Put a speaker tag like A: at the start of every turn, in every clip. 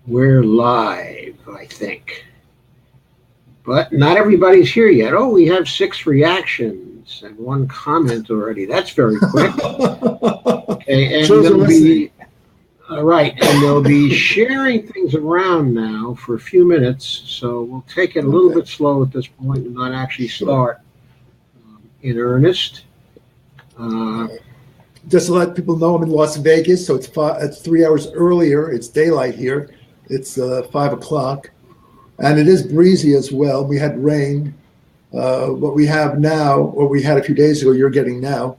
A: We're live, I think. But not everybody's here yet. Oh, we have 6 reactions and 1 comment already. That's very quick. Okay, and there'll be, right, and they'll be sharing things around now for a few minutes. So we'll take it a little bit slow at this point and not actually start in earnest.
B: Just to let people know, I'm in Las Vegas, so it's 3 hours earlier. It's daylight here. It's 5 o'clock, and it is breezy as well. We had rain. What we have now, or we had a few days ago, you're getting now,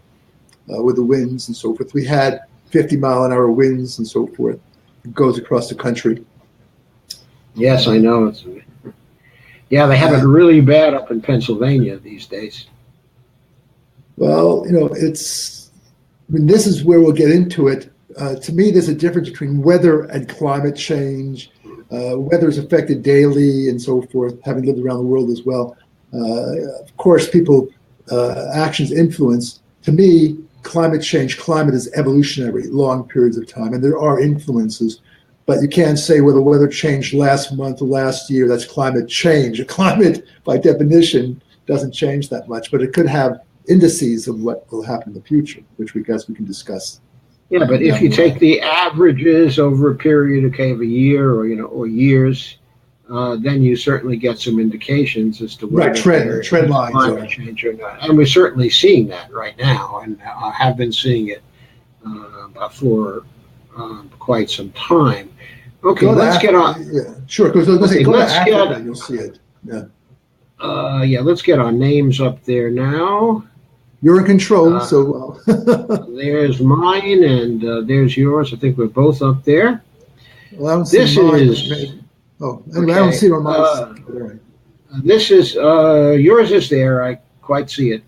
B: with the winds and so forth. We had 50-mile-an-hour winds and so forth. It goes across the country.
A: Yes, I know. Yeah, they have it really bad up in Pennsylvania these days.
B: Well, this is where we'll get into it. To me, there's a difference between weather and climate change. Weather is affected daily and so forth, having lived around the world as well. Of course, actions influence. To me, climate is evolutionary, long periods of time, and there are influences. But you can't say, well, the weather changed last month or last year. That's climate change. Climate, by definition, doesn't change that much, but it could have indices of what will happen in the future, which we guess we can discuss.
A: Yeah, but if you take the averages over a period, of a year or years, then you certainly get some indications as to whether
B: trend lines
A: climate change or not. And we're certainly seeing that right now, and have been seeing it for quite some time. Okay, let's get on.
B: Yeah, sure. Go to Africa, and you'll see it. Yeah.
A: Let's get our names up there now.
B: You're in control, so
A: there's mine and there's yours. I think we're both up there.
B: Well, I don't see mine. Anyway, I don't see it on mine.
A: This is yours is there. I quite see it.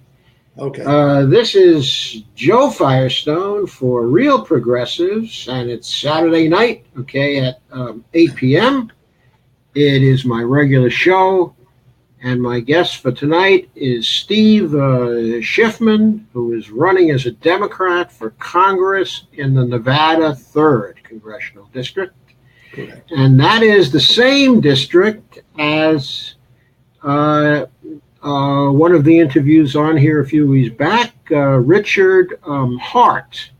B: Okay.
A: This is Joe Firestone for Real Progressives, and it's Saturday night. At 8 p.m. It is my regular show. And my guest for tonight is Steve Schiffman, who is running as a Democrat for Congress in the Nevada 3rd Congressional District.
B: Correct.
A: And that is the same district as one of the interviews on here a few weeks back. Richard Hart,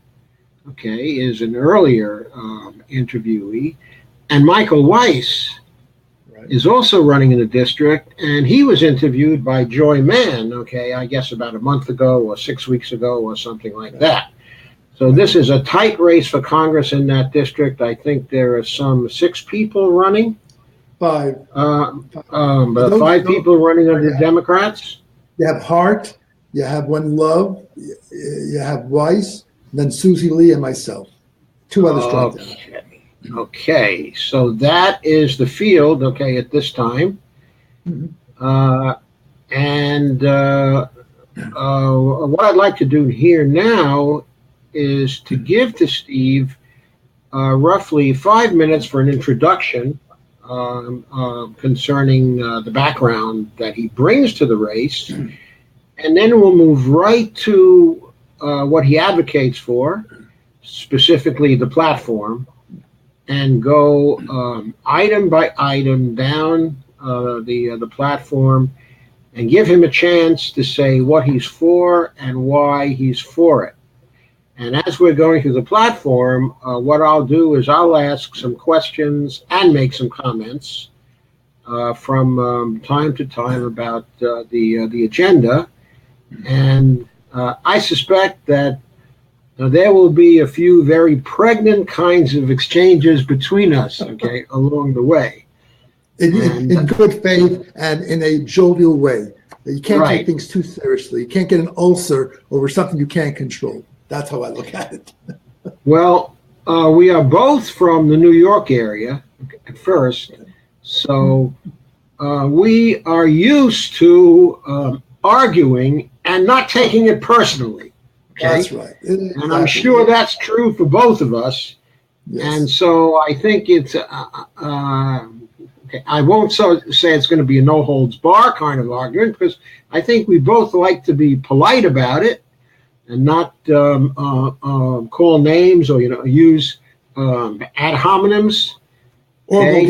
A: is an earlier interviewee. And Michael Weiss is also running in the district, and he was interviewed by Joy Mann, I guess about a month ago or 6 weeks ago or something like that. So this is a tight race for Congress in that district. I think there are some 6 people running.
B: 5.
A: But 5 people running under the Democrats.
B: You have Hart, you have One Love, you have Weiss, and then Susie Lee and myself. 2 others dropped down.
A: Okay, so that is the field, at this time.
B: Mm-hmm.
A: What I'd like to do here now is to give to Steve roughly 5 minutes for an introduction concerning the background that he brings to the race. And then we'll move right to what he advocates for, specifically the platform, and go item by item down the platform and give him a chance to say what he's for and why he's for it. And as we're going through the platform, what I'll do is I'll ask some questions and make some comments from time to time about the agenda. And I suspect that there will be a few very pregnant kinds of exchanges between us, along the way.
B: In good faith and in a jovial way. You can't take things too seriously. You can't get an ulcer over something you can't control. That's how I look at it.
A: Well, we are both from the New York area at first, so we are used to arguing and not taking it personally.
B: That's right.
A: And I'm sure that's true for both of us.
B: Yes.
A: And so I think it's, I won't say it's going to be a no-holds-bar kind of argument, because I think we both like to be polite about it and not call names or use ad hominems.
B: Or
A: okay,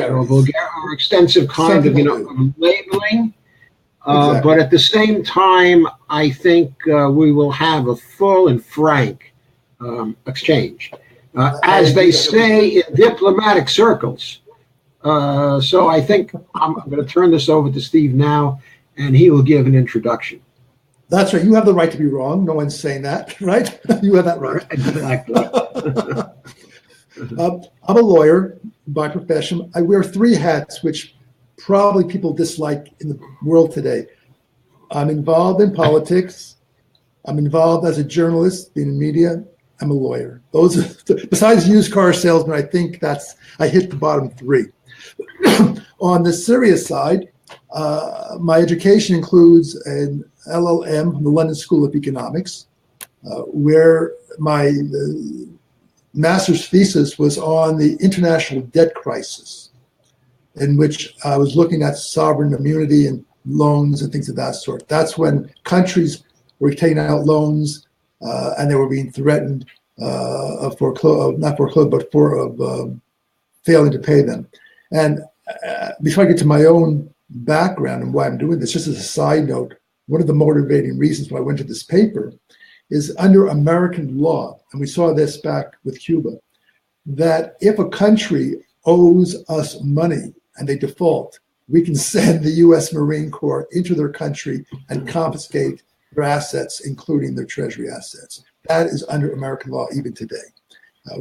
B: vulgarities.
A: or extensive
B: Some
A: kind of,
B: people do.
A: of labeling. But
B: Exactly.
A: at the same time, I think we will have a full and frank exchange,
B: I
A: as they
B: agree 100%.
A: say in diplomatic circles. So I think I'm going to turn this over to Steve now, and he will give an introduction.
B: That's right. You have the right to be wrong. No one's saying that, right? You have that right.
A: Exactly.
B: I'm a lawyer by profession. I wear three hats, which probably people dislike in the world today. I'm involved in politics. I'm involved as a journalist, being in media. I'm a lawyer. Those are, besides used car salesman, I think I hit the bottom three. On the serious side, my education includes an LLM from the London School of Economics, where my master's thesis was on the international debt crisis, in which I was looking at sovereign immunity and loans and things of that sort. That's when countries were taking out loans and they were being threatened of not foreclosure, but failing to pay them. And before I get to my own background and why I'm doing this, just as a side note, one of the motivating reasons why I went to this paper is under American law, and we saw this back with Cuba, that if a country owes us money and they default, we can send the U.S. Marine Corps into their country and confiscate their assets, including their treasury assets. That is under American law even today.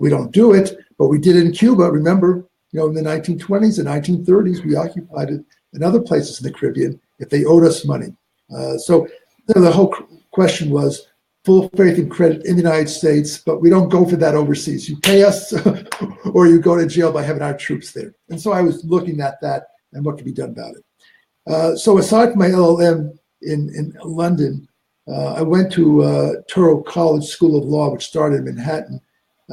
B: We don't do it, but we did it in Cuba. Remember, in the 1920s and 1930s, we occupied it in other places in the Caribbean if they owed us money. So the whole question was full faith and credit in the United States, but we don't go for that overseas. You pay us or you go to jail by having our troops there. And so I was looking at that and what can be done about it. So aside from my LLM in London, I went to Touro College School of Law, which started in Manhattan.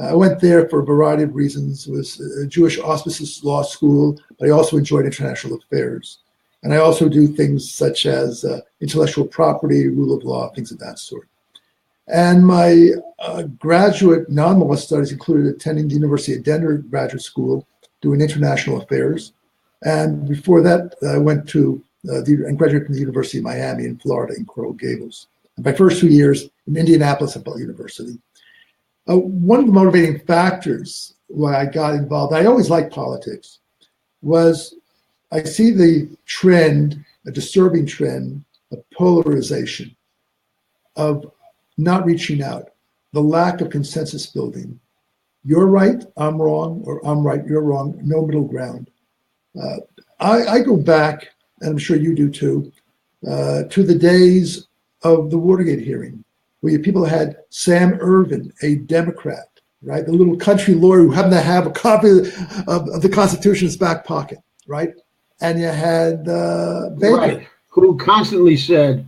B: I went there for a variety of reasons. It was a Jewish auspices law school, but I also enjoyed international affairs. And I also do things such as intellectual property, rule of law, things of that sort. And my graduate non-law studies included attending the University of Denver Graduate School, doing international affairs. And before that, I went to and graduated from the University of Miami in Florida in Coral Gables. And my first 2 years in Indianapolis at Bell University. One of the motivating factors why I got involved, I always liked politics, was I see the trend, a disturbing trend of polarization, of not reaching out, the lack of consensus building. You're right, I'm wrong, or I'm right, you're wrong, no middle ground. I go back, and I'm sure you do too, to the days of the Watergate hearing, where people had Sam Ervin, a Democrat, right? The little country lawyer who happened to have a copy of the Constitution's back pocket, right? And you had Baker.
A: Right, who constantly said,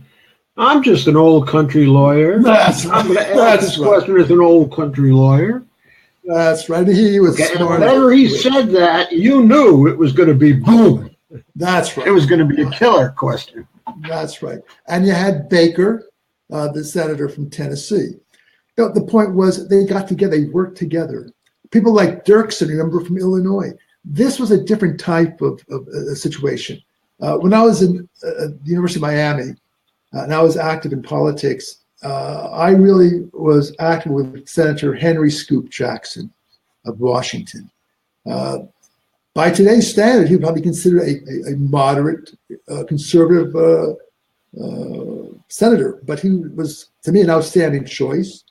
A: I'm just an old country lawyer.
B: That's
A: I'm
B: right.
A: going to ask this question as an old country lawyer.
B: That's right. He was smart.
A: And whenever he said that, you knew it was going to be boom.
B: That's right.
A: It was going to be a killer question.
B: That's right. And you had Baker, the senator from Tennessee. The point was they got together, they worked together. People like Dirksen, remember, from Illinois. This was a different type of situation. When I was in the University of Miami, and I was active in politics, I really was active with Senator Henry Scoop Jackson of Washington. By today's standard, he would probably consider a moderate, conservative senator, but he was, to me, an outstanding choice.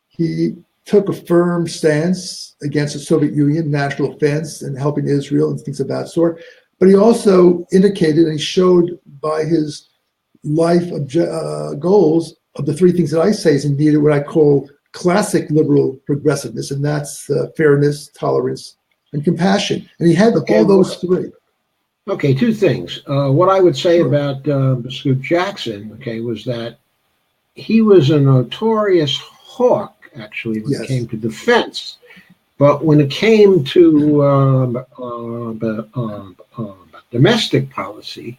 B: He took a firm stance against the Soviet Union, national defense, and helping Israel and things of that sort. But he also indicated and he showed by his life goals of the three things that I say is indeed what I call classic liberal progressiveness, and that's fairness, tolerance, and compassion. And he had all those three.
A: Okay, two things. What I would say about Scoop Jackson, was that he was a notorious hawk, actually, when it came to defense. But when it came to domestic policy,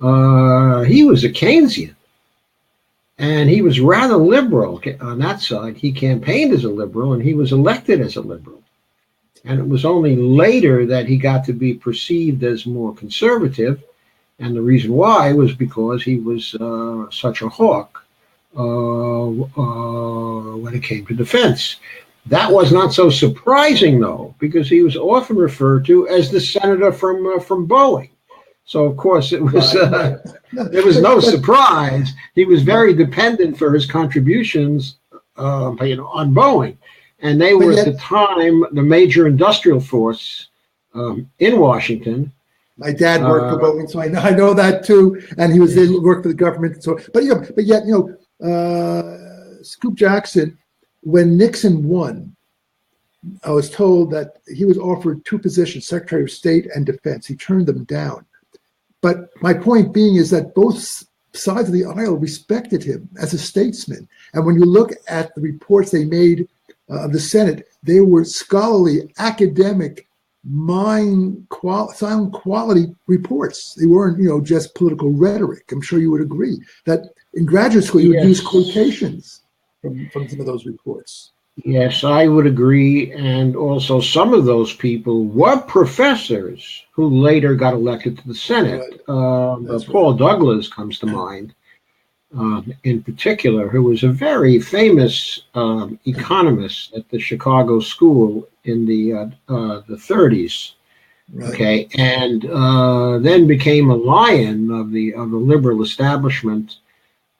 A: he was a Keynesian. And he was rather liberal on that side. He campaigned as a liberal, and he was elected as a liberal. And it was only later that he got to be perceived as more conservative. And the reason why was because he was such a hawk when it came to defense. That was not so surprising, though, because he was often referred to as the senator from Boeing. So, of course, it was there was no surprise. He was very dependent for his contributions, on Boeing, and they were at the time the major industrial force in Washington.
B: My dad worked for Boeing, so I know that too. And he was worked for the government. So, but yet, Scoop Jackson, when Nixon won, I was told that he was offered two positions, Secretary of State and Defense. He turned them down. But my point being is that both sides of the aisle respected him as a statesman. And when you look at the reports they made of the Senate, they were scholarly, academic, sound quality reports. They weren't, just political rhetoric. I'm sure you would agree that in graduate school you would use quotations from some of those reports.
A: Yes, I would agree. And also some of those people were professors who later got elected to the Senate. Right. Paul Douglas comes to mind, in particular, who was a very famous economist at the Chicago School in the 30s. Right. Okay, and then became a lion of the liberal establishment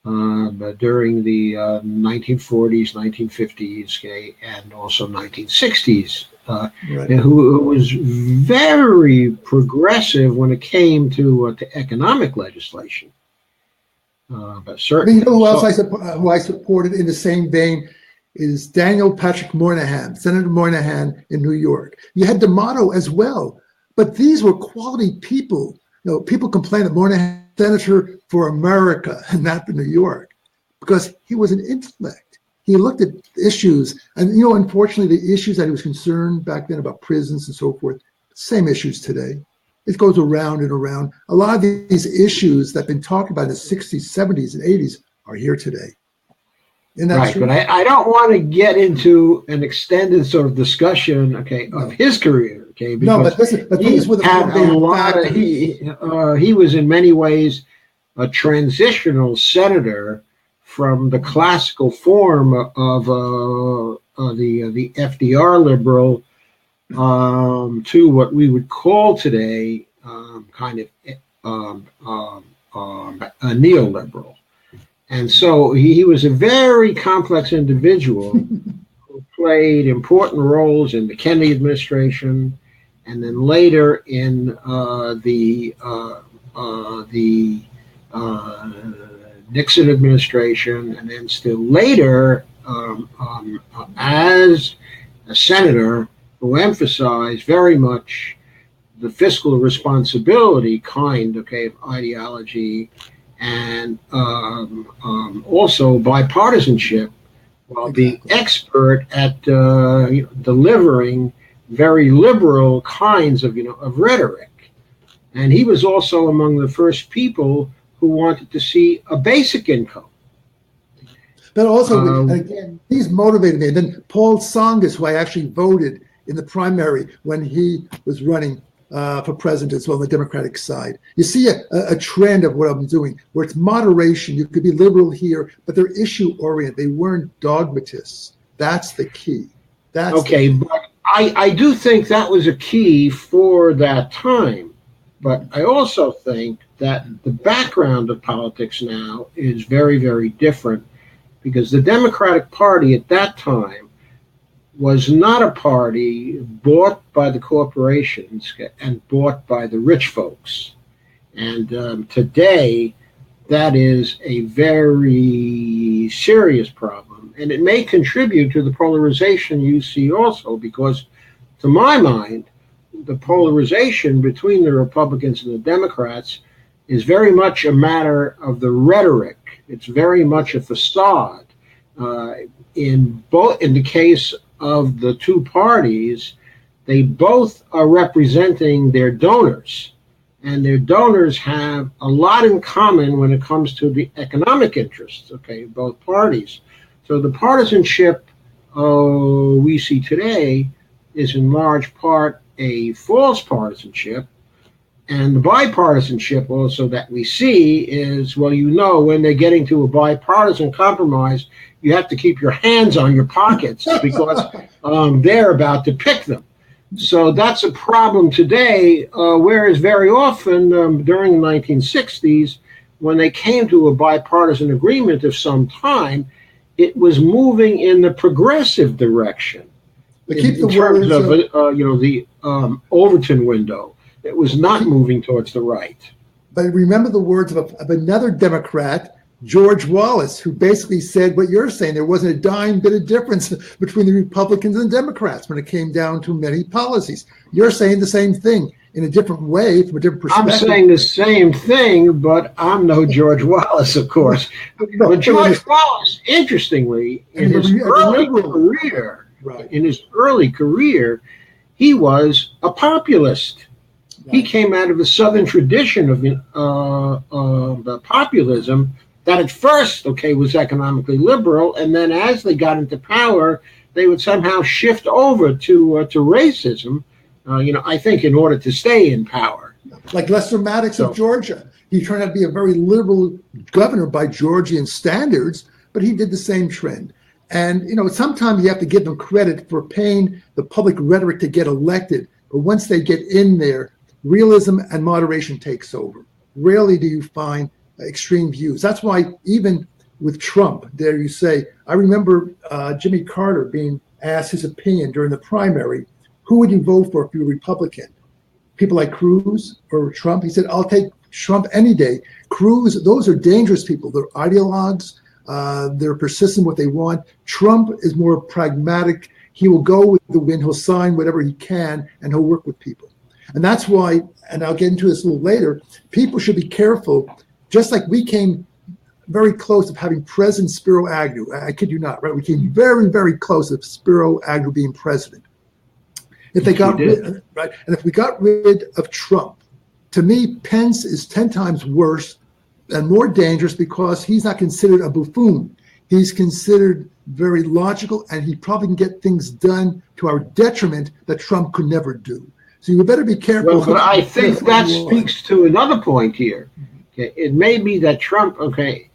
A: during the 1940s, 1950s, okay, and also 1960s, who was very progressive when it came to economic legislation. But certainly,
B: who else who I supported in the same vein is Daniel Patrick Moynihan, Senator Moynihan in New York. You had D'Amato as well, but these were quality people. People complain that Moynihan senator for America and not for New York, because he was an intellect. He looked at issues, and unfortunately, the issues that he was concerned back then about prisons and so forth, same issues today. It goes around and around. A lot of these issues that have been talked about in the 60s, 70s, and 80s are here today.
A: Right, true? But I don't want to get into an extended sort of discussion, of his career, because
B: no, but these were the
A: had a lot of, he was in many ways a transitional senator from the classical form of the FDR liberal to what we would call today a neoliberal. And so he was a very complex individual who played important roles in the Kennedy administration, and then later in the Nixon administration, and then still later as a senator who emphasized very much the fiscal responsibility kind of ideology, and also bipartisanship, while being expert at delivering very liberal kinds of rhetoric. And he was also among the first people who wanted to see a basic income.
B: But also, again, he's motivated me. And then Paul Tsongas, who I actually voted in the primary when he was running for president as well on the Democratic side. You see a trend of what I'm doing, where it's moderation. You could be liberal here, but they're issue-oriented. They weren't dogmatists. That's the key. That's
A: okay, but I do think that was a key for that time. But I also think that the background of politics now is very, very different, because the Democratic Party at that time was not a party bought by the corporations and bought by the rich folks. And today, that is a very serious problem. And it may contribute to the polarization you see also, because to my mind, the polarization between the Republicans and the Democrats is very much a matter of the rhetoric. It's very much a facade. In the case of the two parties, they both are representing their donors, and their donors have a lot in common when it comes to the economic interests, of both parties. So the partisanship we see today is in large part a false partisanship. And the bipartisanship also that we see is, well, when they're getting to a bipartisan compromise, you have to keep your hands on your pockets because they're about to pick them. So that's a problem today, whereas very often during the 1960s, when they came to a bipartisan agreement of some time, it was moving in the progressive direction in terms of the Overton window. It was not moving towards the right.
B: But remember the words of another Democrat, George Wallace, who basically said what you're saying. There wasn't a dime bit of difference between the Republicans and Democrats when it came down to many policies. You're saying the same thing in a different way, from a different perspective.
A: I'm saying the same thing, but I'm no George Wallace, of course. But George Wallace, interestingly, in his early career, he was a populist. Right. He came out of the Southern tradition of populism that at first, was economically liberal, and then as they got into power, they would somehow shift over to racism. I think in order to stay in power.
B: Like Lester Maddox of Georgia, he turned out to be a very liberal governor by Georgian standards, but he did the same trend. And sometimes you have to give them credit for paying the public rhetoric to get elected, but once they get in there, realism and moderation takes over. Rarely do you find extreme views. That's why even with Trump, there you say, I remember Jimmy Carter being asked his opinion during the primary, who would you vote for if you were Republican? People like Cruz or Trump? He said, I'll take Trump any day. Cruz, those are dangerous people. They're ideologues. They're persistent in what they want. Trump is more pragmatic. He will go with the wind. He'll sign whatever he can, and he'll work with people. And that's why, and I'll get into this a little later, people should be careful. Just like we came very close of having President Spiro Agnew. I kid you not, right? We came very, very close of Spiro Agnew being president. If they got rid, right, and if we got rid of Trump, to me, Pence is 10 times worse and more dangerous because he's not considered a buffoon. He's considered very logical, and he probably can get things done to our detriment that Trump could never do. So you better be careful.
A: Well, but I think that speaks to another point here. Okay, it may be that Trump,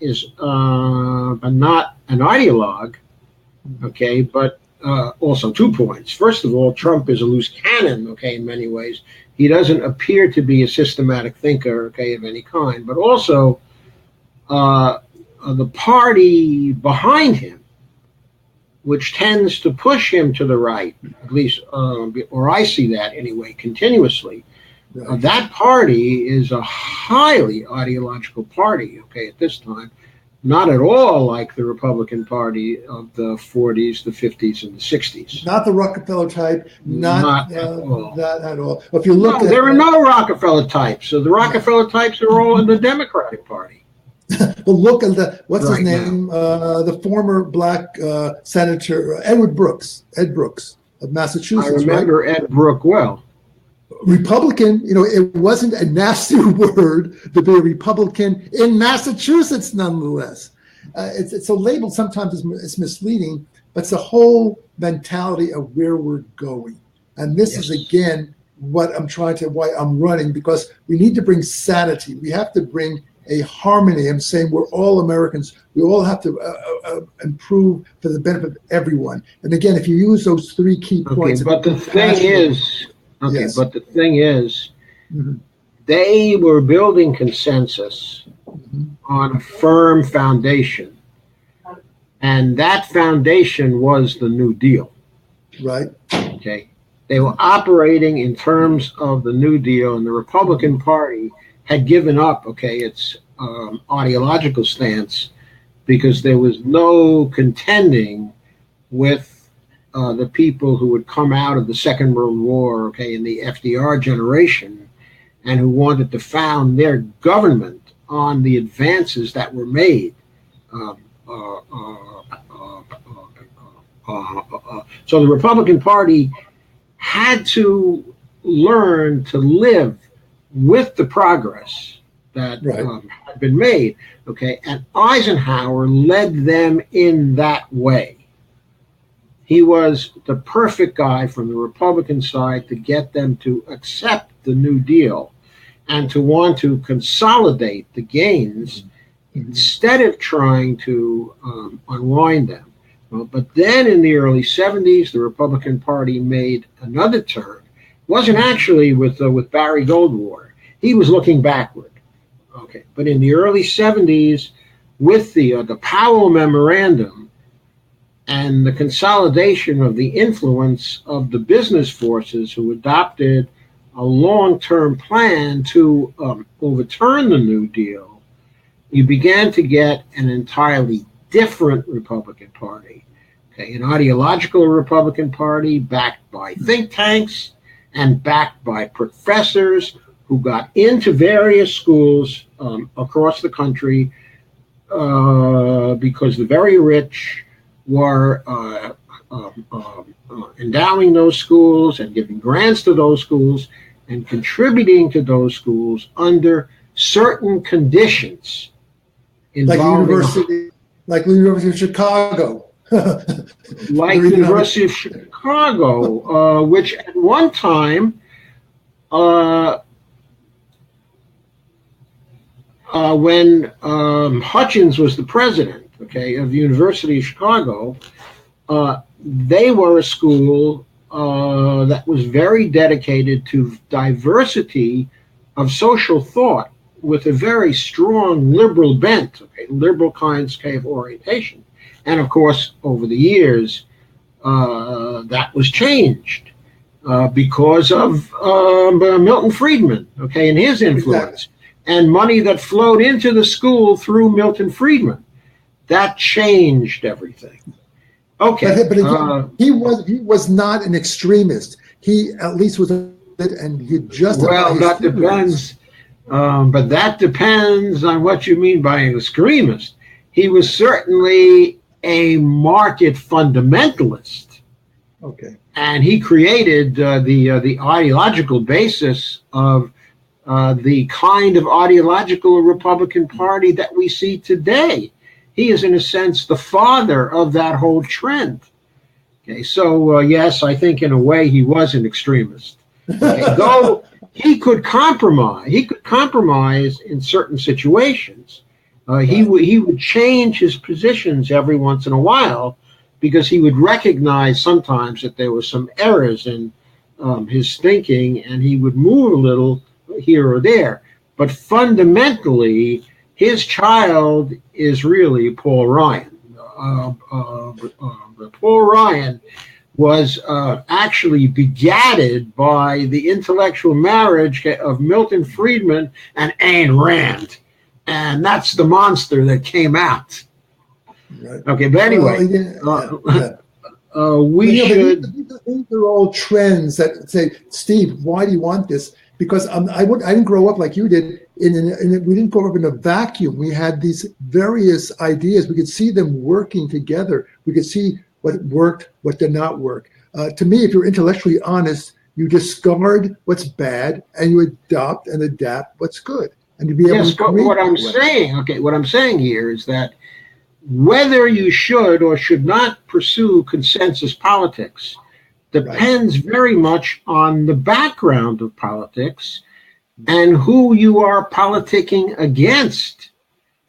A: is not an ideologue, but also 2 points. First of all, Trump is a loose cannon, in many ways. He doesn't appear to be a systematic thinker, of any kind. But also, the party behind him, which tends to push him to the right, at least, or I see that anyway, continuously. Right. That party is a highly ideological party, at this time. Not at all like the Republican Party of the 40s, the 50s, and the 60s.
B: Not the Rockefeller type. Not at all. That at all. If you look
A: there are no Rockefeller types. So the Rockefeller types are all in the Democratic Party.
B: Well, look at what's his name? The former black senator, Ed Brooks of Massachusetts.
A: I remember Ed Brooke well.
B: Republican, it wasn't a nasty word to be a Republican in Massachusetts, nonetheless. It's so labeled sometimes it's misleading, but it's the whole mentality of where we're going. And this is, again, why I'm running, because we need to bring sanity. We have to bring a harmony. I'm saying we're all Americans. We all have to improve for the benefit of everyone. And again, if you use those 3 key points.
A: But the thing is, but the thing is, they were building consensus on a firm foundation. And that foundation was the New Deal.
B: Right.
A: They were operating in terms of the New Deal, and the Republican Party had given up, its ideological stance, because there was no contending with the people who had come out of the Second World War, in the FDR generation, and who wanted to found their government on the advances that were made. So the Republican Party had to learn to live with the progress that had been made, and Eisenhower led them in that way. he was the perfect guy from the Republican side to get them to accept the New Deal and to want to consolidate the gains instead of trying to unwind them. Well, but then in the early 70s, the Republican Party made another turn. It wasn't actually with Barry Goldwater. He was looking backward. Okay, but in the early 70s, with the Powell Memorandum and the consolidation of the influence of the business forces who adopted a long-term plan to overturn the New Deal, you began to get an entirely different Republican Party, okay, an ideological Republican Party backed by think tanks and backed by professors who got into various schools across the country because the very rich were endowing those schools and giving grants to those schools and contributing to those schools under certain conditions.
B: Like the University of Chicago.
A: Like the University of Chicago, which at one time, when Hutchins was the president, okay, of the University of Chicago, they were a school that was very dedicated to diversity of social thought with a very strong liberal bent, okay, liberal kind of orientation. And of course, over the years, that was changed because of Milton Friedman, okay, and his influence, and money that flowed into the school through Milton Friedman. That changed everything. Okay,
B: but again, he was not an extremist. He at least was a bit, and he justified.
A: Well, that depends. But that depends on what you mean by an extremist. He was certainly a market fundamentalist.
B: Okay.
A: And he created the ideological basis of the kind of ideological Republican Party that we see today. He is, in a sense, the father of that whole trend. Okay, so yes, I think in a way he was an extremist. Okay, though he could compromise. He could compromise in certain situations. He would change his positions every once in a while because he would recognize sometimes that there were some errors in his thinking, and he would move a little here or there. But fundamentally, his child is really Paul Ryan. Paul Ryan was actually begatted by the intellectual marriage of Milton Friedman and Ayn Rand. And that's the monster that came out. Right. Okay, but anyway, we should...
B: These are all trends that say, Steve, why do you want this? Because I didn't grow up like you did. We didn't grow up in a vacuum. We had these various ideas. We could see them working together. We could see what worked, what did not work. To me, if you're intellectually honest, you discard what's bad and you adopt and adapt what's good. And to be able to create
A: what I'm saying here is that whether you should or should not pursue consensus politics depends very much on the background of politics and who you are politicking against.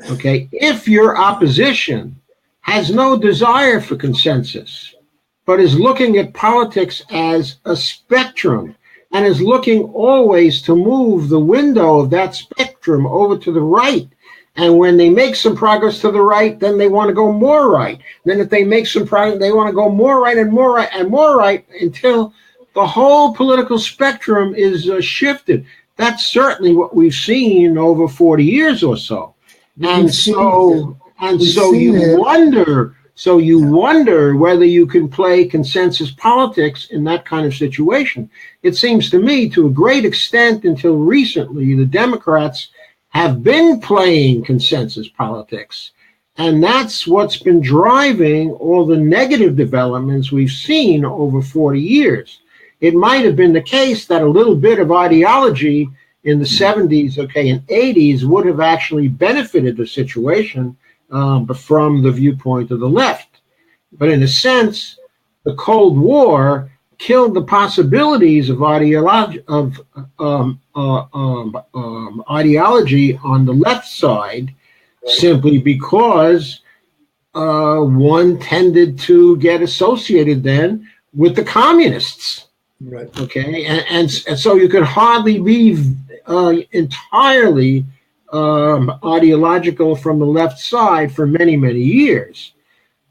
A: Okay, if your opposition has no desire for consensus, but is looking at politics as a spectrum and is looking always to move the window of that spectrum over to the right. And when they make some progress to the right, then they want to go more right. Then if they make some progress, they want to go more right and more right and more right until the whole political spectrum is shifted. That's certainly what we've seen over 40 years or so. And so you wonder whether you can play consensus politics in that kind of situation. It seems to me, to a great extent, until recently, the Democrats have been playing consensus politics. And that's what's been driving all the negative developments we've seen over 40 years. It might have been the case that a little bit of ideology in the 70s, and 80s would have actually benefited the situation, but from the viewpoint of the left. But in a sense, the Cold War killed the possibilities of ideology on the left side, simply because one tended to get associated then with the communists.
B: Right.
A: Okay, and so you could hardly be entirely ideological from the left side for many, many years.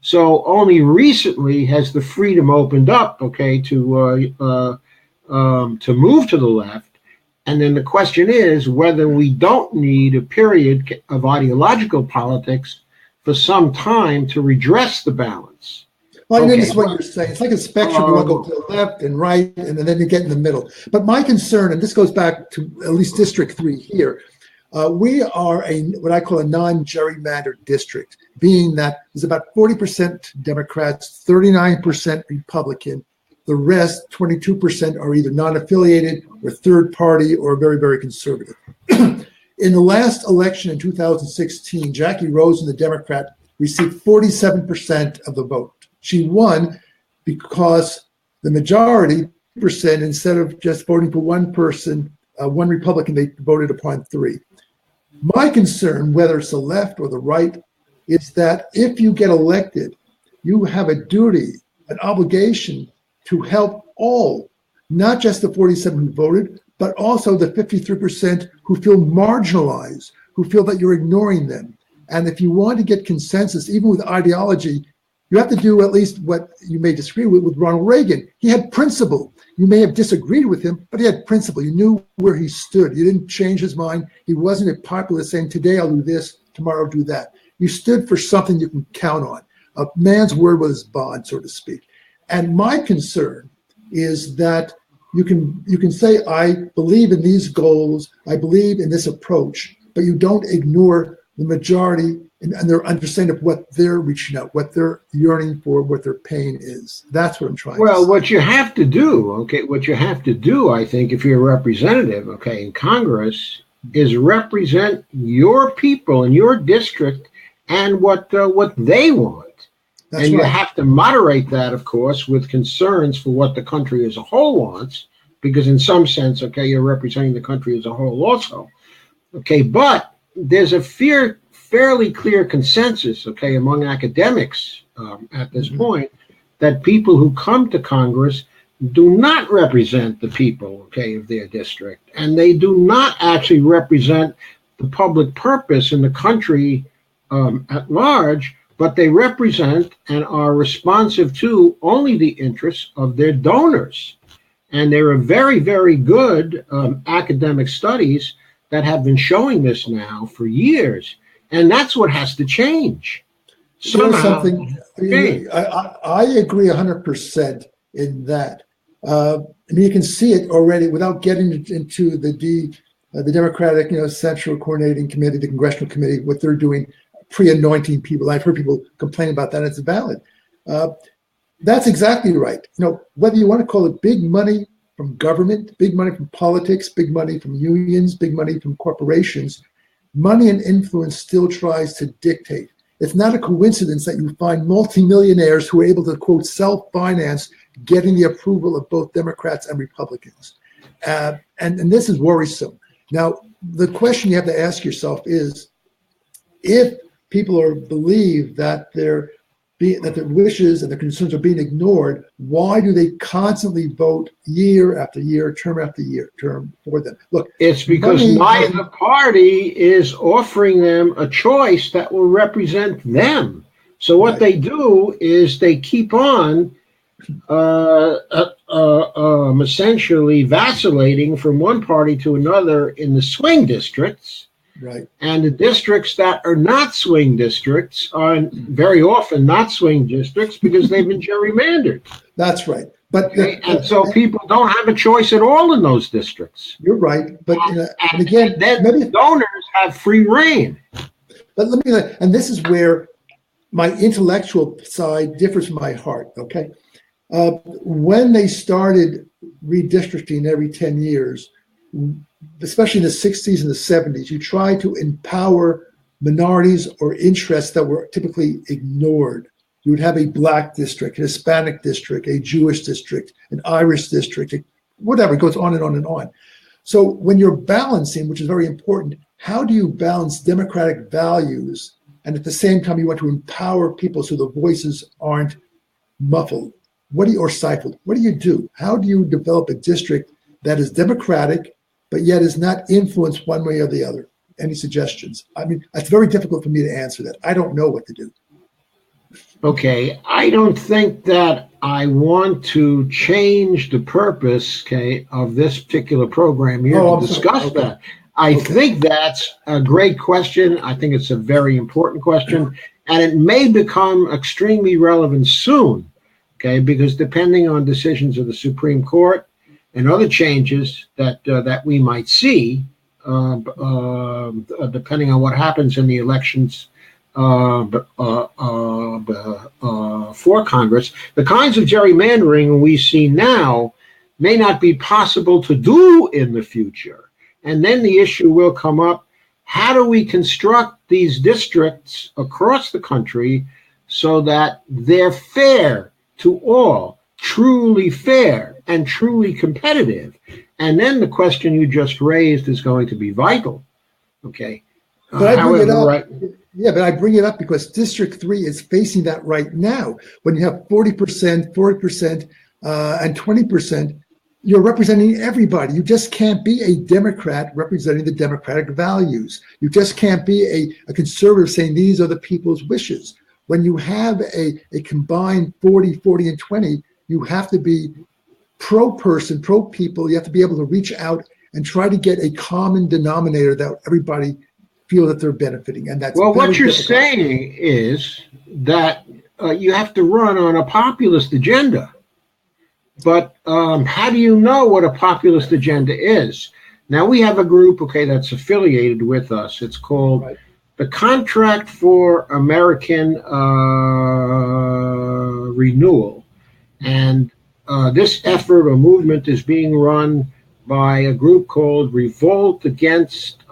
A: So only recently has the freedom opened up, okay, to move to the left. And then the question is whether we don't need a period of ideological politics for some time to redress the balance.
B: Well, I notice what you're saying. It's like a spectrum. You want to go to the left and right, and then you get in the middle. But my concern, and this goes back to at least District 3 here, we are what I call a non-gerrymandered district, being that there's about 40% Democrats, 39% Republican. The rest, 22%, are either non-affiliated or third party or very, very conservative. In the last election in 2016, Jackie Rosen, the Democrat, received 47% of the vote. She won because the majority percent, instead of just voting for one person, one Republican, they voted upon three. My concern, whether it's the left or the right, is that if you get elected, you have a duty, an obligation to help all, not just the 47 who voted, but also the 53% who feel marginalized, who feel that you're ignoring them. And if you want to get consensus, even with ideology, you have to do at least what you may disagree with Ronald Reagan. He had principle. You may have disagreed with him, but he had principle. You knew where he stood. You didn't change his mind. He wasn't a populist saying, today I'll do this, tomorrow I'll do that. You stood for something you can count on. A man's word was his bond, so to speak. And my concern is that you can say, I believe in these goals, I believe in this approach, but you don't ignore the majority and their understanding of what they're reaching out, what they're yearning for, what their pain is. That's what I'm trying to say.
A: Well, what you have to do, I think, if you're a representative, okay, in Congress, is represent your people in your district and what they want.
B: That's
A: and
B: right.
A: You have to moderate that, of course, with concerns for what the country as a whole wants, because in some sense, okay, you're representing the country as a whole also. Okay, but there's a fairly clear consensus, okay, among academics at this point, that people who come to Congress do not represent the people, okay, of their district, and they do not actually represent the public purpose in the country at large, but they represent and are responsive to only the interests of their donors. And there are very, very good academic studies that have been showing this now for years. And that's what has to change. Somehow,
B: I agree 100% in that. I mean, you can see it already without getting into the Democratic, Central Coordinating Committee, the Congressional Committee, what they're doing, pre-anointing people. I've heard people complain about that. It's valid. That's exactly right. Whether you want to call it big money from government, big money from politics, big money from unions, big money from corporations, money and influence still tries to dictate. It's not a coincidence that you find multimillionaires who are able to, quote, self-finance, getting the approval of both Democrats and Republicans. And this is worrisome. Now, the question you have to ask yourself is, if people believe that their wishes and their concerns are being ignored, why do they constantly vote year after year, term after year, term for them? Look,
A: it's because neither party is offering them a choice that will represent them. So what they do is they keep on essentially vacillating from one party to another in the swing districts.
B: Right.
A: And the districts that are not swing districts are very often not swing districts because they've been gerrymandered.
B: That's right. But
A: and so people don't have a choice at all in those districts.
B: You're right. But
A: and again, then maybe donors have free reign.
B: But and this is where my intellectual side differs from my heart. Okay. When they started redistricting every 10 years, especially in the 60s and the 70s, you try to empower minorities or interests that were typically ignored. You would have a black district, a Hispanic district, a Jewish district, an Irish district, whatever. It goes on and on and on. So when you're balancing, which is very important, how do you balance democratic values and at the same time you want to empower people so the voices aren't muffled? Or stifled? What do you do? How do you develop a district that is democratic, but yet is not influenced one way or the other? Any suggestions? I mean, it's very difficult for me to answer that. I don't know what to do.
A: Okay, I don't think that I want to change the purpose, okay, of this particular program here to discuss that. I think that's a great question. I think it's a very important question, and it may become extremely relevant soon, okay, because depending on decisions of the Supreme Court and other changes that we might see, depending on what happens in the elections for Congress, the kinds of gerrymandering we see now may not be possible to do in the future. And then the issue will come up, how do we construct these districts across the country so that they're fair to all, truly fair and truly competitive? And then the question you just raised is going to be vital. Okay.
B: But I bring it up. Yeah, but I bring it up because District 3 is facing that right now. When you have 40%, 40%, and 20%, you're representing everybody. You just can't be a Democrat representing the democratic values. You just can't be a conservative saying these are the people's wishes. When you have a combined 40, 40, and 20, you have to be pro-person, pro-people. You have to be able to reach out and try to get a common denominator that everybody feel that they're benefiting. And that's
A: what you're saying is that you have to run on a populist agenda. But how do you know what a populist agenda is? Now, we have a group, okay, that's affiliated with us. It's called the Contract for American Renewal. And this effort or movement is being run by a group called Revolt Against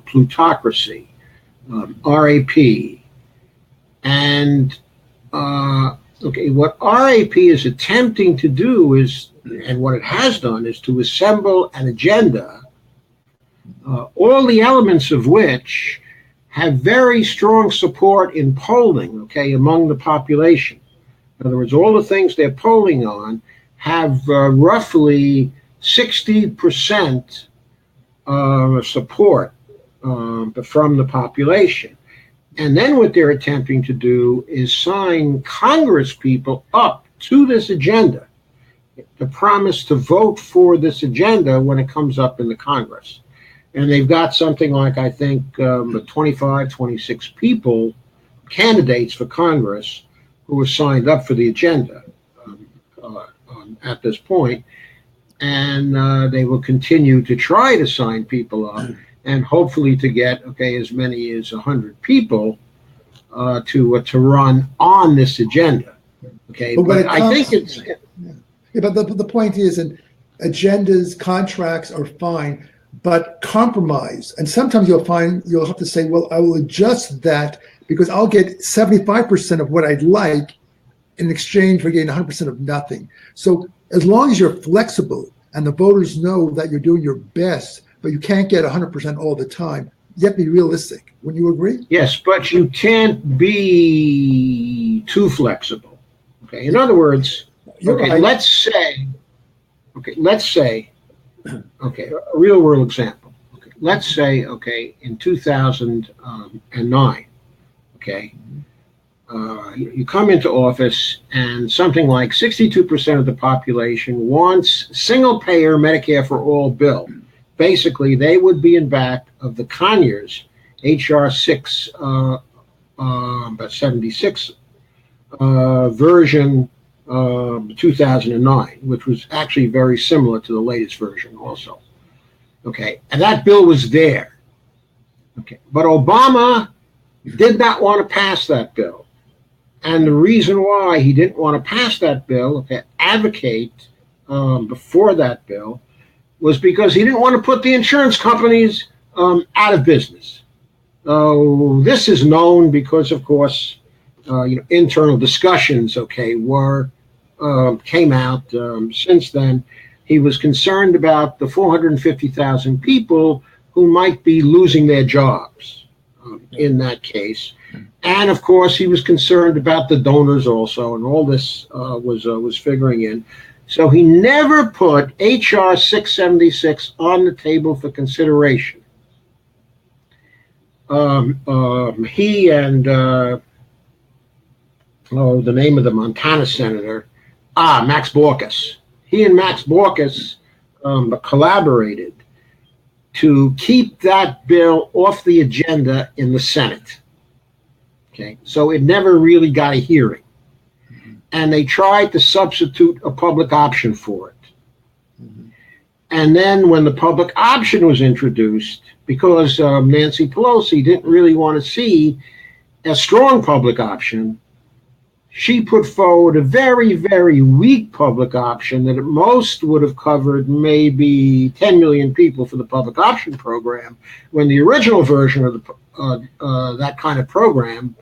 A: Plutocracy, RAP. And what RAP is attempting to do is, and what it has done, is to assemble an agenda, all the elements of which have very strong support in polling, okay, among the population. In other words, all the things they're polling on have roughly 60% support from the population. And then what they're attempting to do is sign Congress people up to this agenda, the promise to vote for this agenda when it comes up in the Congress. And they've got something like, I think, 25, 26 people, candidates for Congress, who are signed up for the agenda at this point. And they will continue to try to sign people up and hopefully to get, as many as 100 people to run on this agenda. Okay, but I think it's...
B: Yeah, but the point is, and agendas, contracts are fine, but compromise. And sometimes you'll have to say, well, I will adjust that because I'll get 75% of what I'd like in exchange for getting 100% of nothing. So as long as you're flexible and the voters know that you're doing your best, but you can't get 100% all the time, you have to be realistic. Wouldn't you agree?
A: Yes, but you can't be too flexible. Okay. In other words, let's say, a real world example. Okay, let's say, in 2009, you come into office and something like 62% of the population wants single-payer Medicare for all bill. Basically, they would be in back of the Conyers HR 676 version 2009, which was actually very similar to the latest version also. And that bill was there. But Obama did not want to pass that bill. And the reason why he didn't want to pass that bill, advocate before that bill, was because he didn't want to put the insurance companies out of business. This is known because, of course, internal discussions, came out since then. He was concerned about the 450,000 people who might be losing their jobs in that case. And of course, he was concerned about the donors also, and all this was figuring in. So he never put H.R. 676 on the table for consideration. He and the name of the Montana senator, Max Baucus. He and Max Baucus collaborated to keep that bill off the agenda in the Senate. Okay, so it never really got a hearing. And they tried to substitute a public option for it. And then when the public option was introduced, because Nancy Pelosi didn't really want to see a strong public option, she put forward a very, very weak public option that at most would have covered maybe 10 million people for the public option program, when the original version of that kind of program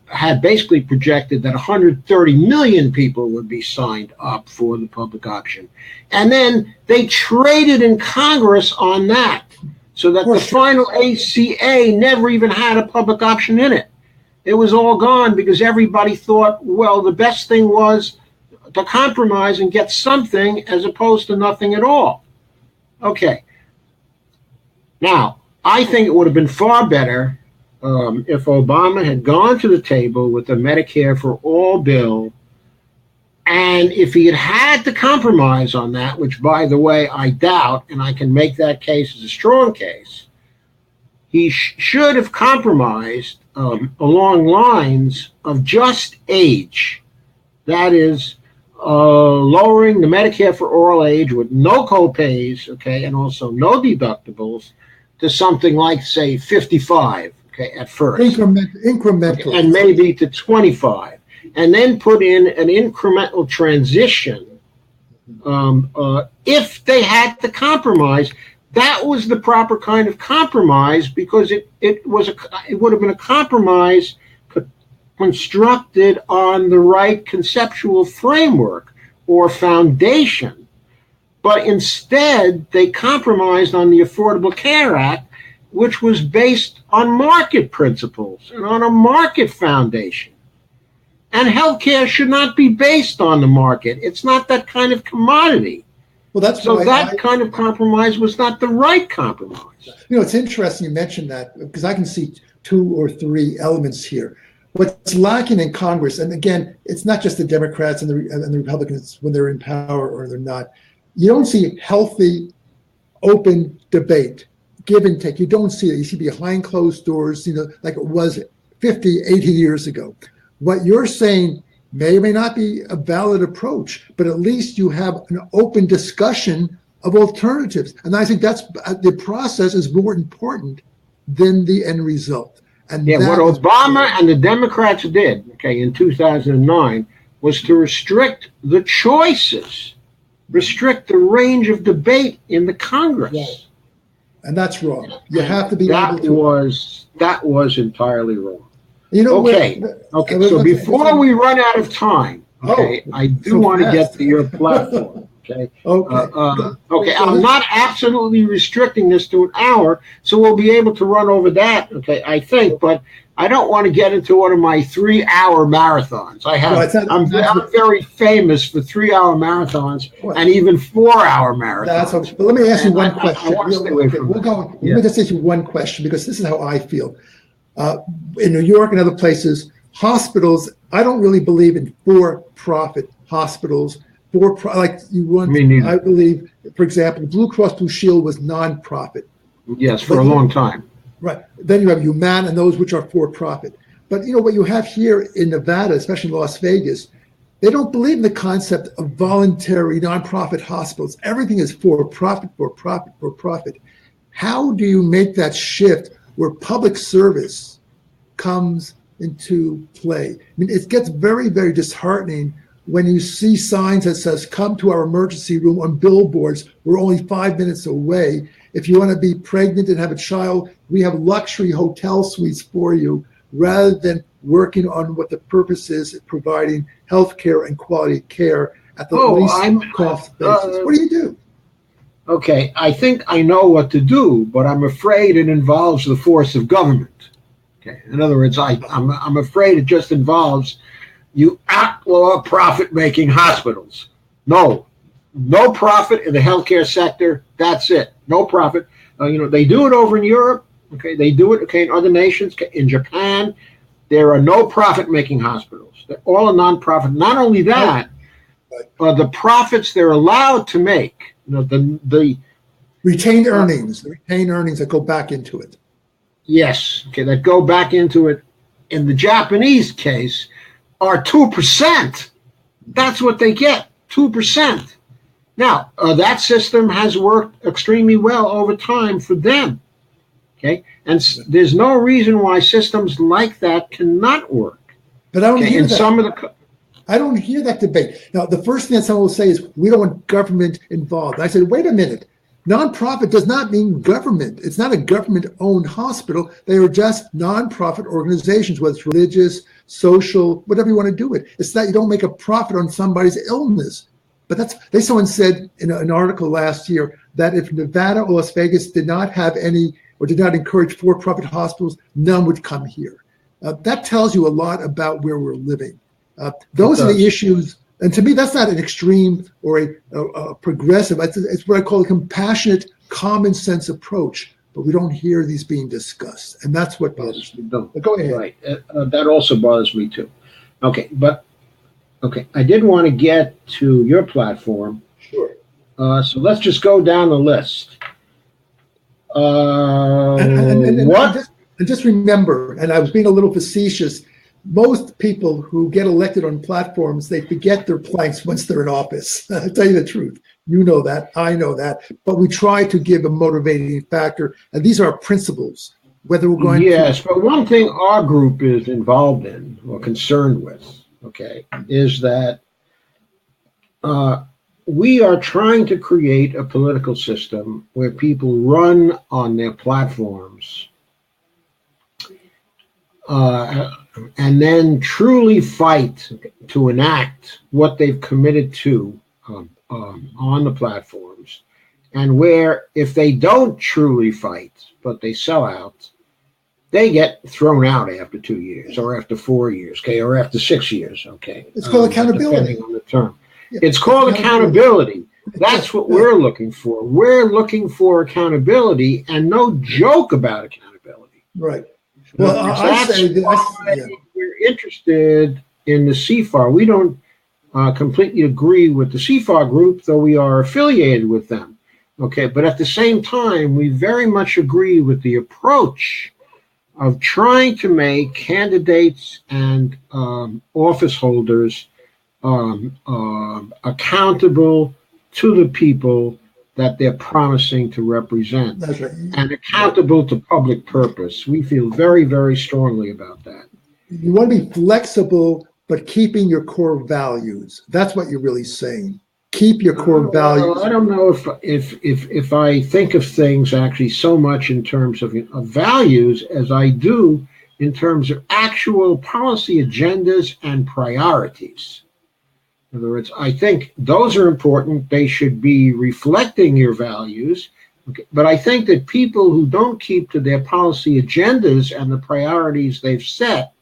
A: had basically projected that 130 million people would be signed up for the public option. And then they traded in Congress on that, so that the final ACA never even had a public option in it. It was all gone because everybody thought, well, the best thing was to compromise and get something as opposed to nothing at all. Okay. Now, I think it would have been far better if Obama had gone to the table with the Medicare for All bill, and if he had to compromise on that, which, by the way, I doubt, and I can make that case as a strong case, he should have compromised along lines of just age. That is, lowering the Medicare for All age with no copays, and also no deductibles, to something like, say, 55. At first,
B: incremental,
A: and maybe to 25, and then put in an incremental transition. If they had to compromise, that was the proper kind of compromise, because it would have been a compromise constructed on the right conceptual framework or foundation. But instead, they compromised on the Affordable Care Act, which was based on market principles and on a market foundation. And healthcare should not be based on the market. It's not that kind of commodity.
B: Well, that's
A: so that kind of compromise was not the right compromise.
B: It's interesting you mentioned that, because I can see 2 or 3 elements here. What's lacking in Congress, and again, it's not just the Democrats and the Republicans when they're in power or they're not. You don't see healthy, open debate. Give and take. You don't see it. You see behind closed doors, like it was 50, 80 years ago. What you're saying may or may not be a valid approach, but at least you have an open discussion of alternatives. And I think that's the process is more important than the end result. And
A: what Obama and the Democrats did, in 2009, was to restrict the choices, restrict the range of debate in the Congress.
B: Right. And that's wrong. You have to be able to.
A: That was entirely wrong.
B: Okay.
A: So before we run out of time, I do want to get to your platform. Okay. I'm not absolutely restricting this to an hour, so we'll be able to run over that. I think, but I don't want to get into one of my 3-hour marathons. I'm very famous for 3-hour marathons and even 4-hour marathons.
B: But let me ask you one question. Let me just ask you one question, because this is how I feel. In New York and other places, hospitals, I don't really believe in for-profit hospitals. Like you run, I believe, for example, Blue Cross Blue Shield was non-profit.
A: Yes, for a long time.
B: Right. Then you have Humana and those which are for-profit. But what you have here in Nevada, especially in Las Vegas, they don't believe in the concept of voluntary non-profit hospitals. Everything is for-profit, for-profit, for-profit. How do you make that shift where public service comes into play? It gets very, very disheartening when you see signs that says, come to our emergency room on billboards. We're only 5 minutes away. If you want to be pregnant and have a child, we have luxury hotel suites for you, rather than working on what the purpose is, providing health care and quality care at the least cost basis. What do you do?
A: Okay, I think I know what to do, but I'm afraid it involves the force of government. Okay, in other words, I'm afraid it just involves you outlaw profit-making hospitals. No profit in the healthcare sector. That's it. No profit. They do it over in Europe. Okay, they do it. Okay, in other nations. Okay, in Japan, there are no profit-making hospitals. They're all a non-profit. Not only that, the profits they're allowed to make. The
B: retained earnings that go back into it.
A: Yes. Okay, that go back into it. In the Japanese case, are 2%. That's what they get. 2%. Now, that system has worked extremely well over time for them. Okay, and there's no reason why systems like that cannot work.
B: But I don't hear that. I don't hear that debate. Now, the first thing that someone will say is, we don't want government involved. And I said, wait a minute. Nonprofit does not mean government. It's not a government-owned hospital. They are just nonprofit organizations, whether it's religious, social, whatever you want to do it. It's that you don't make a profit on somebody's illness. But someone said in an article last year that if Nevada or Las Vegas did not have any or did not encourage for-profit hospitals, none would come here. That tells you a lot about where we're living. Those are the issues. And to me, that's not an extreme or a progressive. It's what I call a compassionate, common sense approach. But we don't hear these being discussed. And that's what bothers me. But go ahead.
A: Right. That also bothers me, too. Okay. I did want to get to your platform.
B: Sure.
A: So let's just go down the list.
B: And just remember, and I was being a little facetious, most people who get elected on platforms, they forget their planks once they're in office. I'll tell you the truth. You know that. I know that. But we try to give a motivating factor. And these are principles, whether we're going
A: Yes, but one thing our group is involved in or concerned with, okay, is that we are trying to create a political system where people run on their platforms and then truly fight to enact what they've committed to on the platforms, and where if they don't truly fight, but they sell out, they get thrown out after 2 years or after 4 years, okay, or after 6 years, okay.
B: It's called accountability.
A: Depending on the term. Yeah, it's called accountability. That's what we're looking for. We're looking for accountability and no joke about accountability.
B: Right.
A: Well, we're interested in the CFAR. We don't completely agree with the CFAR group, though we are affiliated with them. Okay, but at the same time, we very much agree with the approach of trying to make candidates and office holders accountable to the people that they're promising to represent.
B: That's right.
A: And accountable to public purpose. We feel very, very strongly about that.
B: You want to be flexible, but keeping your core values. That's what you're really saying. Keep your core values.
A: I don't know if I think of things actually so much in terms of values as I do in terms of actual policy agendas and priorities. In other words, I think those are important. They should be reflecting your values. Okay. But I think that people who don't keep to their policy agendas and the priorities they've set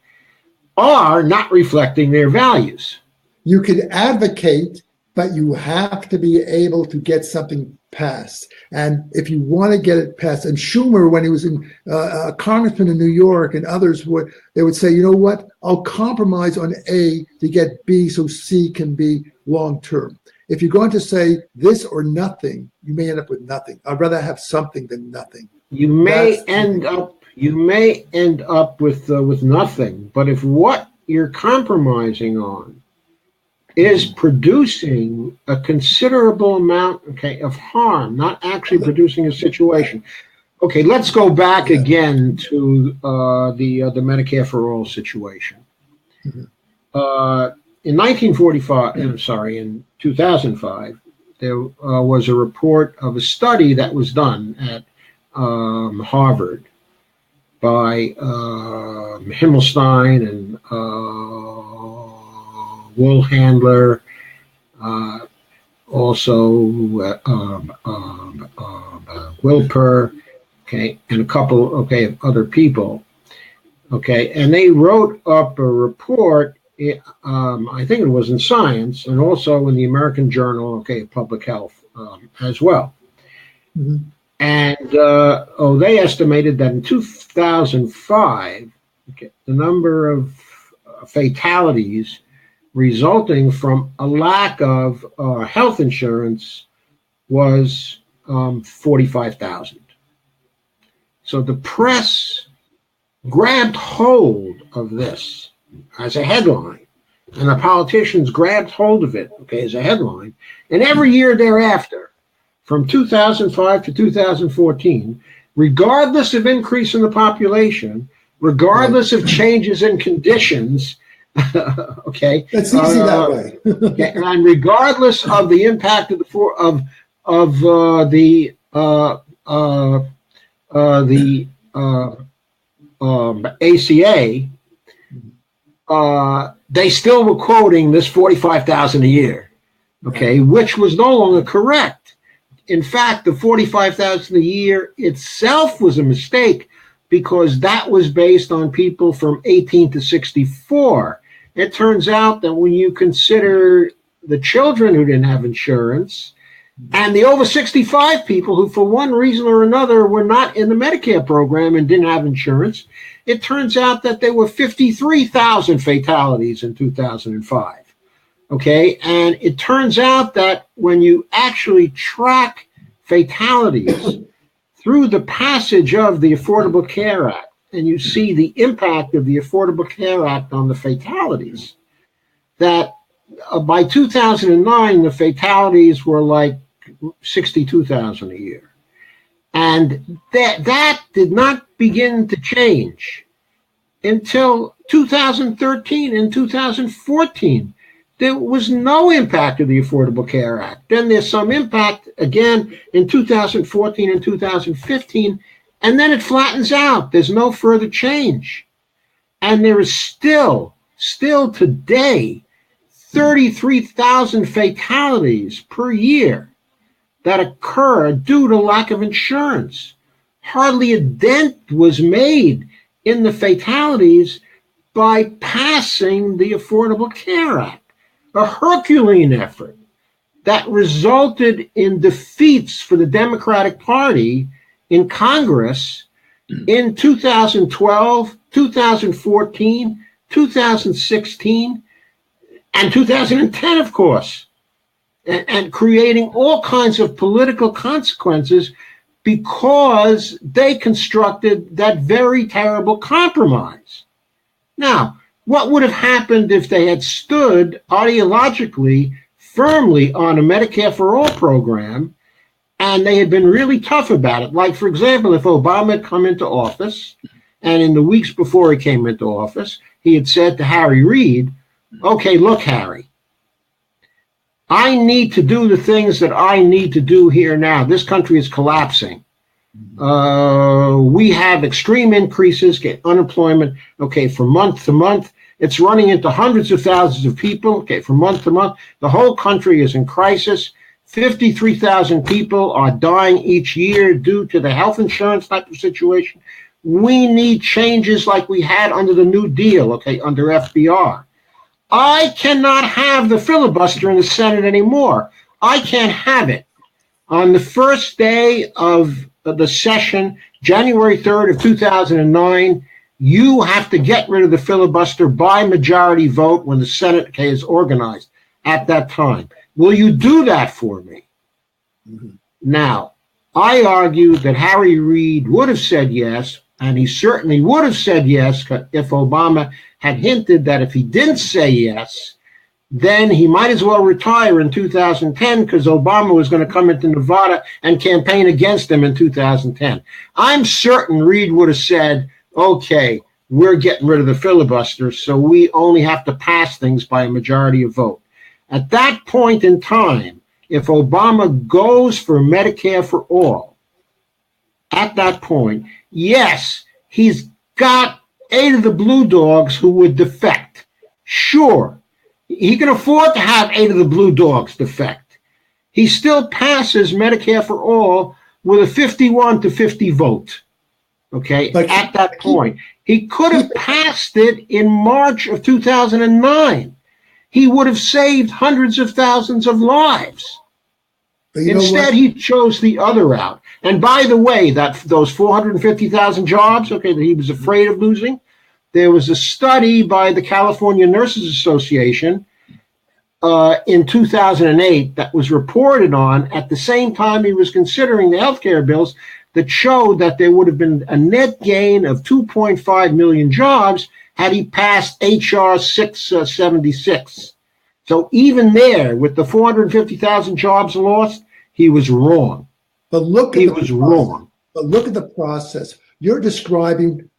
A: are not reflecting their values.
B: You can advocate, but you have to be able to get something passed. And if you want to get it passed, and Schumer, when he was a congressman in New York, and others they would say, you know what, I'll compromise on A to get B so C can be long term. If you're going to say this or nothing, you may end up with nothing. I'd rather have something than nothing.
A: You may end up with nothing, but if what you're compromising on is producing a considerable amount, okay, of harm, not actually producing a situation. Okay, let's go back again to the Medicare for All situation. Mm-hmm. In 2005, there was a report of a study that was done at Harvard by Himmelstein and wool handler, also Wilper, okay, and a couple, okay, of other people, okay, and they wrote up a report. I think it was in Science, and also in the American Journal, okay, of Public Health as well.
B: Mm-hmm.
A: And they estimated that in 2005, okay, the number of fatalities resulting from a lack of health insurance was 45,000. So the press grabbed hold of this as a headline, and the politicians grabbed hold of it, okay, as a headline. And every year thereafter, from 2005 to 2014, regardless of increase in the population, regardless of changes in conditions, okay,
B: it's easy that way.
A: Okay, and regardless of the impact of the ACA, they still were quoting this 45,000 a year, okay, which was no longer correct. In fact, the 45,000 a year itself was a mistake, because that was based on people from 18 to 64. It turns out that when you consider the children who didn't have insurance and the over 65 people who, for one reason or another, were not in the Medicare program and didn't have insurance, it turns out that there were 53,000 fatalities in 2005. Okay, and it turns out that when you actually track fatalities through the passage of the Affordable Care Act, and you see the impact of the Affordable Care Act on the fatalities, that by 2009, the fatalities were like 62,000 a year. And that did not begin to change until 2013 and 2014. There was no impact of the Affordable Care Act. Then there's some impact again in 2014 and 2015, and then it flattens out. There's no further change. And there is still today, 33,000 fatalities per year that occur due to lack of insurance. Hardly a dent was made in the fatalities by passing the Affordable Care Act, a Herculean effort that resulted in defeats for the Democratic Party in Congress in 2012, 2014, 2016, and 2010, of course, and creating all kinds of political consequences because they constructed that very terrible compromise. Now, what would have happened if they had stood ideologically firmly on a Medicare for All program and they had been really tough about it? Like, for example, if Obama had come into office and in the weeks before he came into office, he had said to Harry Reid, okay, look, Harry, I need to do the things that I need to do here now. This country is collapsing. We have extreme increases, get unemployment, okay, from month to month. It's running into hundreds of thousands of people, okay, from month to month. The whole country is in crisis. 53,000 people are dying each year due to the health insurance type of situation. We need changes like we had under the New Deal, okay, under FDR. I cannot have the filibuster in the Senate anymore. I can't have it. On the first day of the session, January 3rd of 2009, you have to get rid of the filibuster by majority vote when the Senate is organized at that time. Will you do that for me? Mm-hmm. Now, I argue that Harry Reid would have said yes, and he certainly would have said yes if Obama had hinted that if he didn't say yes, then he might as well retire in 2010 because Obama was going to come into Nevada and campaign against him in 2010. I'm certain Reid would have said, okay, we're getting rid of the filibuster, so we only have to pass things by a majority of vote. At that point in time, if Obama goes for Medicare for all, at that point, yes, he's got 8 of the blue dogs who would defect. Sure, he can afford to have 8 of the blue dogs defect. He still passes Medicare for all with a 51-50 vote. Okay, but at that point, he could have passed it in March of 2009. He would have saved hundreds of thousands of lives. Instead, he chose the other route. And by the way, those 450,000 jobs, okay, that he was afraid of losing, there was a study by the California Nurses Association in 2008 that was reported on at the same time he was considering the healthcare bills that showed that there would have been a net gain of 2.5 million jobs had he passed H.R. 676. So even there, with the 450,000 jobs lost, he was wrong.
B: But look at the process. You're describing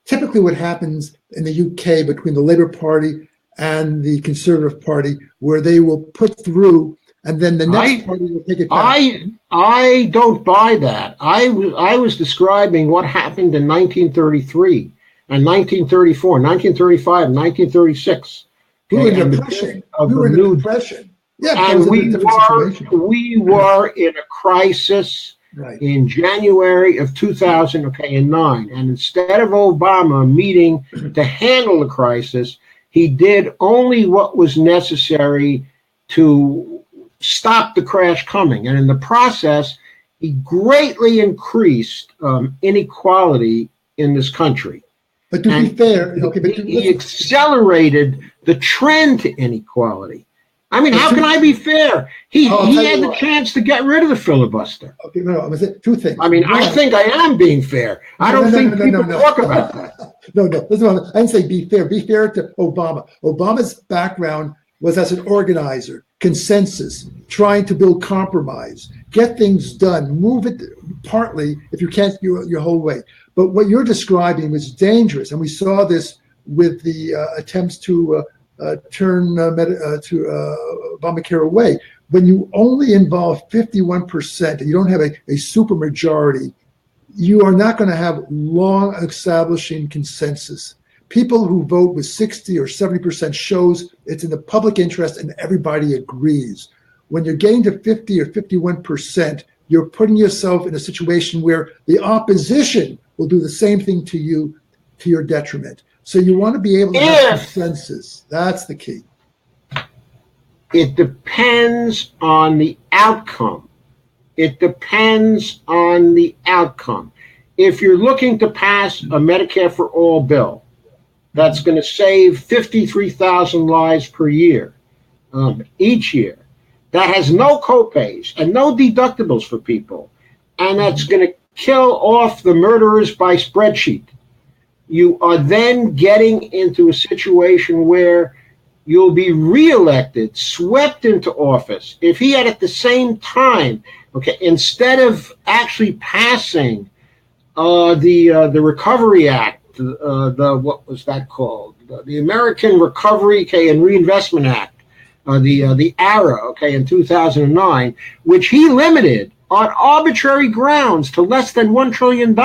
B: typically what happens in the UK between the Labour Party and the Conservative Party, where they will put through, and then the next party will take it back.
A: I don't buy that. I was describing what happened in 1933 and 1934, 1935, and 1936.
B: We were in the Depression. Yeah,
A: and we were in a crisis in January of 2009. And instead of Obama meeting to handle the crisis, he did only what was necessary to stop the crash coming. And in the process, he greatly increased inequality in this country.
B: But to be fair,
A: he accelerated the trend to inequality. I mean, how can I be fair? He had the chance to get rid of the filibuster.
B: Okay, no, I'm going to say two things.
A: I mean, I think I am being fair. I don't think people talk about that.
B: No, I didn't say be fair. Be fair to Obama. Obama's background was as an organizer, consensus, trying to build compromise, get things done, move it partly, if you can't, your whole way. But what you're describing was dangerous, and we saw this with the attempts to turn Obamacare away. When you only involve 51% and you don't have a supermajority, you are not going to have long establishing consensus. People who vote with 60 or 70% shows it's in the public interest and everybody agrees. When you're getting to 50 or 51%, you're putting yourself in a situation where the opposition will do the same thing to you, to your detriment. So you want to be able to have consensus. That's the key.
A: It depends on the outcome. It depends on the outcome. If you're looking to pass a Medicare for all bill that's going to save 53,000 lives per year, each year, that has no copays and no deductibles for people, and that's going to kill off the murderers by spreadsheet, you are then getting into a situation where you'll be reelected, swept into office. If he had at the same time, instead of actually passing the Recovery Act, what was that called? The American Recovery and Reinvestment Act, the ARA, in 2009, which he limited on arbitrary grounds to less than $1 trillion.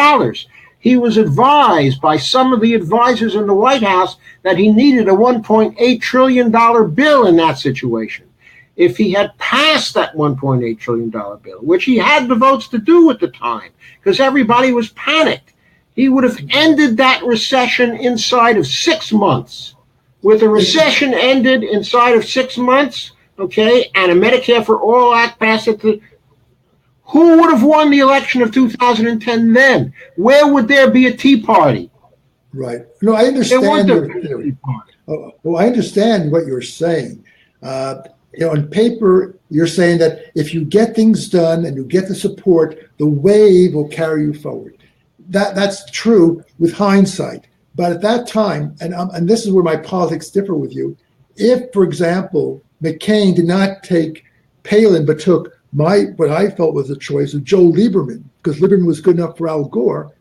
A: He was advised by some of the advisors in the White House that he needed a $1.8 trillion bill in that situation. If he had passed that $1.8 trillion bill, which he had the votes to do at the time, because everybody was panicked, he would have ended that recession inside of 6 months. With a recession ended inside of 6 months, and a Medicare for All Act passed at the... Who would have won the election of 2010 then? Where would there be a Tea Party?
B: Right. No, I understand your theory. I understand what you're saying. On paper, you're saying that if you get things done and you get the support, the wave will carry you forward. That's true with hindsight. But at that time, and this is where my politics differ with you, if, for example, McCain did not take Palin but took what I felt was a choice of Joe Lieberman, because Lieberman was good enough for Al Gore,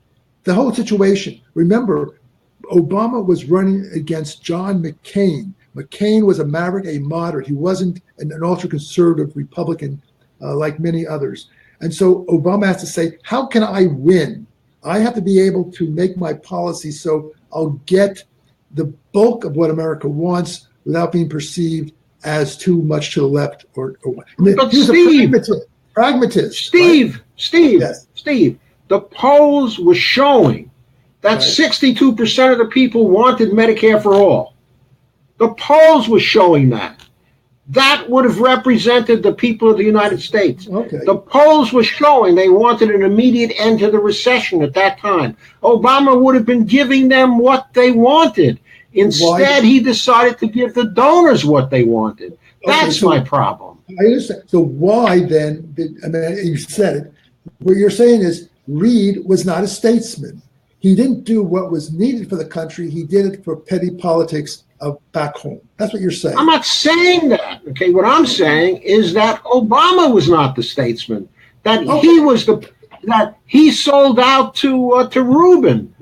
B: the whole situation. Remember, Obama was running against John McCain. McCain was a maverick, a moderate. He wasn't an ultra-conservative Republican like many others. And so Obama has to say, how can I win I have to be able to make my policy so I'll get the bulk of what America wants without being perceived as too much to the left or what.
A: But
B: He was
A: Steve,
B: a pragmatist.
A: Steve,
B: Right?
A: Steve,
B: Yes.
A: Steve, the polls were showing that
B: Right.
A: 62% of the people wanted Medicare for all. The polls were showing that. That would have represented the people of the United States.
B: Okay.
A: The polls were showing they wanted an immediate end to the recession at that time. Obama would have been giving them what they wanted. Instead, he decided to give the donors what they wanted. That's my problem.
B: I understand. So why then you said it. What you're saying is Reed was not a statesman. He didn't do what was needed for the country. He did it for petty politics of back home. That's what you're saying.
A: I'm not saying that. Okay, what I'm saying is that Obama was not the statesman. That he was that he sold out to Rubin.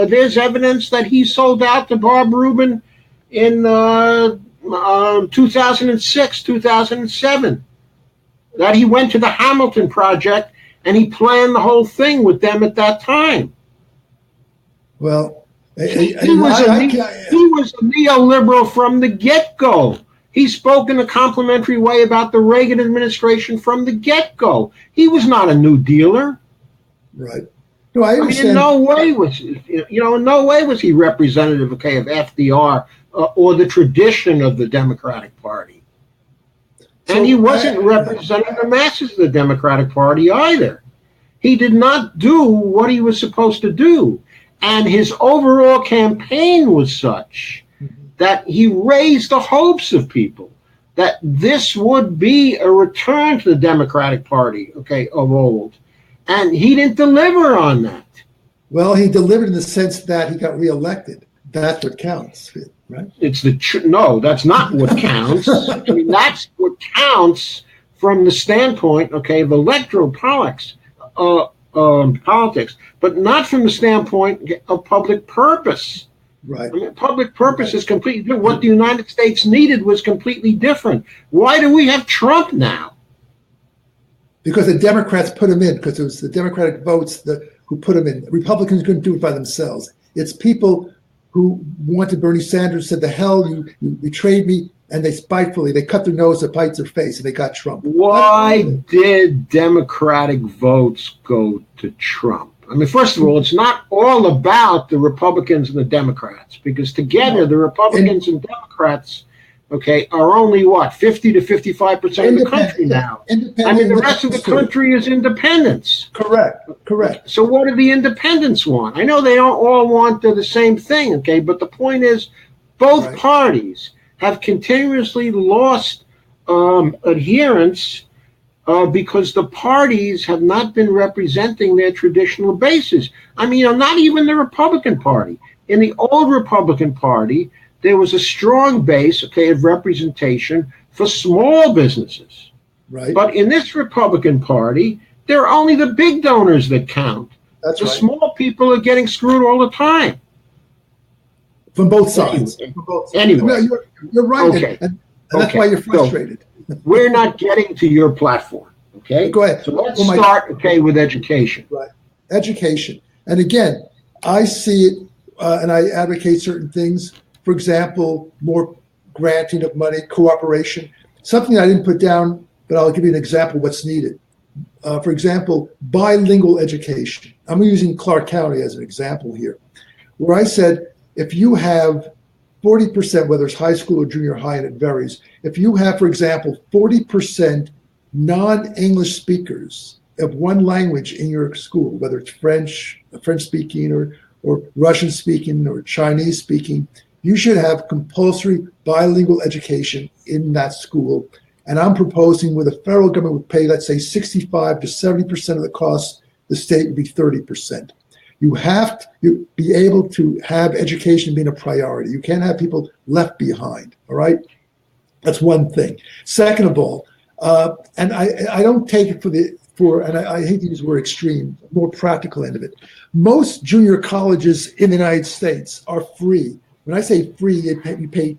A: There's evidence that he sold out to Bob Rubin in 2006, 2007. That he went to the Hamilton Project and he planned the whole thing with them at that time.
B: Well,
A: he was a neoliberal from the get-go. He spoke in a complimentary way about the Reagan administration from the get-go. He was not a New Dealer.
B: Right. No, I understand.
A: In no way was he representative, of FDR or the tradition of the Democratic Party. And he wasn't representing the masses of the Democratic Party either. He did not do what he was supposed to do. And his overall campaign was such that he raised the hopes of people that this would be a return to the Democratic Party, of old. And he didn't deliver on that.
B: Well, he delivered in the sense that he got reelected. That's what counts, right?
A: No, that's not what counts. I mean, that's what counts from the standpoint, of electoral politics. Politics, but not from the standpoint of public purpose.
B: Right.
A: I mean, public purpose is completely different. What the United States needed was completely different. Why do we have Trump now?
B: Because the Democrats put him in, because it was the Democratic votes who put him in. Republicans couldn't do it by themselves. It's people who wanted Bernie Sanders, said, the hell, you betrayed me, and they cut their nose to spite their face, and they got Trump.
A: Why did Democratic votes go to Trump? I mean, first of all, it's not all about the Republicans and the Democrats, because together the Republicans and Democrats, are only 50 to 55% of the country now. I mean, the rest of the country is independents.
B: Correct.
A: So what do the independents want? I know they don't all want the same thing, but the point is both parties have continuously lost adherence because the parties have not been representing their traditional bases. I mean, not even the Republican Party. In the old Republican Party, there was a strong base, of representation for small businesses.
B: Right.
A: But in this Republican Party, there are only the big donors that count.
B: That's
A: the
B: right.
A: small people are getting screwed all the time.
B: From both sides.
A: Anyway.
B: No, you're right. And that's why you're frustrated.
A: So we're not getting to your platform.
B: Go ahead.
A: So let's start, with education.
B: Right. Education. And again, I see it and I advocate certain things. For example, more granting of money, cooperation. Something I didn't put down, but I'll give you an example of what's needed. For example, bilingual education. I'm using Clark County as an example here, where I said, if you have 40%, whether it's high school or junior high, and it varies, if you have, for example, 40% non-English speakers of one language in your school, whether it's French speaking or Russian speaking or Chinese speaking, you should have compulsory bilingual education in that school. And I'm proposing where the federal government would pay, let's say, 65 to 70% of the cost, the state would be 30%. You have to be able to have education being a priority. You can't have people left behind, all right? That's one thing. Second of all, and I don't take it and I hate to use the word extreme, more practical end of it. Most junior colleges in the United States are free. When I say free, you pay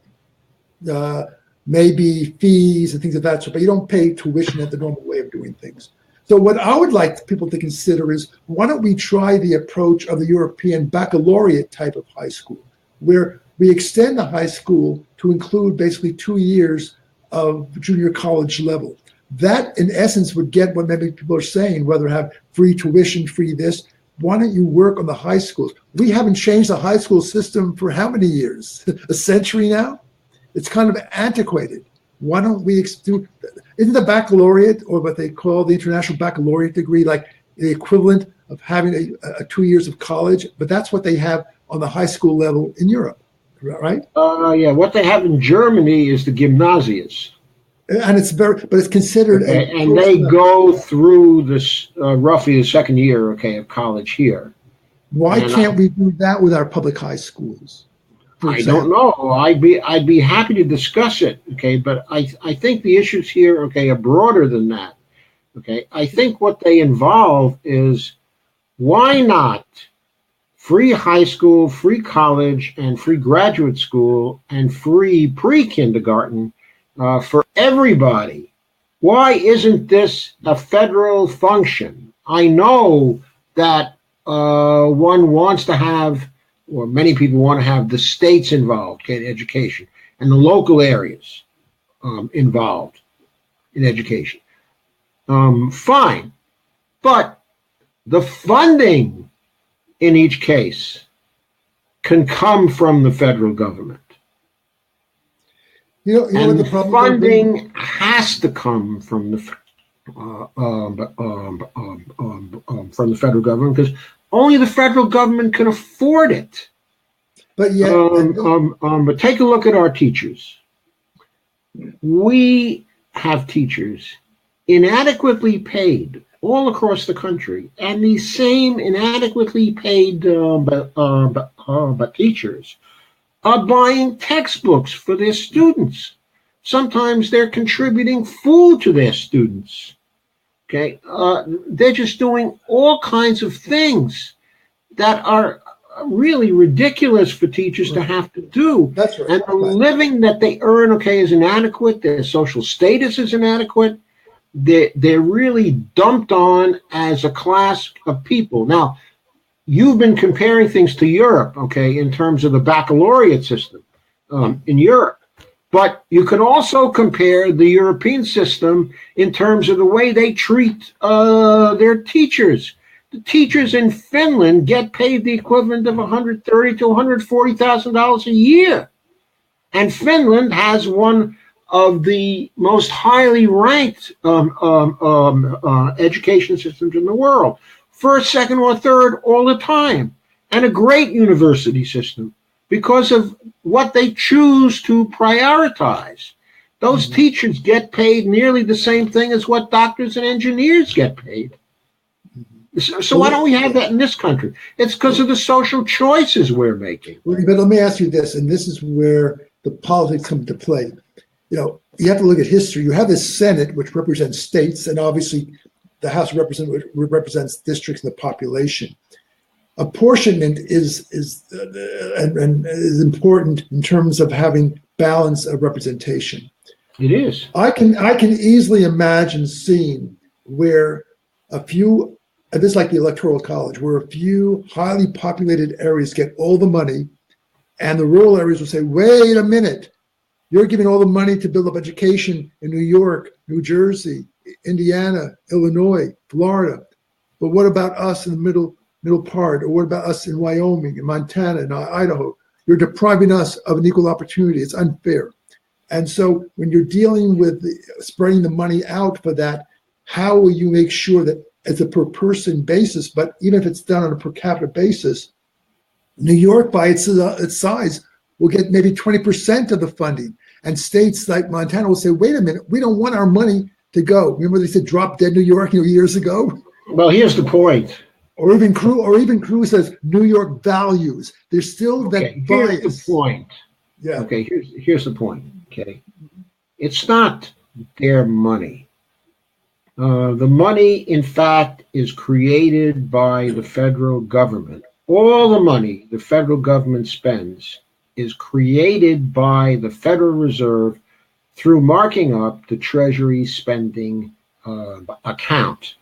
B: maybe fees and things of that sort, but you don't pay tuition at the normal way of doing things. So what I would like people to consider is, why don't we try the approach of the European baccalaureate type of high school, where we extend the high school to include basically 2 years of junior college level. That, in essence, would get what many people are saying, whether have free tuition, free this. Why don't you work on the high schools? We haven't changed the high school system for how many years? A century now? It's kind of antiquated. Why don't we do, isn't the baccalaureate, or what they call the international baccalaureate degree, like the equivalent of having a 2 years of college? But that's what they have on the high school level in Europe, right?
A: Yeah, what they have in Germany is the gymnasias.
B: And but it's considered
A: and they go through this roughly the second year, of college here.
B: Why can't we do that with our public high schools?
A: I don't know. I'd be happy to discuss it, but I think the issues here, are broader than that. I think what they involve is, why not free high school, free college, and free graduate school, and free pre-kindergarten for everybody? Why isn't this a federal function? I know that one wants to have, or many people want to have, the states involved in education and the local areas involved in education. Fine. But the funding in each case can come from the federal government.
B: You know what the problem
A: funding has to come from the federal government, because only the federal government can afford it.
B: But yet,
A: but take a look at our teachers. We have teachers inadequately paid all across the country, and these same inadequately paid teachers are buying textbooks for their students. Sometimes they're contributing food to their students. They're just doing all kinds of things that are really ridiculous for teachers to have to do.
B: That's right.
A: And the living that they earn, is inadequate. Their social status is inadequate. They're really dumped on as a class of people. Now, you've been comparing things to Europe, in terms of the baccalaureate system in Europe. But you can also compare the European system in terms of the way they treat their teachers. The teachers in Finland get paid the equivalent of $130,000 to $140,000 a year. And Finland has one of the most highly ranked education systems in the world. First, second, or third all the time. And a great university system because of what they choose to prioritize. Those teachers get paid nearly the same thing as what doctors and engineers get paid. So why don't we have that in this country? It's because of the social choices we're making.
B: But let me ask you this, and this is where the politics come into play. You have to look at history. You have the Senate, which represents states, and obviously the House of Representatives represents districts and the population. Apportionment is important in terms of having balance of representation.
A: It is.
B: I can easily imagine seeing where a few, and this is like the Electoral College, where a few highly populated areas get all the money, and the rural areas will say, wait a minute, you're giving all the money to build up education in New York, New Jersey, Indiana, Illinois, Florida. But what about us in the middle part? Or what about us in Wyoming, in Montana, and Idaho? You're depriving us of an equal opportunity. It's unfair. And so when you're dealing with spreading the money out for that, how will you make sure that it's a per person basis, but even if it's done on a per capita basis, New York by its size will get maybe 20% of the funding. And states like Montana will say, wait a minute, we don't want our money to go. Remember they said drop dead New York years ago?
A: Well, here's the point.
B: Or even Crew says New York values. There's still that bias.
A: Here's the point.
B: Yeah.
A: Okay, here's the point. Okay. It's not their money. The money, in fact, is created by the federal government. All the money the federal government spends is created by the Federal Reserve through marking up the Treasury spending account.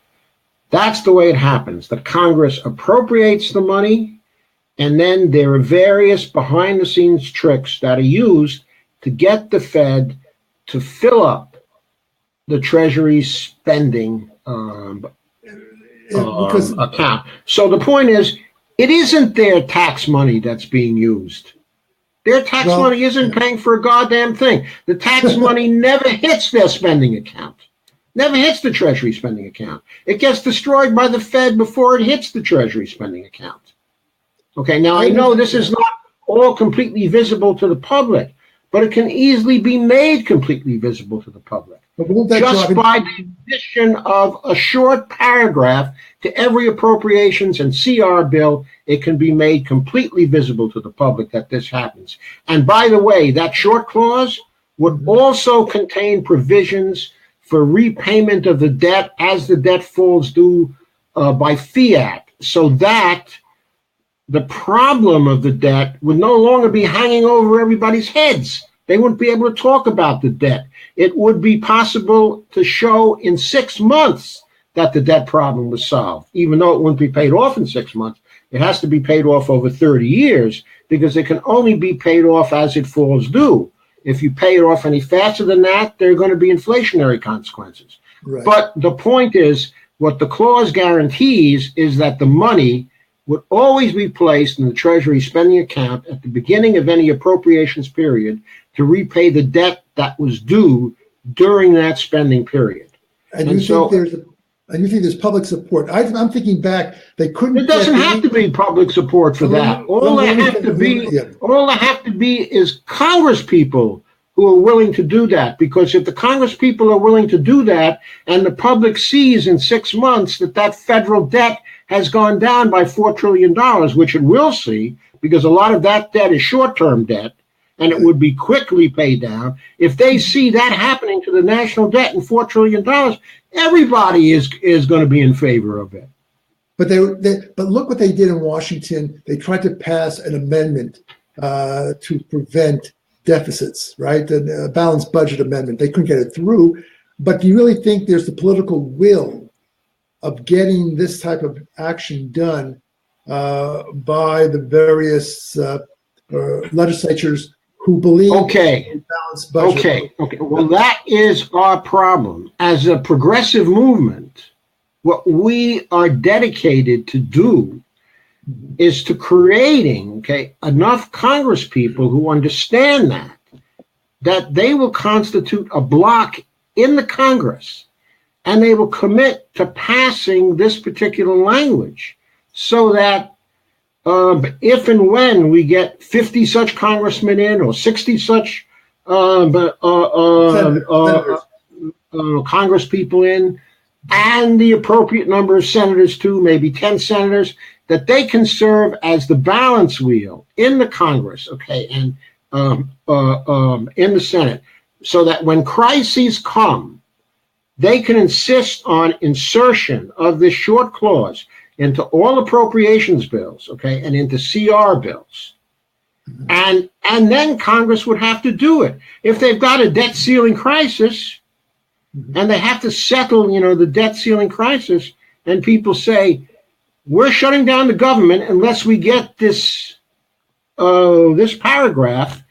A: That's the way it happens. The Congress appropriates the money, and then there are various behind-the-scenes tricks that are used to get the Fed to fill up the Treasury spending account. So the point is, it isn't their tax money that's being used. Their tax money isn't paying for a goddamn thing. The tax money never hits their spending account. Never hits the Treasury spending account. It gets destroyed by the Fed before it hits the Treasury spending account. Okay, now I know this is not all completely visible to the public, but it can easily be made completely visible to the public. Just by the addition of a short paragraph to every appropriations and CR bill, it can be made completely visible to the public that this happens. And by the way, that short clause would also contain provisions for repayment of the debt as the debt falls due by fiat, so that the problem of the debt would no longer be hanging over everybody's heads. They wouldn't be able to talk about the debt. It would be possible to show in 6 months that the debt problem was solved, even though it wouldn't be paid off in 6 months. It has to be paid off over 30 years because it can only be paid off as it falls due. If you pay it off any faster than that, there are going to be inflationary consequences. Right. But the point is, what the clause guarantees is that the money would always be placed in the Treasury spending account at the beginning of any appropriations period to repay the debt that was due during that spending period.
B: And you think there's public support? I'm thinking back. They couldn't.
A: There doesn't have to be public support for that. All there have to be is Congress people who are willing to do that. Because if the Congress people are willing to do that, and the public sees in 6 months that federal debt has gone down by $4 trillion, which it will see, because a lot of that debt is short-term debt, and it would be quickly paid down. If they see that happening to the national debt in $4 trillion, everybody is going to be in favor of it.
B: But look what they did in Washington. They tried to pass an amendment to prevent deficits, right? A balanced budget amendment. They couldn't get it through. But do you really think there's the political will of getting this type of action done by the various legislatures who believe in balanced budget?
A: Okay. Well, that is our problem. As a progressive movement, what we are dedicated to do is to creating enough Congress people who understand that they will constitute a bloc in the Congress, and they will commit to passing this particular language so that if and when we get 50 such congressmen in or 60 such Congress people in, and the appropriate number of senators too, maybe 10 senators, that they can serve as the balance wheel in the Congress, and in the Senate, so that when crises come, they can insist on insertion of this short clause into all appropriations bills, and into CR bills. And then Congress would have to do it. If they've got a debt ceiling crisis and they have to settle, the debt ceiling crisis, and people say, we're shutting down the government unless we get this paragraph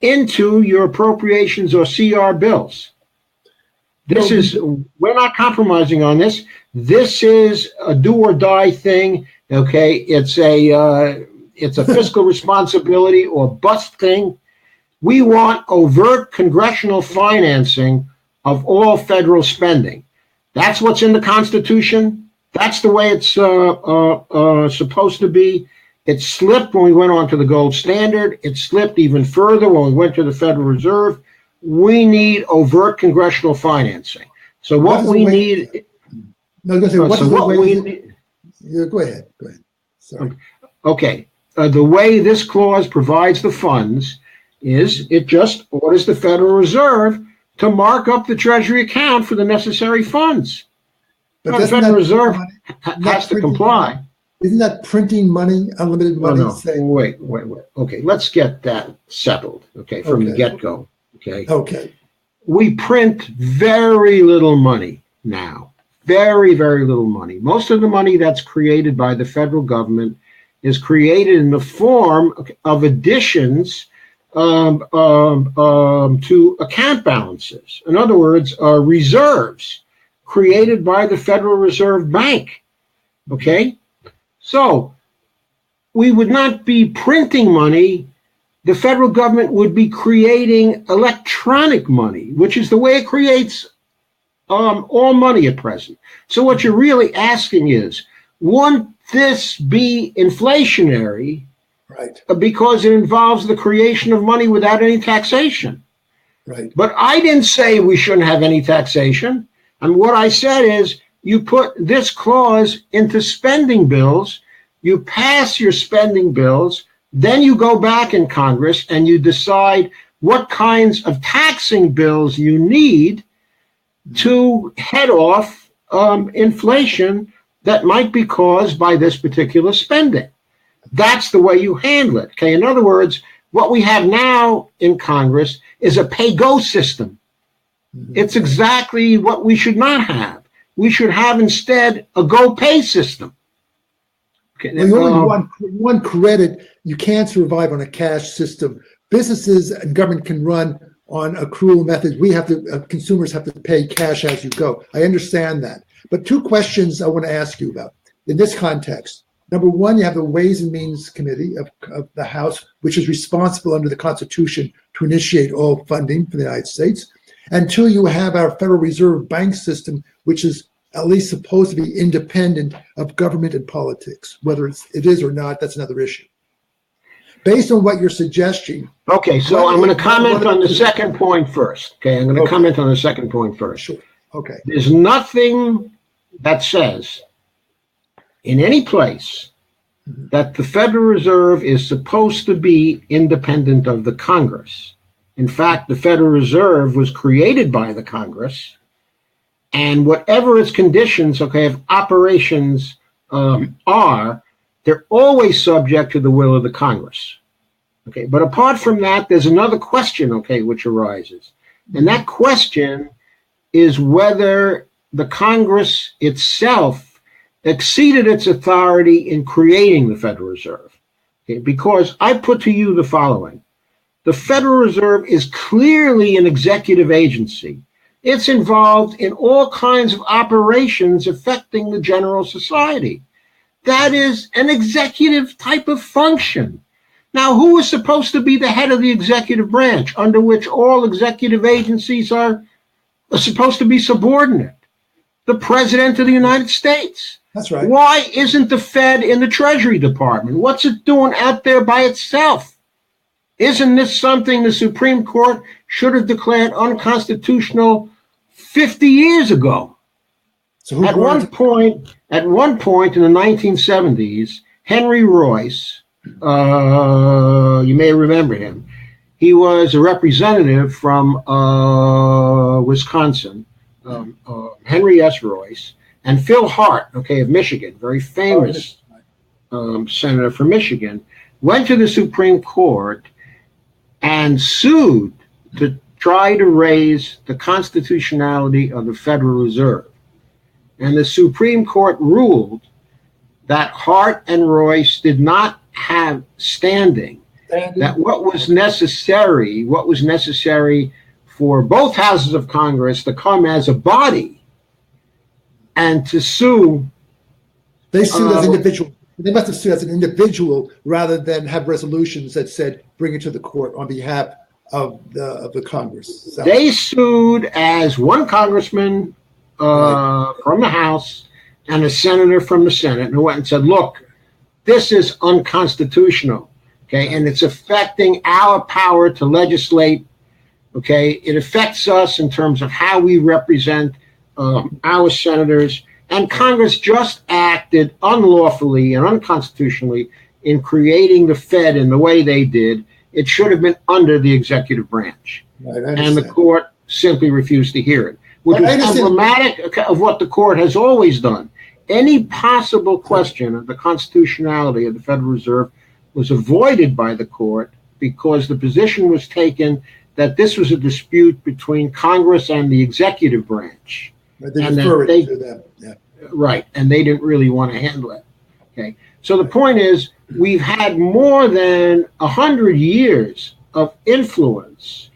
A: into your appropriations or CR bills. We're not compromising on this. This is a do or die thing. It's a fiscal responsibility or bust thing. We want overt congressional financing of all federal spending. That's what's in the Constitution. That's the way it's supposed to be. It slipped when we went on to the gold standard. It slipped even further when we went to the Federal Reserve. We need overt congressional financing. So what we need.
B: No, go ahead. Sorry.
A: Okay. The way this clause provides the funds is it just orders the Federal Reserve to mark up the Treasury account for the necessary funds. But the Federal Reserve has to comply.
B: Isn't that printing money, unlimited money?
A: No. Wait. Okay, let's get that settled, from the get-go. Okay.
B: Okay.
A: We print very little money now. Very, very little money. Most of the money that's created by the federal government is created in the form of additions to account balances. In other words, reserves created by the Federal Reserve Bank. Okay? So we would not be printing money. The federal government would be creating electronic money, which is the way it creates all money at present. So what you're really asking is, won't this be inflationary?
B: Right.
A: Because it involves the creation of money without any taxation.
B: Right.
A: But I didn't say we shouldn't have any taxation. And what I said is, you put this clause into spending bills, you pass your spending bills, then you go back in Congress and you decide what kinds of taxing bills you need to head off inflation that might be caused by this particular spending. That's the way you handle it. Okay. In other words, what we have now in Congress is a pay-go system. Mm-hmm. It's exactly what we should not have. We should have instead a go-pay system. Okay.
B: Well, you only want one credit. You can't survive on a cash system. Businesses and government can run on accrual methods. We have to, consumers have to pay cash as you go. I understand that. But two questions I want to ask you about in this context. Number one, you have the Ways and Means Committee of the House, which is responsible under the Constitution to initiate all funding for the United States. And two, you have our Federal Reserve Bank system, which is at least supposed to be independent of government and politics. Whether it is or not, that's another issue. Based on what you're suggesting.
A: Okay, so I'm going to comment on the second point first. Okay, I'm going to comment on the second point first.
B: Sure. Okay.
A: There's nothing that says in any place that the Federal Reserve is supposed to be independent of the Congress. In fact, the Federal Reserve was created by the Congress, and whatever its conditions, okay, of operations are, they're always subject to the will of the Congress. Okay, but apart from that, there's another question, okay, which arises. And that question is whether the Congress itself exceeded its authority in creating the Federal Reserve. Okay, because I put to you the following. The Federal Reserve is clearly an executive agency. It's involved in all kinds of operations affecting the general society. That is an executive type of function. Now, who is supposed to be the head of the executive branch, under which all executive agencies are supposed to be subordinate? The President of the United States.
B: That's right.
A: Why isn't the Fed in the Treasury Department? What's it doing out there by itself? Isn't this something the Supreme Court should have declared unconstitutional 50 years ago?
B: So
A: at one point in the 1970s, Henry Royce, you may remember him, he was a representative from Wisconsin, Henry S. Royce, and Phil Hart, okay, of Michigan, very famous senator from Michigan, went to the Supreme Court and sued to try to raise the constitutionality of the Federal Reserve. And the Supreme Court ruled that Hart and Royce did not have standing, that what was necessary for both houses of Congress to come as a body and to sue.
B: They sued as individual. They must have sued as an individual rather than have resolutions that said bring it to the court on behalf of the Congress. So.
A: They sued as one congressman from the House and a senator from the Senate, who went and said, look, this is unconstitutional, okay, and it's affecting our power to legislate, okay? It affects us in terms of how we represent our senators, and Congress just acted unlawfully and unconstitutionally in creating the Fed in the way they did. It should have been under the executive branch. Right, and the court simply refused to hear it, which is emblematic of what the court has always done. Any possible question of the constitutionality of the Federal Reserve was avoided by the court because the position was taken that this was a dispute between Congress and the executive branch.
B: Right, they
A: and
B: defer
A: that
B: it to them. Yeah.
A: right, and they didn't really want to handle it. Okay, so the point is, we've had more than 100 years of influence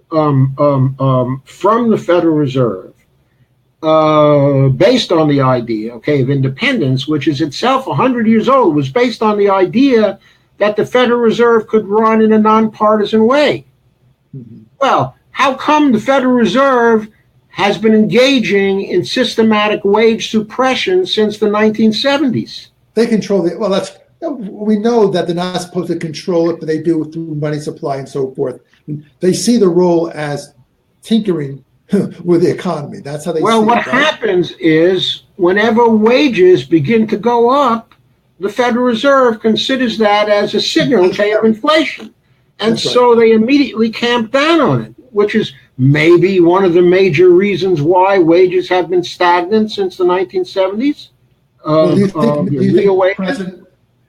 A: from the Federal Reserve, based on the idea, okay, of independence, which is itself 100 years old, was based on the idea that the Federal Reserve could run in a nonpartisan way.
B: Mm-hmm.
A: Well, how come the Federal Reserve has been engaging in systematic wage suppression since the 1970s?
B: They control the, well, that's, we know that they're not supposed to control it, but they do through money supply and so forth. They see the role as tinkering with the economy. That's how they
A: Well,
B: see
A: what
B: it, right?
A: happens is whenever wages begin to go up, the Federal Reserve considers that as a signal, okay, of inflation. And
B: That's right.
A: so they immediately camp down on it, which is maybe one of the major reasons why wages have been stagnant since the 1970s.
B: Well, do you
A: Real
B: think
A: wages.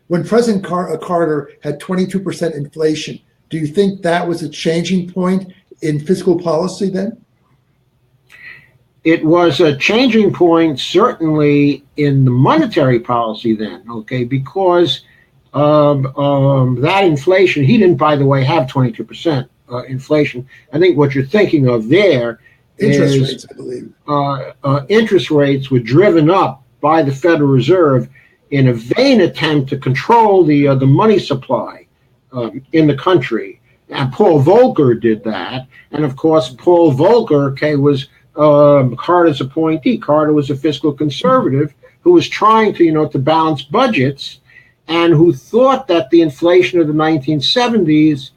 B: when President Carter had 22% inflation, do you think that was a changing point in fiscal policy then?
A: It was a changing point, certainly in the monetary policy then, okay, because that inflation, he didn't, by the way, have 22% inflation. I think what you're thinking of there
B: Interest
A: is
B: rates, I believe.
A: Interest rates were driven up by the Federal Reserve in a vain attempt to control the money supply in the country. And Paul Volcker did that. And of course, Paul Volcker, okay, was Carter's appointee. Carter was a fiscal conservative who was trying to, to balance budgets, and who thought that the inflation of the 1970s,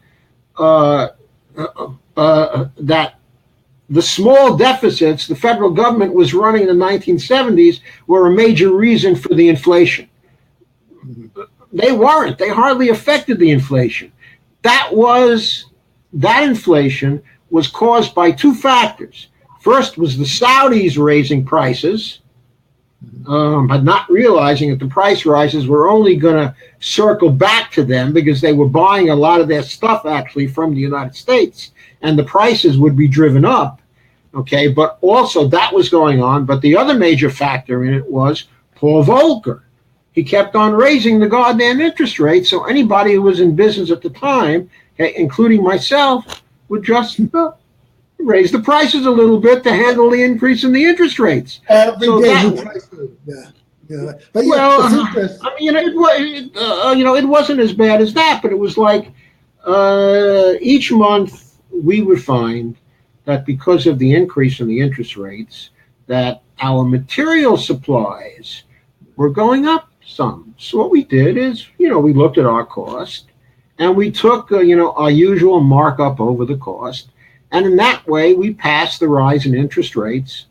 A: that the small deficits the federal government was running in the 1970s were a major reason for the inflation. They weren't. They hardly affected the inflation. That inflation was caused by two factors. First was the Saudis raising prices, but not realizing that the price rises were only going to circle back to them because they were buying a lot of their stuff actually from the United States, and the prices would be driven up. Okay, but also that was going on. But the other major factor in it was Paul Volcker. He kept on raising the goddamn interest rate, so anybody who was in business at the time, okay, including myself, would just raise the prices a little bit to handle the increase in the interest rates.
B: Every day, new prices. Yeah. But yeah,
A: well,
B: it's interesting.
A: I mean, it wasn't as bad as that, but it was like each month we would find that because of the increase in the interest rates, that our material supplies were going up some. So what we did is, we looked at our cost, and we took, our usual markup over the cost, and in that way we passed the rise in interest rates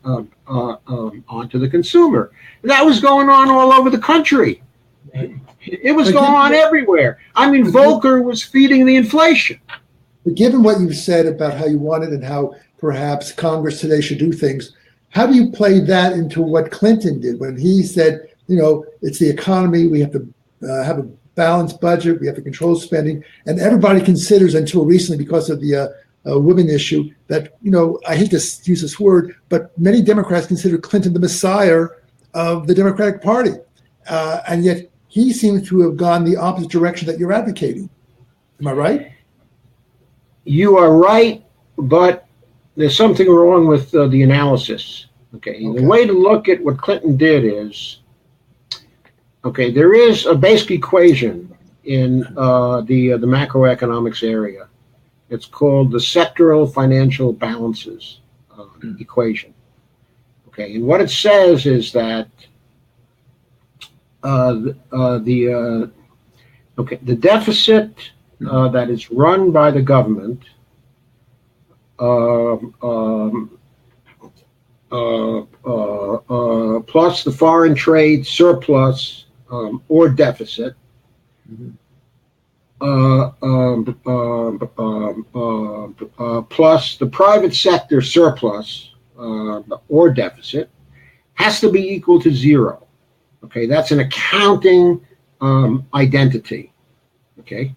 A: onto the consumer. And that was going on all over the country. It was going on everywhere. I mean, Volcker was feeding the inflation.
B: But given what you've said about how you want it and how perhaps Congress today should do things, how do you play that into what Clinton did when he said, it's the economy, we have to have a balanced budget, we have to control spending, and everybody considers, until recently because of the women issue, that, I hate to use this word, but many Democrats consider Clinton the messiah of the Democratic Party. And yet he seems to have gone the opposite direction that you're advocating. Am I right?
A: You are right, but there's something wrong with the analysis. Okay, the way to look at what Clinton did is, there is a basic equation in the macroeconomics area. It's called the sectoral financial balances equation. Okay, and what it says is that the deficit that is run by the government plus the foreign trade surplus or deficit plus the private sector surplus or deficit has to be equal to zero. Okay, that's an accounting identity. Okay,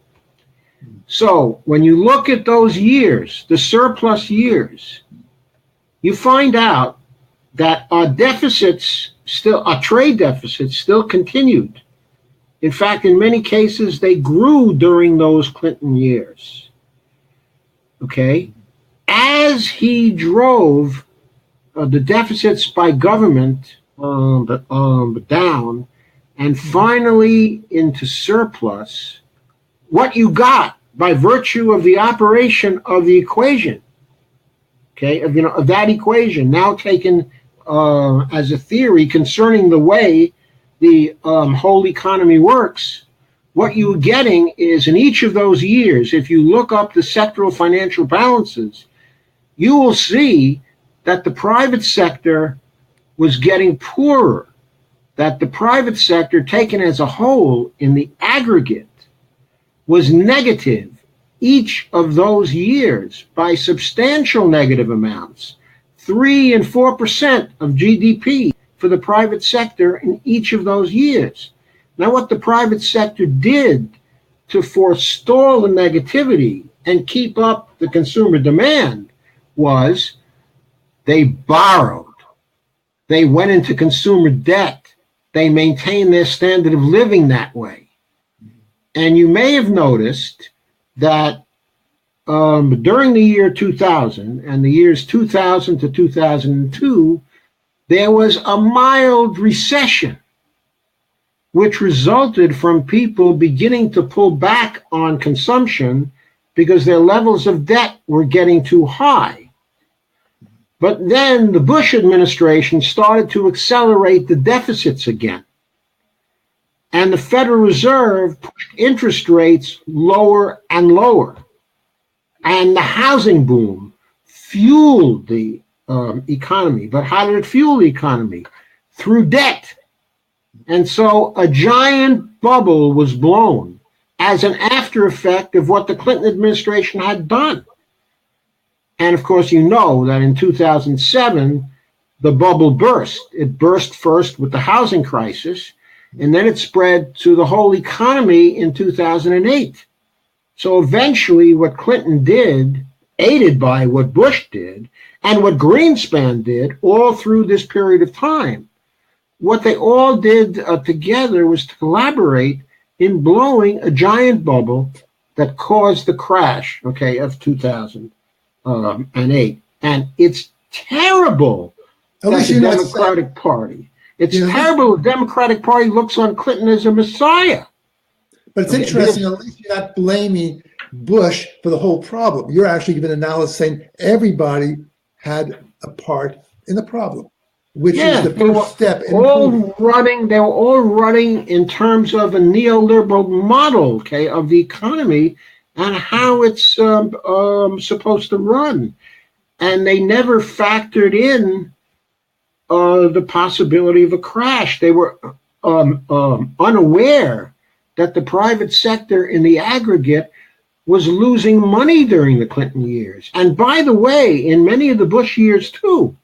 A: so when you look at those years, the surplus years, you find out that our deficits still, our trade deficits still continued. In fact, in many cases, they grew during those Clinton years. Okay? As he drove the deficits by government down and finally into surplus, what you got by virtue of the operation of the equation, okay, of that equation, now taken as a theory concerning the way the whole economy works, what you're getting is in each of those years, if you look up the sectoral financial balances, you will see that the private sector was getting poorer, that the private sector taken as a whole in the aggregate was negative each of those years by substantial negative amounts, 3 and 4% of GDP for the private sector in each of those years. Now, what the private sector did to forestall the negativity and keep up the consumer demand was they borrowed. They went into consumer debt. They maintained their standard of living that way. And you may have noticed that during the year 2000 and the years 2000 to 2002, there was a mild recession, which resulted from people beginning to pull back on consumption because their levels of debt were getting too high. But then the Bush administration started to accelerate the deficits again. And the Federal Reserve pushed interest rates lower and lower. And the housing boom fueled the economy. But how did it fuel the economy? Through debt. And so a giant bubble was blown as an after effect of what the Clinton administration had done. And of course, you know that in 2007, the bubble burst. It burst first with the housing crisis, and then it spread to the whole economy in 2008. So eventually what Clinton did, aided by what Bush did, and what Greenspan did all through this period of time, what they all did together was to collaborate in blowing a giant bubble that caused the crash, okay, of 2008. And it's terrible that the Democratic Party, it's terrible the Democratic Party looks on Clinton as a messiah.
B: But it's interesting, at least you're not blaming Bush for the whole problem. You're actually giving an analysis saying everybody had a part in the problem, which is the first step.
A: They were all running in terms of a neoliberal model, okay, of the economy and how it's supposed to run. And they never factored in the possibility of a crash. They were unaware that the private sector in the aggregate was losing money during the Clinton years. And by the way, in many of the Bush years too,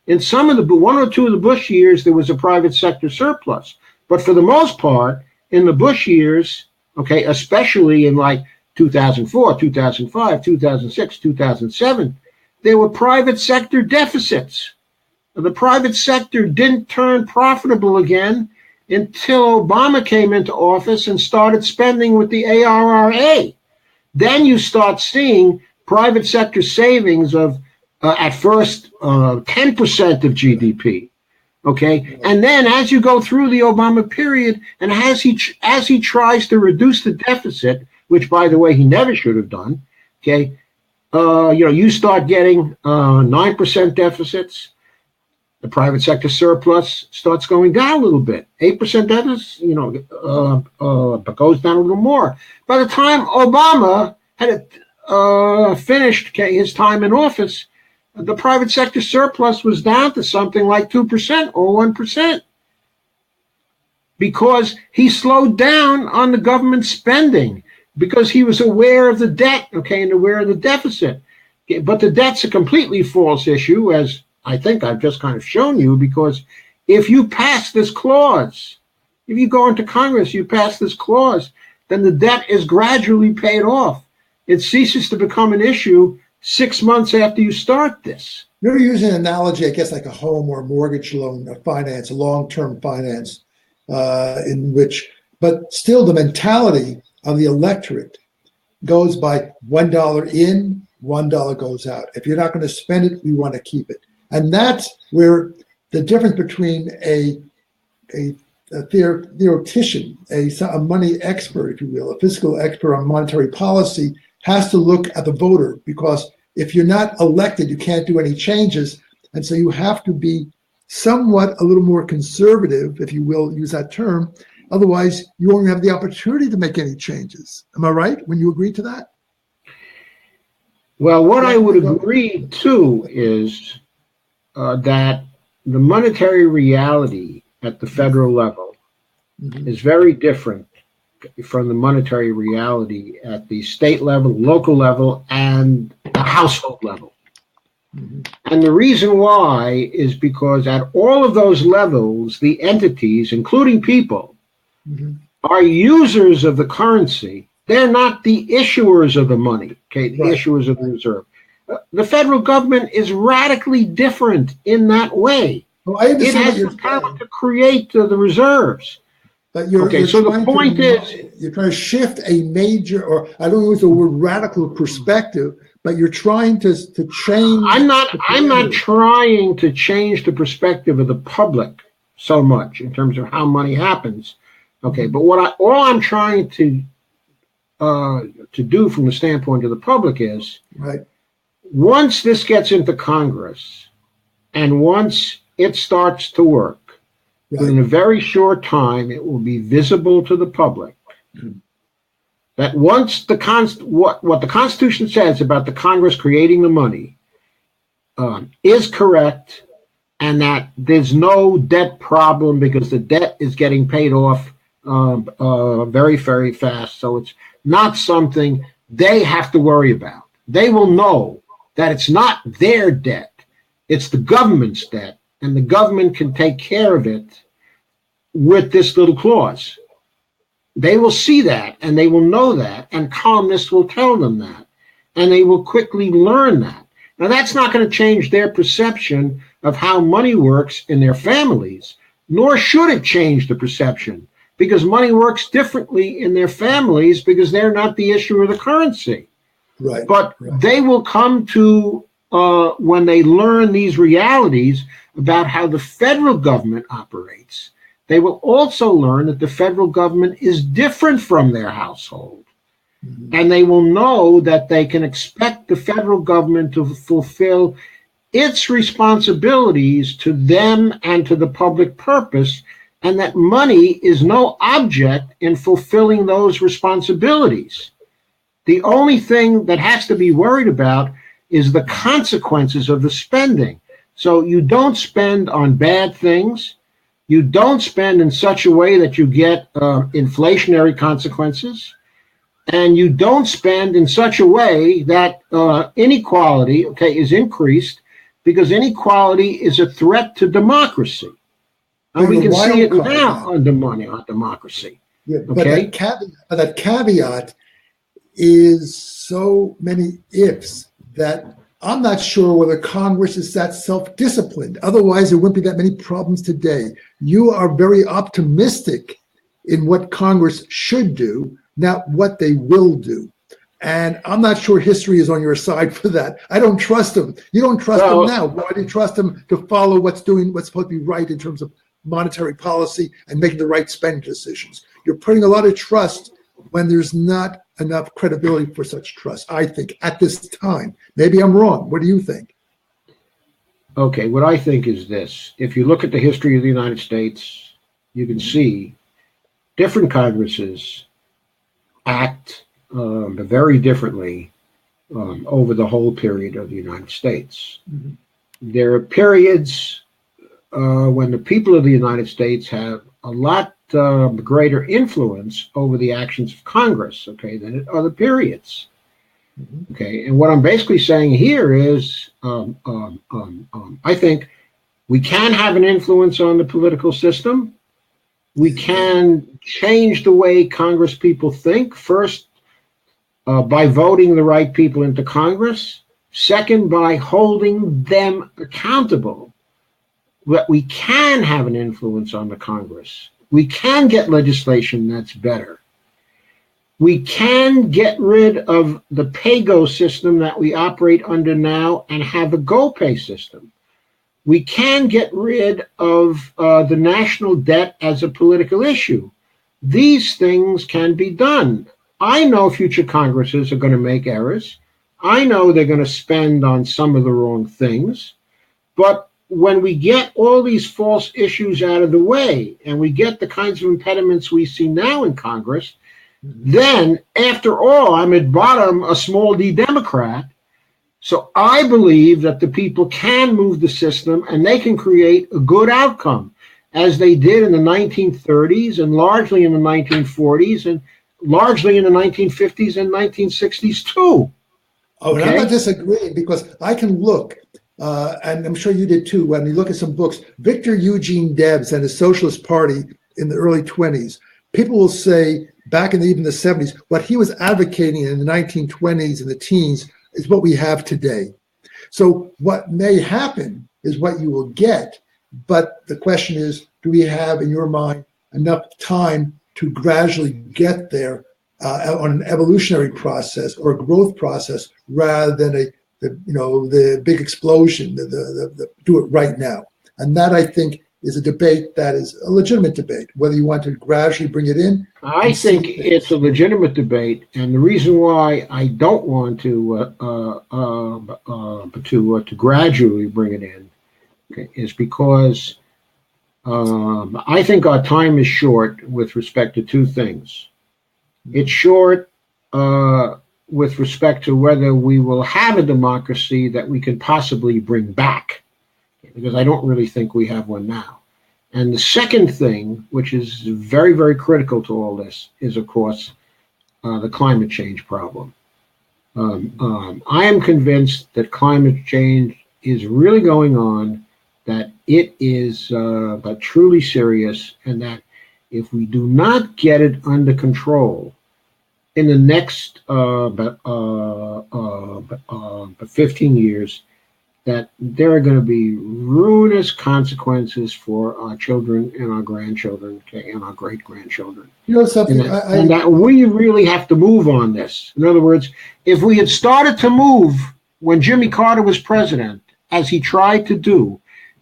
A: in some of the one or two of the Bush years, there was a private sector surplus. But for the most part, in the Bush years, okay, especially in like 2004, 2005, 2006, 2007, there were private sector deficits. The private sector didn't turn profitable again until Obama came into office and started spending with the ARRA. Then you start seeing private sector savings of, at first, 10% of GDP. Okay, and then as you go through the Obama period, and as he tries to reduce the deficit, which by the way he never should have done, okay, you start getting 9% deficits. The private sector surplus starts going down a little bit. 8% deficit, but goes down a little more. By the time Obama had finished his time in office, the private sector surplus was down to something like 2% or 1%, because he slowed down on the government spending, because he was aware of the debt, okay, and aware of the deficit. But the debt's a completely false issue, as I think I've just kind of shown you, because if you pass this clause, if you go into Congress, you pass this clause, then the debt is gradually paid off. It ceases to become an issue 6 months after you start this.
B: You're using an analogy, I guess, like a home or a mortgage loan, a finance, a long-term finance, in which, but still the mentality of the electorate goes by $1 in, $1 goes out. If you're not going to spend it, we want to keep it. And that's where the difference between a theoretician, a money expert, if you will, a fiscal expert on monetary policy, has to look at the voter, because if you're not elected, you can't do any changes. And so you have to be somewhat a little more conservative, if you will use that term. Otherwise, you won't have the opportunity to make any changes. Am I right when you agree to that?
A: Well, what I would agree to is that the monetary reality at the federal level is very different from the monetary reality at the state level, local level, and the household level. And the reason why is because at all of those levels, the entities, including people, are users of the currency. They're not the issuers of the money, okay, the issuers of the reserve. The federal government is radically different in that way.
B: Well, I understand
A: it has the power to create the reserves.
B: But you're
A: so the point is,
B: you're trying to shift a major, or I don't use the word radical perspective, but you're trying to change.
A: I'm not trying to change the perspective of the public so much in terms of how money happens. Okay, but all I'm trying to do from the standpoint of the public is, once this gets into Congress and once it starts to work, within a very short time, it will be visible to the public that once what the Constitution says about the Congress creating the money is correct, and that there's no debt problem because the debt is getting paid off very, very fast. So it's not something they have to worry about. They will know that it's not their debt, it's the government's debt, and the government can take care of it with this little clause. They will see that, and they will know that, and columnists will tell them that, and they will quickly learn that. Now, that's not going to change their perception of how money works in their families, nor should it change the perception, because money works differently in their families because they're not the issuer of the currency. But they will come to, when they learn these realities about how the federal government operates, they will also learn that the federal government is different from their household. And they will know that they can expect the federal government to fulfill its responsibilities to them and to the public purpose, and that money is no object in fulfilling those responsibilities. The only thing that has to be worried about is the consequences of the spending. So you don't spend on bad things. You don't spend in such a way that you get inflationary consequences. And you don't spend in such a way that inequality, is increased, because inequality is a threat to democracy. And we can see it now on democracy.
B: But that caveat is so many ifs that I'm not sure whether Congress is that self-disciplined. Otherwise, there wouldn't be that many problems today. You are very optimistic in what Congress should do, not what they will do. And I'm not sure history is on your side for that. I don't trust them. You don't trust them now. Why do you trust them to follow what's supposed to be right in terms of monetary policy and making the right spending decisions? You're putting a lot of trust when there's not enough credibility for such trust, I think, at this time. Maybe I'm wrong. What do you think?
A: Okay, what I think is this. If you look at the history of the United States, you can see different Congresses act very differently over the whole period of the United States. There are periods when the people of the United States have a lot greater influence over the actions of Congress, than at other periods. And what I'm basically saying here is, I think we can have an influence on the political system. We can change the way Congress people think, first by voting the right people into Congress. Second, by holding them accountable, that we can have an influence on the Congress. We can get legislation that's better. We can get rid of the pay-go system that we operate under now and have a go-pay system. We can get rid of the national debt as a political issue. These things can be done. I know future Congresses are going to make errors. I know they're going to spend on some of the wrong things. But when we get all these false issues out of the way and we get the kinds of impediments we see now in Congress, then, after all, I'm at bottom a small d Democrat. So I believe that the people can move the system and they can create a good outcome, as they did in the 1930s and largely in the 1940s and largely in the 1950s and 1960s too.
B: Oh, and I'm not disagreeing, because I can look, and I'm sure you did too, when you look at some books, Victor Eugene Debs and the Socialist Party in the early 20s, people will say back in even the 70s, what he was advocating in the 1920s and the teens is what we have today. So what may happen is what you will get, but the question is, do we have, in your mind, enough time to gradually get there on an evolutionary process or a growth process, rather than the big explosion, the do it right now? And that, I think, is a debate that is a legitimate debate, whether you want to gradually bring it in.
A: I think it's a legitimate debate, and the reason why I don't want to gradually bring it in, is because I think our time is short with respect to two things. It's short with respect to whether we will have a democracy that we can possibly bring back, because I don't really think we have one now. And the second thing, which is very, very critical to all this, is, of course, the climate change problem. I am convinced that climate change is really going on, that it is truly serious, and that if we do not get it under control in the next 15 years, that there are going to be ruinous consequences for our children and our grandchildren, and our great-grandchildren.
B: You know something?
A: And that we really have to move on this. In other words, if we had started to move when Jimmy Carter was president, as he tried to do,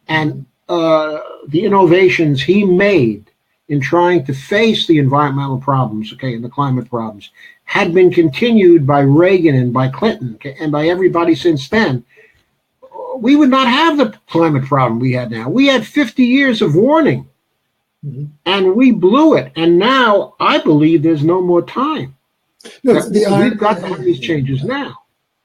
A: and the innovations he made in trying to face the environmental problems, and the climate problems, had been continued by Reagan and by Clinton, and by everybody since then, we would not have the climate problem we had now. We had 50 years of warning, and we blew it. And now I believe there's no more time. We've got to have these changes now.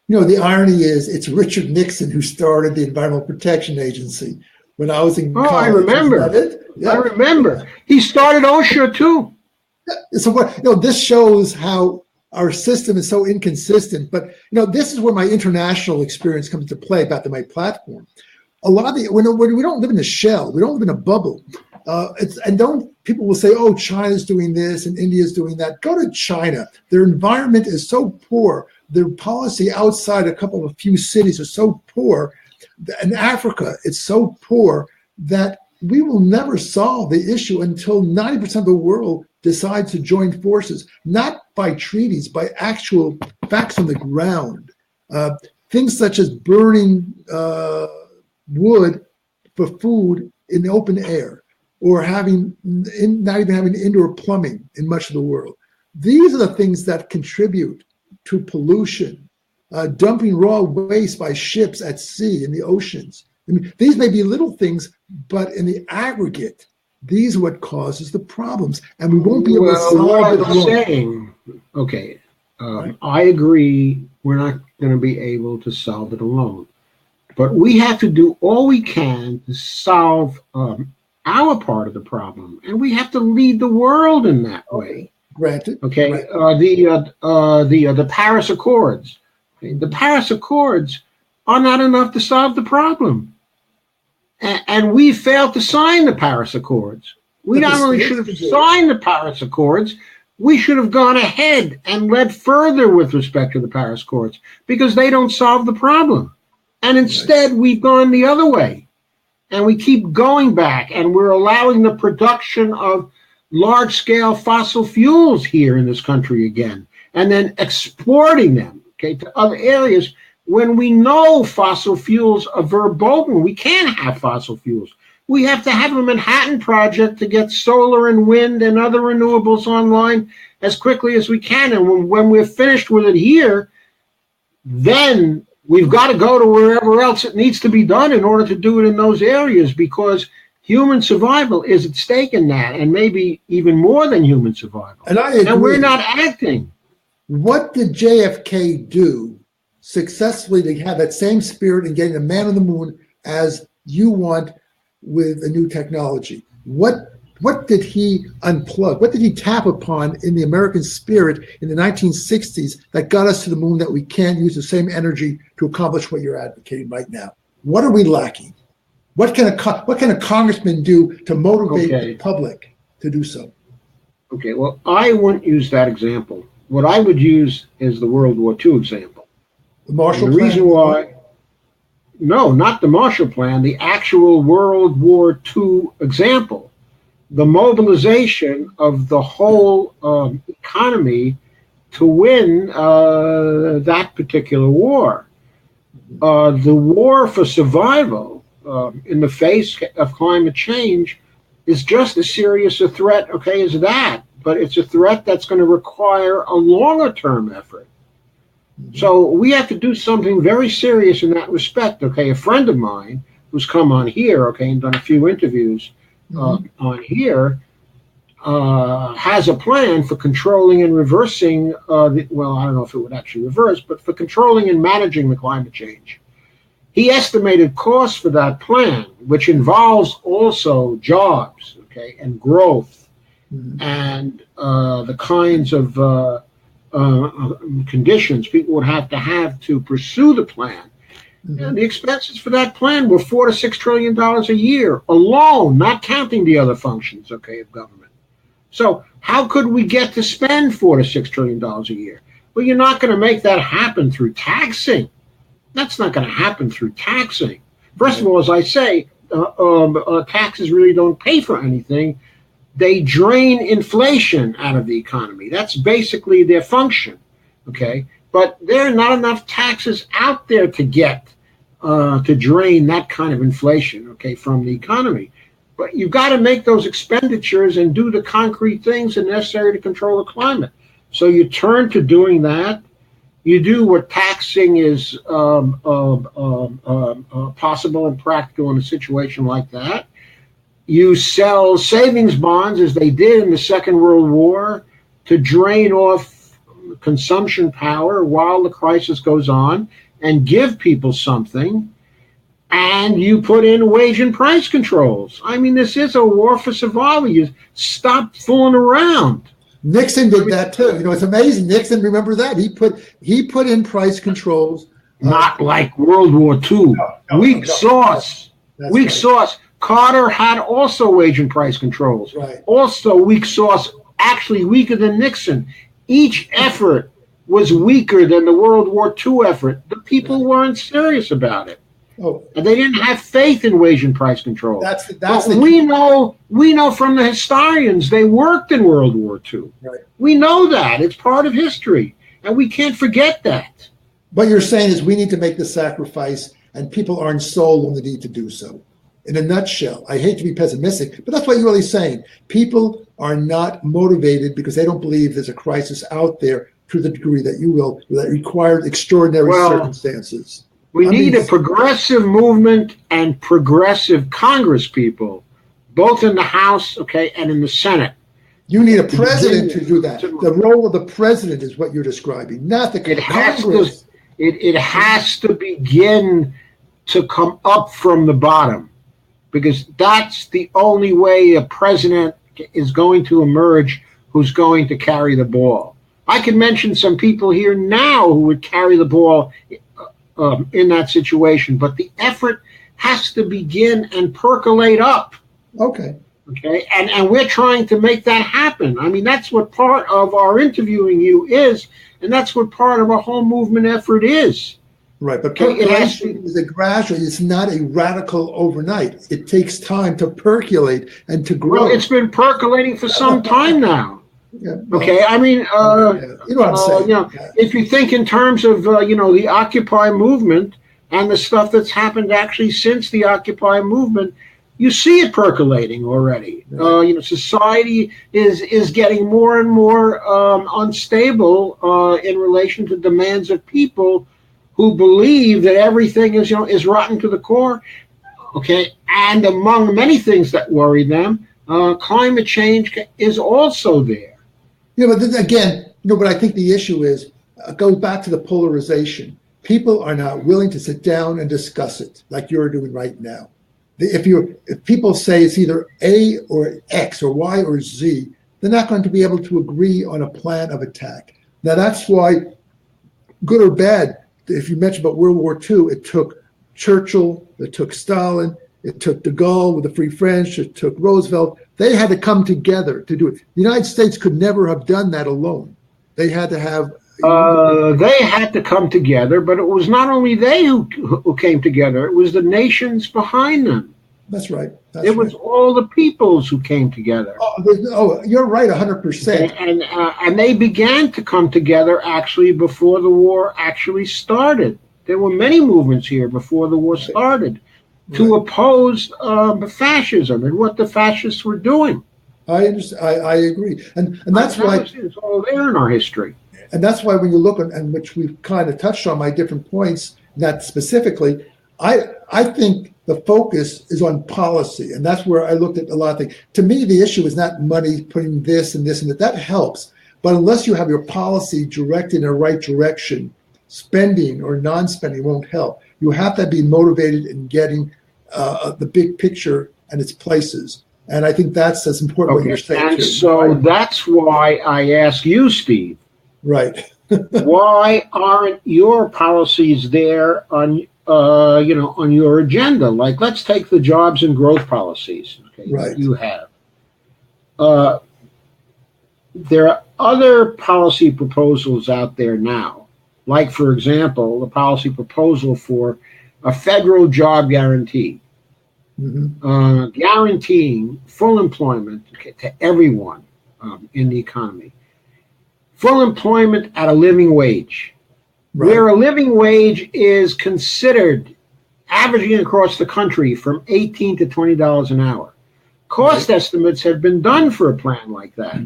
B: The irony is, it's Richard Nixon who started the Environmental Protection Agency when I was in college.
A: I remember. I remember. He started OSHA too.
B: So this shows how our system is so inconsistent. But this is where my international experience comes to play about my platform. A lot of when we don't live in a shell, we don't live in a bubble. People will say, oh, China's doing this and India's doing that. Go to China. Their environment is so poor. Their policy outside a few cities are so poor. In Africa, it's so poor that we will never solve the issue until 90% of the world decides to join forces, not by treaties, by actual facts on the ground. Things such as burning wood for food in the open air, or not even having indoor plumbing in much of the world. These are the things that contribute to pollution, dumping raw waste by ships at sea in the oceans. I mean, these may be little things, but in the aggregate, these are what causes the problems, and we won't be able to solve it alone.
A: I agree, we're not going to be able to solve it alone. But we have to do all we can to solve our part of the problem, and we have to lead the world in that way.
B: Granted.
A: The Paris Accords. The Paris Accords are not enough to solve the problem. And we failed to sign the Paris Accords. We not only should have signed the Paris Accords, we should have gone ahead and led further with respect to the Paris Accords because they don't solve the problem. And instead, we've gone the other way. And we keep going back, and we're allowing the production of large-scale fossil fuels here in this country again, and then exporting them, okay, to other areas when we know fossil fuels are verboten. We can't have fossil fuels. We have to have a Manhattan Project to get solar and wind and other renewables online as quickly as we can. And when we're finished with it here, then we've got to go to wherever else it needs to be done in order to do it in those areas, because human survival is at stake in that, and maybe even more than human survival.
B: And I agree.
A: And we're not acting.
B: What did JFK do successfully to have that same spirit in getting the man on the moon as you want with a new technology? What did he unplug? What did he tap upon in the American spirit in the 1960s that got us to the moon that we can't use the same energy to accomplish what you're advocating right now? What are we lacking? What can a congressman do to motivate the public to do so?
A: Okay, well, I wouldn't use that example. What I would use is the World War II example.
B: The Marshall Plan?
A: The reason why, no, not the Marshall Plan, the actual World War II example. The mobilization of the whole economy to win that particular war. The war for survival in the face of climate change is just as serious a threat, okay, as that. But it's a threat that's going to require a longer-term effort. So we have to do something very serious in that respect, okay? A friend of mine who's come on here, okay, and done a few interviews on here, has a plan for controlling and reversing, well, I don't know if it would actually reverse, but for controlling and managing the climate change. He estimated costs for that plan, which involves also jobs, okay, and growth, and the kinds of conditions people would have to pursue the plan. And the expenses for that plan were $4 to $6 trillion a year alone, not counting the other functions, okay, of government. So how could we get to spend $4 to $6 trillion a year? Well, you're not going to make that happen through taxing. That's not going to happen through taxing. First of all, as I say, taxes really don't pay for anything. They drain inflation out of the economy. That's basically their function, okay? But there are not enough taxes out there to get to drain that kind of inflation, okay, from the economy. But you've got to make those expenditures and do the concrete things that are necessary to control the climate. So you turn to doing that. You do what taxing is possible and practical in a situation like that. You sell savings bonds, as they did in the Second World War, to drain off consumption power while the crisis goes on and give people something. And you put in wage and price controls. I mean, this is a war for survival. You stop fooling around.
B: Nixon did that too. You know, it's amazing. Nixon, remember that? He put in price controls.
A: Not like World War II. Weak sauce. Weak sauce. Carter had also wage and price controls.
B: Right. Also
A: weak sauce, actually weaker than Nixon. Each effort was weaker than the World War II effort. The people weren't serious about it. And they didn't have faith in wage and price control. We know from the historians they worked in World War II.
B: Right.
A: We know that. It's part of history. And we can't forget that.
B: What you're saying is we need to make the sacrifice, and people aren't sold on the need to do so. In a nutshell, I hate to be pessimistic, but that's what you're really saying. People are not motivated because they don't believe there's a crisis out there to the degree that you will, that requires extraordinary circumstances.
A: We need a progressive movement and progressive Congress people, both in the House, okay, and in the Senate.
B: You need a president to do that. The role of the president is what you're describing, not the Congress.
A: It has to begin to come up from the bottom, because that's the only way a president is going to emerge who's going to carry the ball. I can mention some people here now who would carry the ball in that situation, but the effort has to begin and percolate up.
B: Okay.
A: Okay, and we're trying to make that happen. I mean, that's what part of our interviewing you is, and that's what part of our whole movement effort is.
B: Right, but percolation is a gradual. It's not a radical overnight. It takes time to percolate and to grow.
A: Well, it's been percolating for some time now.
B: Yeah, well,
A: okay, I mean,
B: you know what I'm saying.
A: If you think in terms of the Occupy movement and the stuff that's happened actually since the Occupy movement, you see it percolating already.
B: Right.
A: Society is getting more and more unstable in relation to demands of people who believe that everything is rotten to the core. Okay, and among many things that worry them, climate change is also there.
B: But then again, but I think the issue is goes back to the polarization. People are not willing to sit down and discuss it like you're doing right now. If people say it's either A or X or Y or Z, they're not going to be able to agree on a plan of attack. Now that's why, good or bad, if you mentioned about World War II, it took Churchill, it took Stalin, it took de Gaulle with the Free French, it took Roosevelt. They had to come together to do it. The United States could never have done that alone. They had to have...
A: They had to come together, but it was not only they who came together, it was the nations behind them.
B: That's right.
A: It was all the peoples who came together.
B: Oh, you're right, 100%.
A: And they began to come together actually before the war actually started. There were many movements here before the war started to oppose fascism and what the fascists were doing.
B: I understand. I agree, and that's why
A: it's all there in our history.
B: And that's why when you look at, and which we've kind of touched on my different points, that specifically, I think the focus is on policy, and that's where I looked at a lot of things. To me, the issue is not money, putting this and this and that. That helps, but unless you have your policy directed in the right direction, spending or non-spending won't help. You have to be motivated in getting the big picture and its places. And I think that's as important what you're saying.
A: And so that's why I ask you, Steve.
B: Right.
A: Why aren't your policies there on on your agenda? Like, let's take the jobs and growth policies. Okay,
B: right.
A: You have. There are other policy proposals out there now, like, for example, the policy proposal for a federal job guarantee, guaranteeing full employment to everyone in the economy. Full employment at a living wage, where a living wage is considered averaging across the country from $18 to $20 an hour. Cost estimates have been done for a plan like that.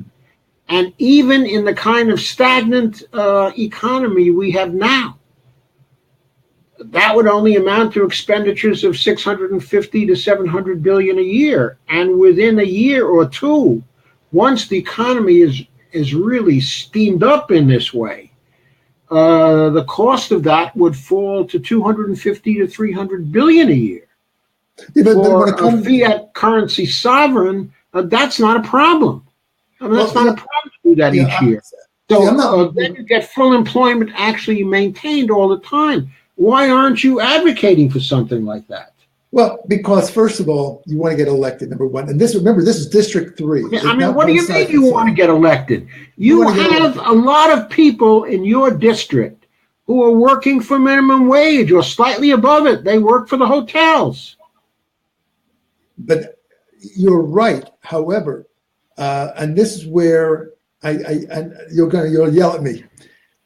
A: And even in the kind of stagnant economy we have now, that would only amount to expenditures of $650 to $700 billion a year. And within a year or two, once the economy is really steamed up in this way, the cost of that would fall to $250 to $300 billion a year. For a fiat currency sovereign, that's not a problem. I mean, that's not a problem to do that each year. So then you get full employment actually maintained all the time. Why aren't you advocating for something like that?
B: Well, because first of all, you want to get elected, number one. And remember, this is District 3.
A: I mean, what do you mean you want to get elected? You have a lot of people in your district who are working for minimum wage or slightly above it. They work for the hotels.
B: But you're right. However, and this is where you'll yell at me.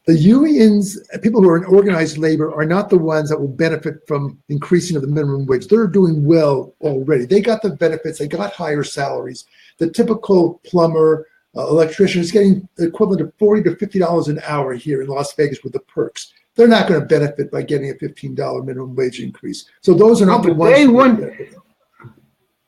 B: The unions, people who are in organized labor, are not the ones that will benefit from increasing of the minimum wage. They're doing well already. They got the benefits. They got higher salaries. The typical plumber, electrician is getting the equivalent of $40 to $50 an hour here in Las Vegas with the perks. They're not going to benefit by getting a $15 minimum wage increase. So those are not the ones.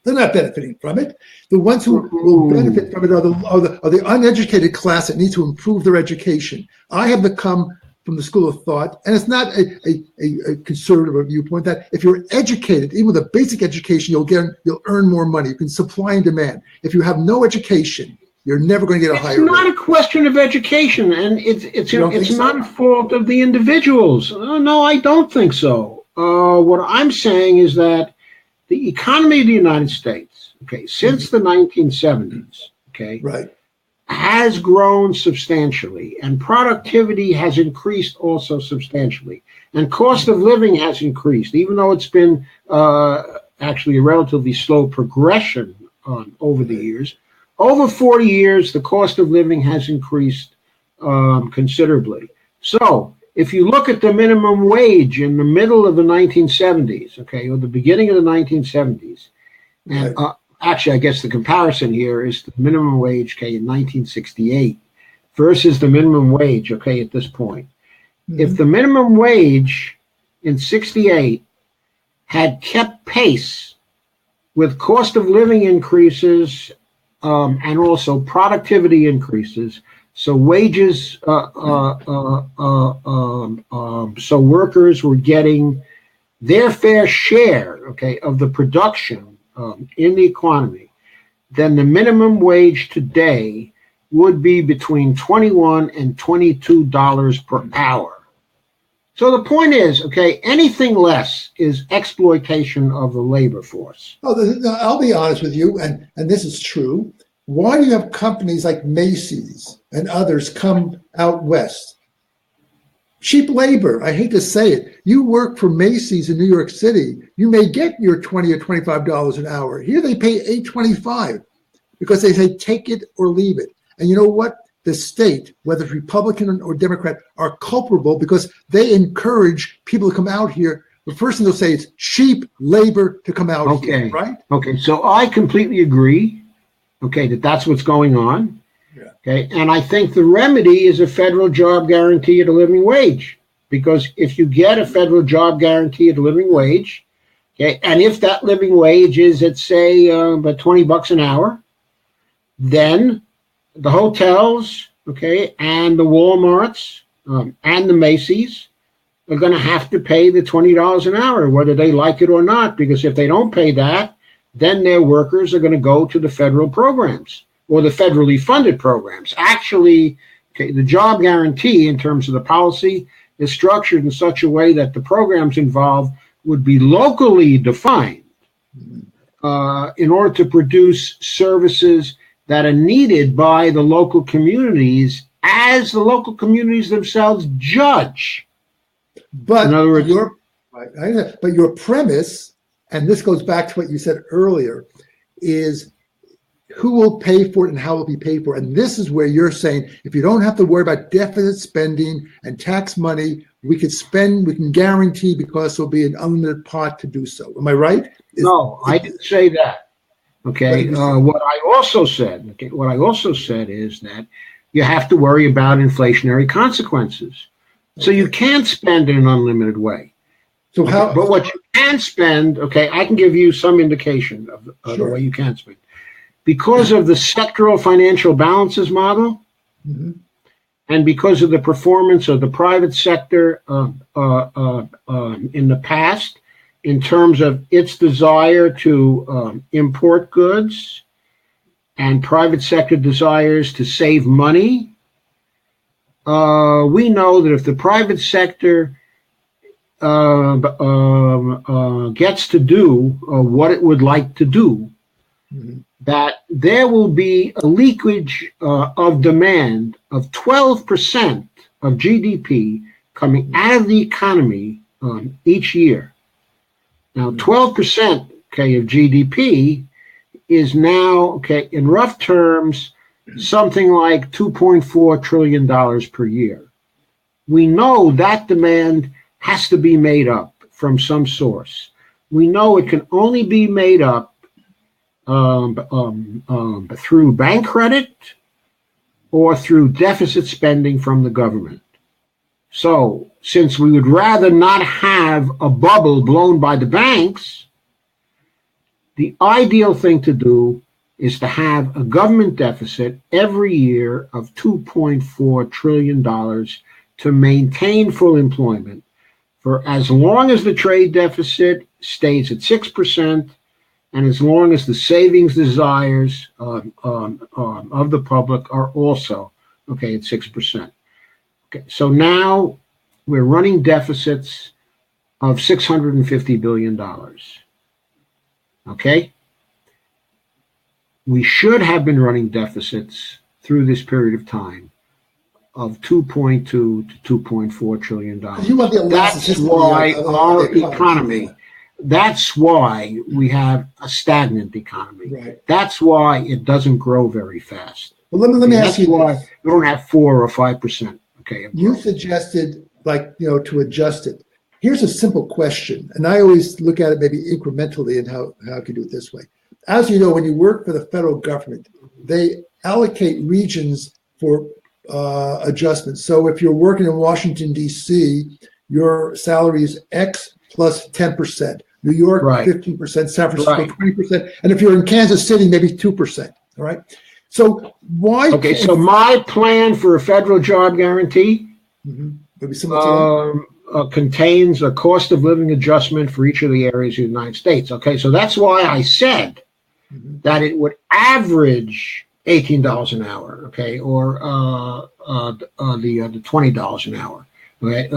B: They're not benefiting from it. The ones who will benefit from it are the uneducated class that need to improve their education. I have become from the school of thought, and it's not a conservative viewpoint, that if you're educated, even with a basic education, you'll earn more money. You can supply and demand. If you have no education, you're never going to get a higher rate. It's not
A: a question of education, and it's not a fault of the individuals. No, I don't think so. What I'm saying is that the economy of the United States, okay, since the 1970s, okay,
B: Right.
A: has grown substantially, and productivity has increased also substantially, and cost of living has increased, even though it's been actually a relatively slow progression over the years. Over 40 years, the cost of living has increased considerably. So, if you look at the minimum wage in the middle of the 1970s, okay, or the beginning of the 1970s, and actually, I guess the comparison here is the minimum wage, okay, in 1968 versus the minimum wage, okay, at this point. If the minimum wage in 68 had kept pace with cost of living increases and also productivity increases, so wages, so workers were getting their fair share, okay, of the production in the economy, then the minimum wage today would be between $21 and $22 per hour. So the point is, okay, anything less is exploitation of the labor force.
B: Oh, I'll be honest with you, and this is true. Why do you have companies like Macy's and others come out west? Cheap labor. I hate to say it. You work for Macy's in New York City, you may get your $20 or $25 an hour. Here they pay $8.25 because they say take it or leave it. And you know what? The state, whether it's Republican or Democrat, are culpable because they encourage people to come out here. The first thing they'll say is cheap labor to come out here, right?
A: Okay, so I completely agree, okay, that's what's going on. Yeah. Okay, and I think the remedy is a federal job guarantee at a living wage, because if you get a federal job guarantee at a living wage, okay, and if that living wage is at say about $20 an hour, then the hotels, okay, and the Walmarts and the Macy's are going to have to pay the $20 an hour, whether they like it or not, because if they don't pay that, then their workers are going to go to the federal programs or the federally funded programs. Actually, okay, the job guarantee in terms of the policy is structured in such a way that the programs involved would be locally defined in order to produce services that are needed by the local communities as the local communities themselves judge.
B: But in other words, your premise, and this goes back to what you said earlier, is who will pay for it and how it will be paid for. And this is where you're saying, if you don't have to worry about deficit spending and tax money, we can guarantee because there'll be an unlimited pot to do so. Am I right?
A: No, I didn't say that. Okay. What I also said is that you have to worry about inflationary consequences. So you can't spend in an unlimited way.
B: So how?
A: But what you can spend, okay, I can give you some indication of the way you can spend. Because of the sectoral financial balances model, and because of the performance of the private sector in the past, in terms of its desire to import goods and private sector desires to save money, we know that if the private sector gets to do what it would like to do, that there will be a leakage of demand of 12% of GDP coming out of the economy each year. Now, 12%, okay, of GDP is now, okay, in rough terms, something like $2.4 trillion per year. We know that demand has to be made up from some source. We know it can only be made up through bank credit or through deficit spending from the government. So, since we would rather not have a bubble blown by the banks, the ideal thing to do is to have a government deficit every year of $2.4 trillion to maintain full employment for as long as the trade deficit stays at 6%, and as long as the savings desires of the public are also, okay, at 6%. Okay, so now we're running deficits of $650 billion. Okay? we should have been running deficits through this period of time of 2.2 to 2.4 trillion dollars.
B: You want the
A: That's
B: elasticity
A: why
B: of
A: our
B: the
A: economy, that's why we have a stagnant economy.
B: Right.
A: That's why it doesn't grow very fast.
B: Well, let me ask you
A: That's why
B: this.
A: we don't have 4 or 5%. Okay.
B: You suggested, like, to adjust it. Here's a simple question, and I always look at it maybe incrementally and how I can do it this way. As you know, when you work for the federal government, they allocate regions for adjustments. So if you're working in Washington, D.C., your salary is X plus 10%. New York,
A: Right.
B: 15%, San Francisco,
A: Right.
B: 20%. And if you're in Kansas City, maybe 2%. All right. So why?
A: Okay, so my plan for a federal job guarantee
B: Maybe similar to that?
A: contains a cost of living adjustment for each of the areas of the United States. Okay, so that's why I said that it would average $18 an hour. Okay, or the $20 an hour. Okay,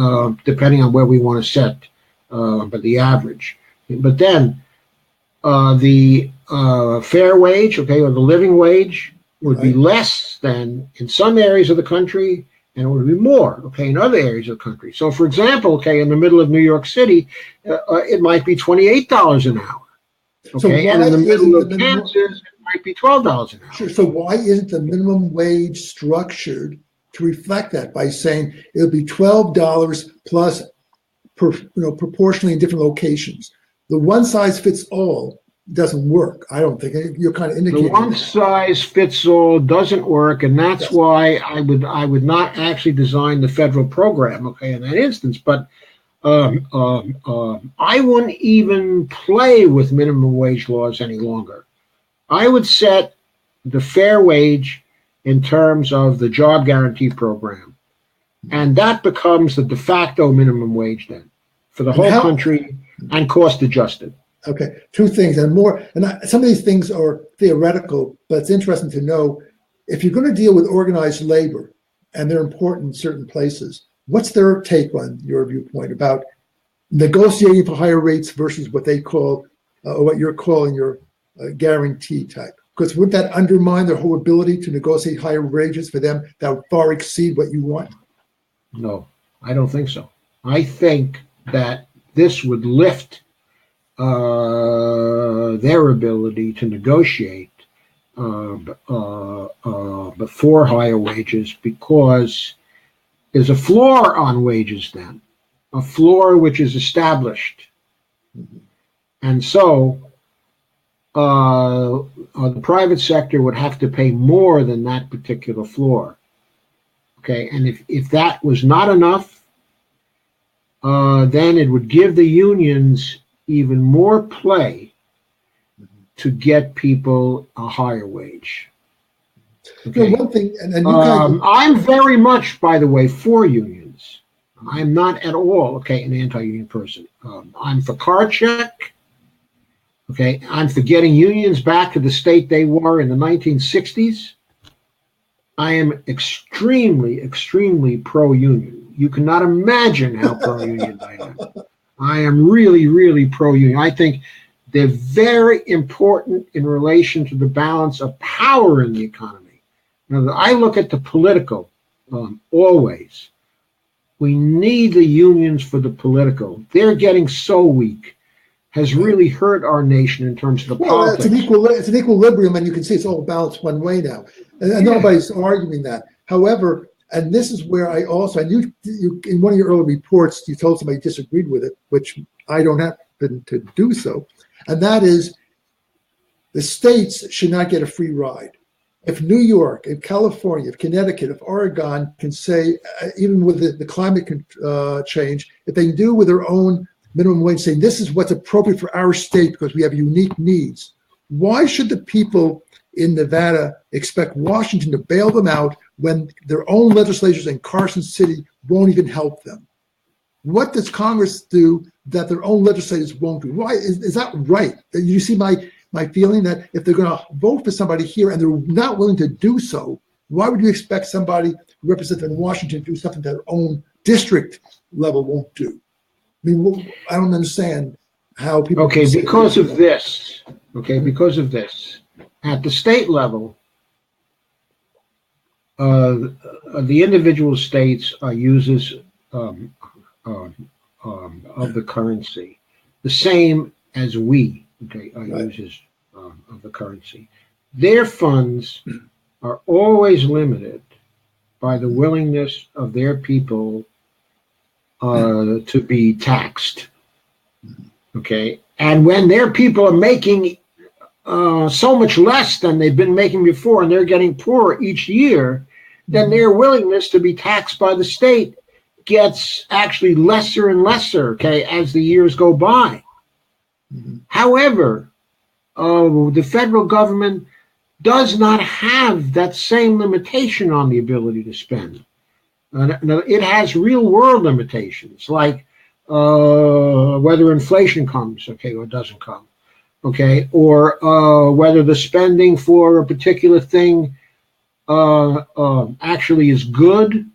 A: depending on where we want to set, but the average. But then the fair wage, okay, or the living wage would be less than in some areas of the country, and it would be more, okay, in other areas of the country. So, for example, okay, in the middle of New York City, it might be $28 an hour, okay, and in the middle of Kansas, it might be $12 an hour.
B: Sure. So why isn't the minimum wage structured to reflect that by saying it'll be $12 plus, proportionally in different locations? The one size fits all doesn't work. I don't think. You're kind of indicating
A: the one size fits all doesn't work, and that's why I would not actually design the federal program, okay, in that instance. But I wouldn't even play with minimum wage laws any longer. I would set the fair wage in terms of the job guarantee program, and that becomes the de facto minimum wage then for the whole country and cost adjusted.
B: Okay, two things and more. And some of these things are theoretical, but it's interesting to know if you're going to deal with organized labor, and they're important in certain places, what's their take on your viewpoint about negotiating for higher rates versus what they call, or what you're calling your guarantee type? Because wouldn't that undermine their whole ability to negotiate higher wages for them that would far exceed what you want?
A: No, I don't think so. I think that this would lift their ability to negotiate before higher wages, because there's a floor on wages then, a floor which is established. And so the private sector would have to pay more than that particular floor. Okay, and if that was not enough, then it would give the unions even more play to get people a higher wage. Okay.
B: One thing, and
A: I'm very much, by the way, for unions. I'm not at all, okay, an anti-union person. I'm for card check. Okay, I'm for getting unions back to the state they were in the 1960s. I am extremely, extremely pro-union. You cannot imagine how pro-union I am. I am really, really pro-union. I think they're very important in relation to the balance of power in the economy. Now, I look at the political always. We need the unions for the political. They're getting so weak. Has really hurt our nation in terms of the politics.
B: It's an equilibrium, and you can see it's all balanced one way now. And nobody's arguing that. However, and this is where I also, and you in one of your early reports, you told somebody disagreed with it, which I don't happen to do so, and that is the states should not get a free ride. If New York, if California, if Connecticut, if Oregon can say, even with the climate change, if they can do with their own minimum wage, saying this is what's appropriate for our state because we have unique needs, why should the people in Nevada expect Washington to bail them out when their own legislatures in Carson City won't even help them? What does Congress do that their own legislators won't do? Why is that right? You see my feeling that if they're going to vote for somebody here and they're not willing to do so, why would you expect somebody who represents in Washington to do something that their own district level won't do? I mean, I don't understand how people.
A: Okay, because of this. Okay, because of this. at the state level, the individual states are users um, of the currency, the same as we, okay, are
B: Right.
A: users of the currency. Their funds are always limited by the willingness of their people to be taxed. Okay, and when their people are making so much less than they've been making before, and they're getting poorer each year, then their willingness to be taxed by the state gets actually lesser and lesser, okay, as the years go by. However, the federal government does not have that same limitation on the ability to spend. It has real world limitations, like whether inflation comes, okay, or doesn't come, okay, or whether the spending for a particular thing actually is good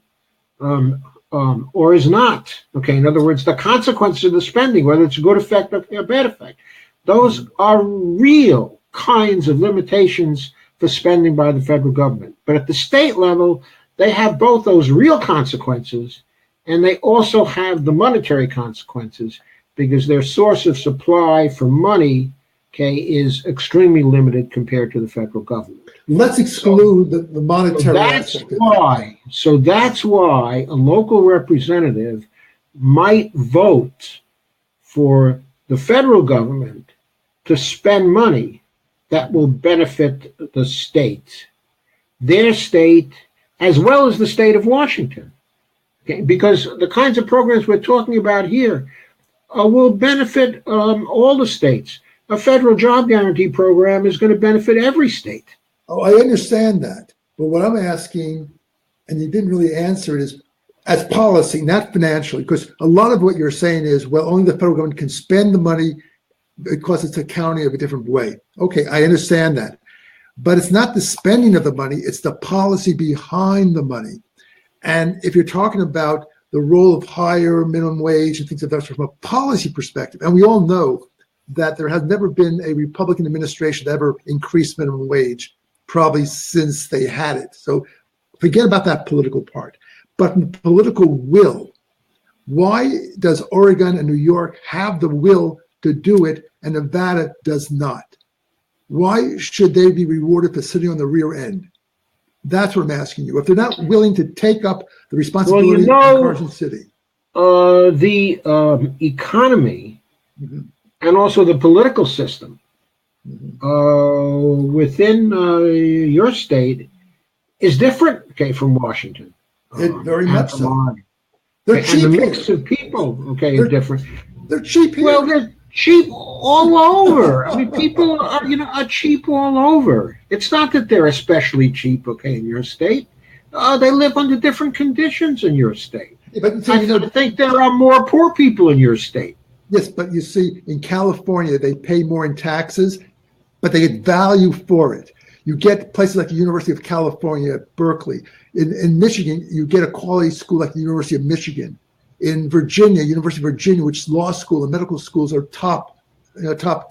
A: or is not. Okay, in other words, the consequences of the spending, whether it's a good effect or a bad effect, those are real kinds of limitations for spending by the federal government. But at the state level, they have both those real consequences, and they also have the monetary consequences, because their source of supply for money, okay, is extremely limited compared to the federal government.
B: Let's exclude the monetary aspect of that.
A: So that's why a local representative might vote for the federal government to spend money that will benefit the state, their state, as well as the state of Washington. Okay? Because the kinds of programs we're talking about here will benefit all the states. A federal job guarantee program is going to benefit every state.
B: Oh, I understand that. But what I'm asking, and you didn't really answer it, is as policy, not financially, because a lot of what you're saying is, well, only the federal government can spend the money because it's accounting of a different way. Okay, I understand that. But it's not the spending of the money, it's the policy behind the money. And if you're talking about the role of higher minimum wage and things like that from a policy perspective, and we all know that there has never been a Republican administration that ever increased minimum wage, probably since they had it. So forget about that political part. But in political will, why does Oregon and New York have the will to do it and Nevada does not? Why should they be rewarded for sitting on the rear end? That's what I'm asking you. If they're not willing to take up the responsibility in Carson City.
A: The economy and also the political system within your state is different, okay, from Washington.
B: Very much so.
A: They're cheap. And the mix of people, okay, is different.
B: They're cheap here.
A: Well, they're cheap all over. I mean, people are cheap all over. It's not that they're especially cheap, okay, in your state. They live under different conditions in your state.
B: Yeah, but
A: I think there are more poor people in your state.
B: Yes, but you see, in California, they pay more in taxes, but they get value for it. You get places like the University of California, Berkeley. In Michigan, you get a quality school like the University of Michigan. In Virginia, University of Virginia, which is law school and medical schools are top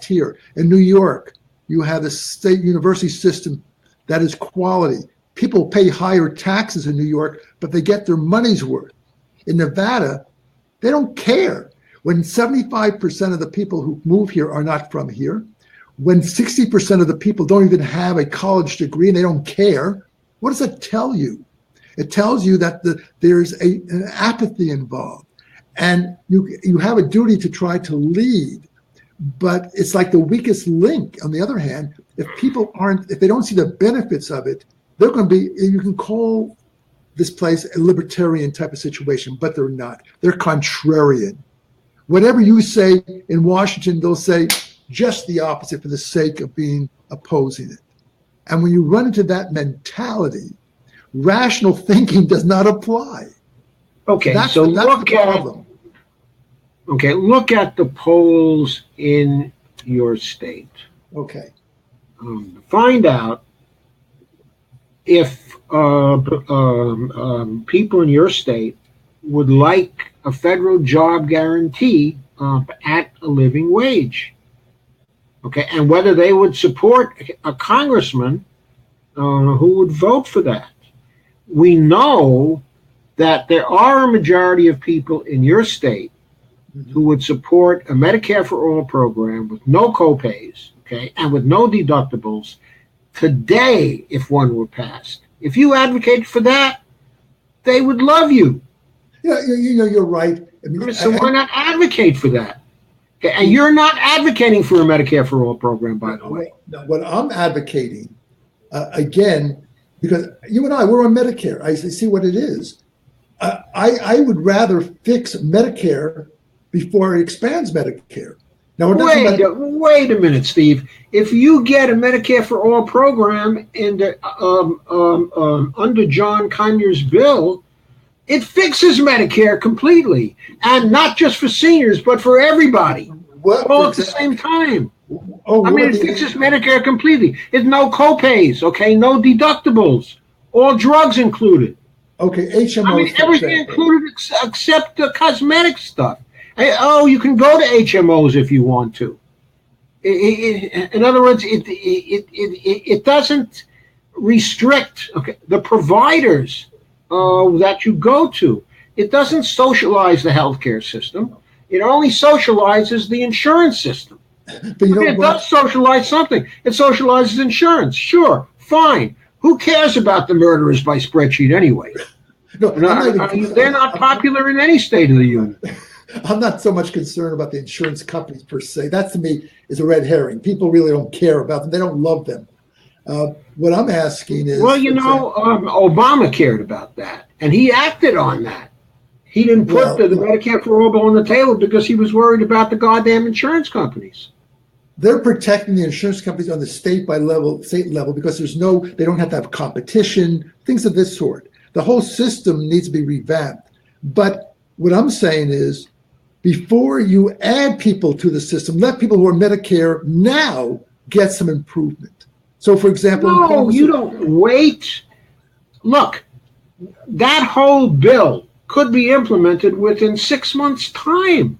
B: tier. In New York, you have the state university system that is quality. People pay higher taxes in New York, but they get their money's worth. In Nevada, they don't care. When 75% of the people who move here are not from here, when 60% of the people don't even have a college degree and they don't care, what does that tell you? It tells you that there's an apathy involved, and you have a duty to try to lead, but it's like the weakest link. On the other hand, if they don't see the benefits of it, they're going to be, you can call this place a libertarian type of situation, but they're not. They're contrarian. Whatever you say in Washington, they'll say just the opposite for the sake of being opposing it. And when you run into that mentality, rational thinking does not apply.
A: Okay,
B: that's
A: so
B: the problem.
A: Look at the polls in your state.
B: Okay.
A: Find out if people in your state would like a federal job guarantee at a living wage. okay, and whether they would support a congressman who would vote for that. We know that there are a majority of people in your state who would support a Medicare for All program with no copays, okay, and with no deductibles today if one were passed. If you advocate for that, they would love you.
B: Yeah, you're right.
A: So why not advocate for that? Okay, and you're not advocating for a Medicare for All program, by the way.
B: What I'm advocating, again, because you and I, we're on Medicare. I see what it is. I would rather fix Medicare before it expands Medicare. Now,
A: wait a minute, Steve. If you get a Medicare for All program under John Conyers' bill, it fixes Medicare completely, and not just for seniors, but for everybody, all at the same time. It fixes Medicare completely. It's no copays, okay, no deductibles, all drugs included.
B: Okay, HMOs.
A: Everything included except the cosmetic stuff. You can go to HMOs if you want to. In other words, it doesn't restrict the providers that you go to. It doesn't socialize the healthcare system. It only socializes the insurance system. But it does socialize something. It socializes insurance. Sure, fine. Who cares about the murderers by spreadsheet anyway?
B: No,
A: they're not popular in any state of the union.
B: I'm not so much concerned about the insurance companies per se. That to me is a red herring. People really don't care about them. They don't love them. What I'm asking is...
A: Well, Obama cared about that, and he acted on that. He didn't put the Medicare for All bill on the table because he was worried about the goddamn insurance companies.
B: They're protecting the insurance companies on the state level because they don't have to have competition, things of this sort. The whole system needs to be revamped. But what I'm saying is, before you add people to the system, let people who are Medicare now get some improvement. So, for example...
A: No, you don't wait. Look, that whole bill could be implemented within 6 months' time.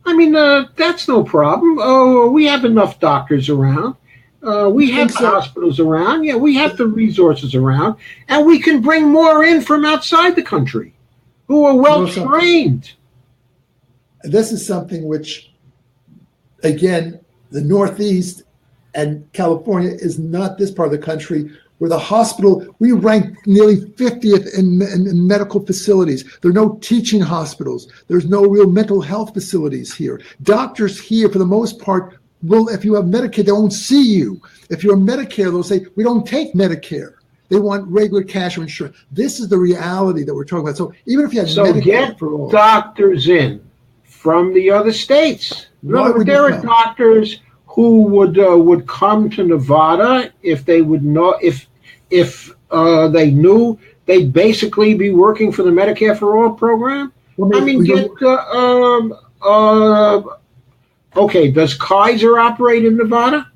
A: That's no problem. We have enough doctors around. We have hospitals around. Yeah, we have the resources around. And we can bring more in from outside the country who are well-trained.
B: This is something which, again, the Northeast and California is not this part of the country where the hospital, we rank nearly 50th in medical facilities. There are no teaching hospitals. There's no real mental health facilities here. Doctors here, for the most part, if you have Medicare, they won't see you. If you're Medicare, they'll say, we don't take Medicare. They want regular cash or insurance. This is the reality that we're talking about. So even if you have Medicare for all,
A: doctors in from the other states. There are doctors who would come to Nevada if they would know if they knew they'd basically be working for the Medicare for All program. Does Kaiser operate in Nevada?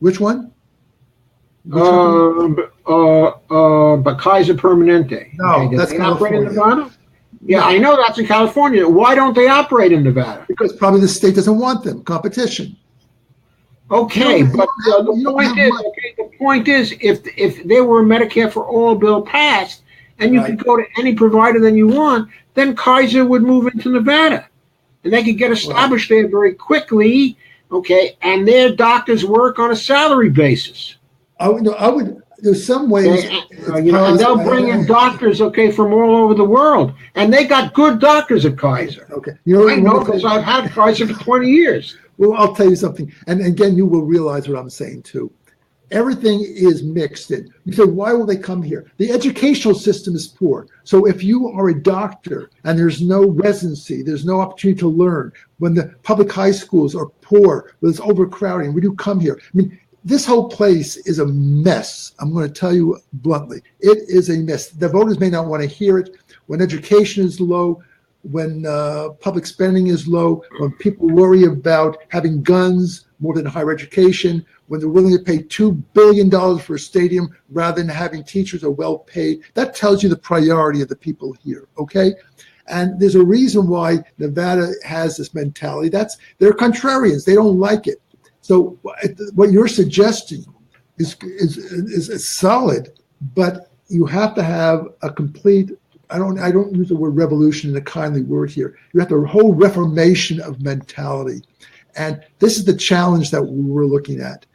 B: Which one?
A: But Kaiser Permanente.
B: No, that's
A: they operate in Nevada? Yeah, I know that's in California. Why don't they operate in Nevada?
B: Because probably the state doesn't want them. Competition.
A: Okay, but the point is, if there were a Medicare for All bill passed, and you could go to any provider that you want, then Kaiser would move into Nevada, and they could get established there very quickly. Okay, and their doctors work on a salary basis.
B: I would. There's some ways,
A: and they'll bring in doctors, from all over the world, and they got good doctors at Kaiser.
B: Okay,
A: I know because I've had Kaiser for 20 years.
B: Well, I'll tell you something, and again, you will realize what I'm saying too. Everything is mixed in. You say, why will they come here? The educational system is poor. So if you are a doctor and there's no residency, there's no opportunity to learn, when the public high schools are poor, there's overcrowding, when you come here, this whole place is a mess. I'm going to tell you bluntly, it is a mess. The voters may not want to hear it. When education is low, when public spending is low, when people worry about having guns more than higher education, when they're willing to pay $2 billion for a stadium rather than having teachers are well paid, that tells you the priority of the people here, okay? And there's a reason why Nevada has this mentality. They're contrarians. They don't like it. So what you're suggesting is solid, but you have to have a complete. I don't use the word revolution in a kindly word here. You have the whole reformation of mentality, and this is the challenge that we're looking at.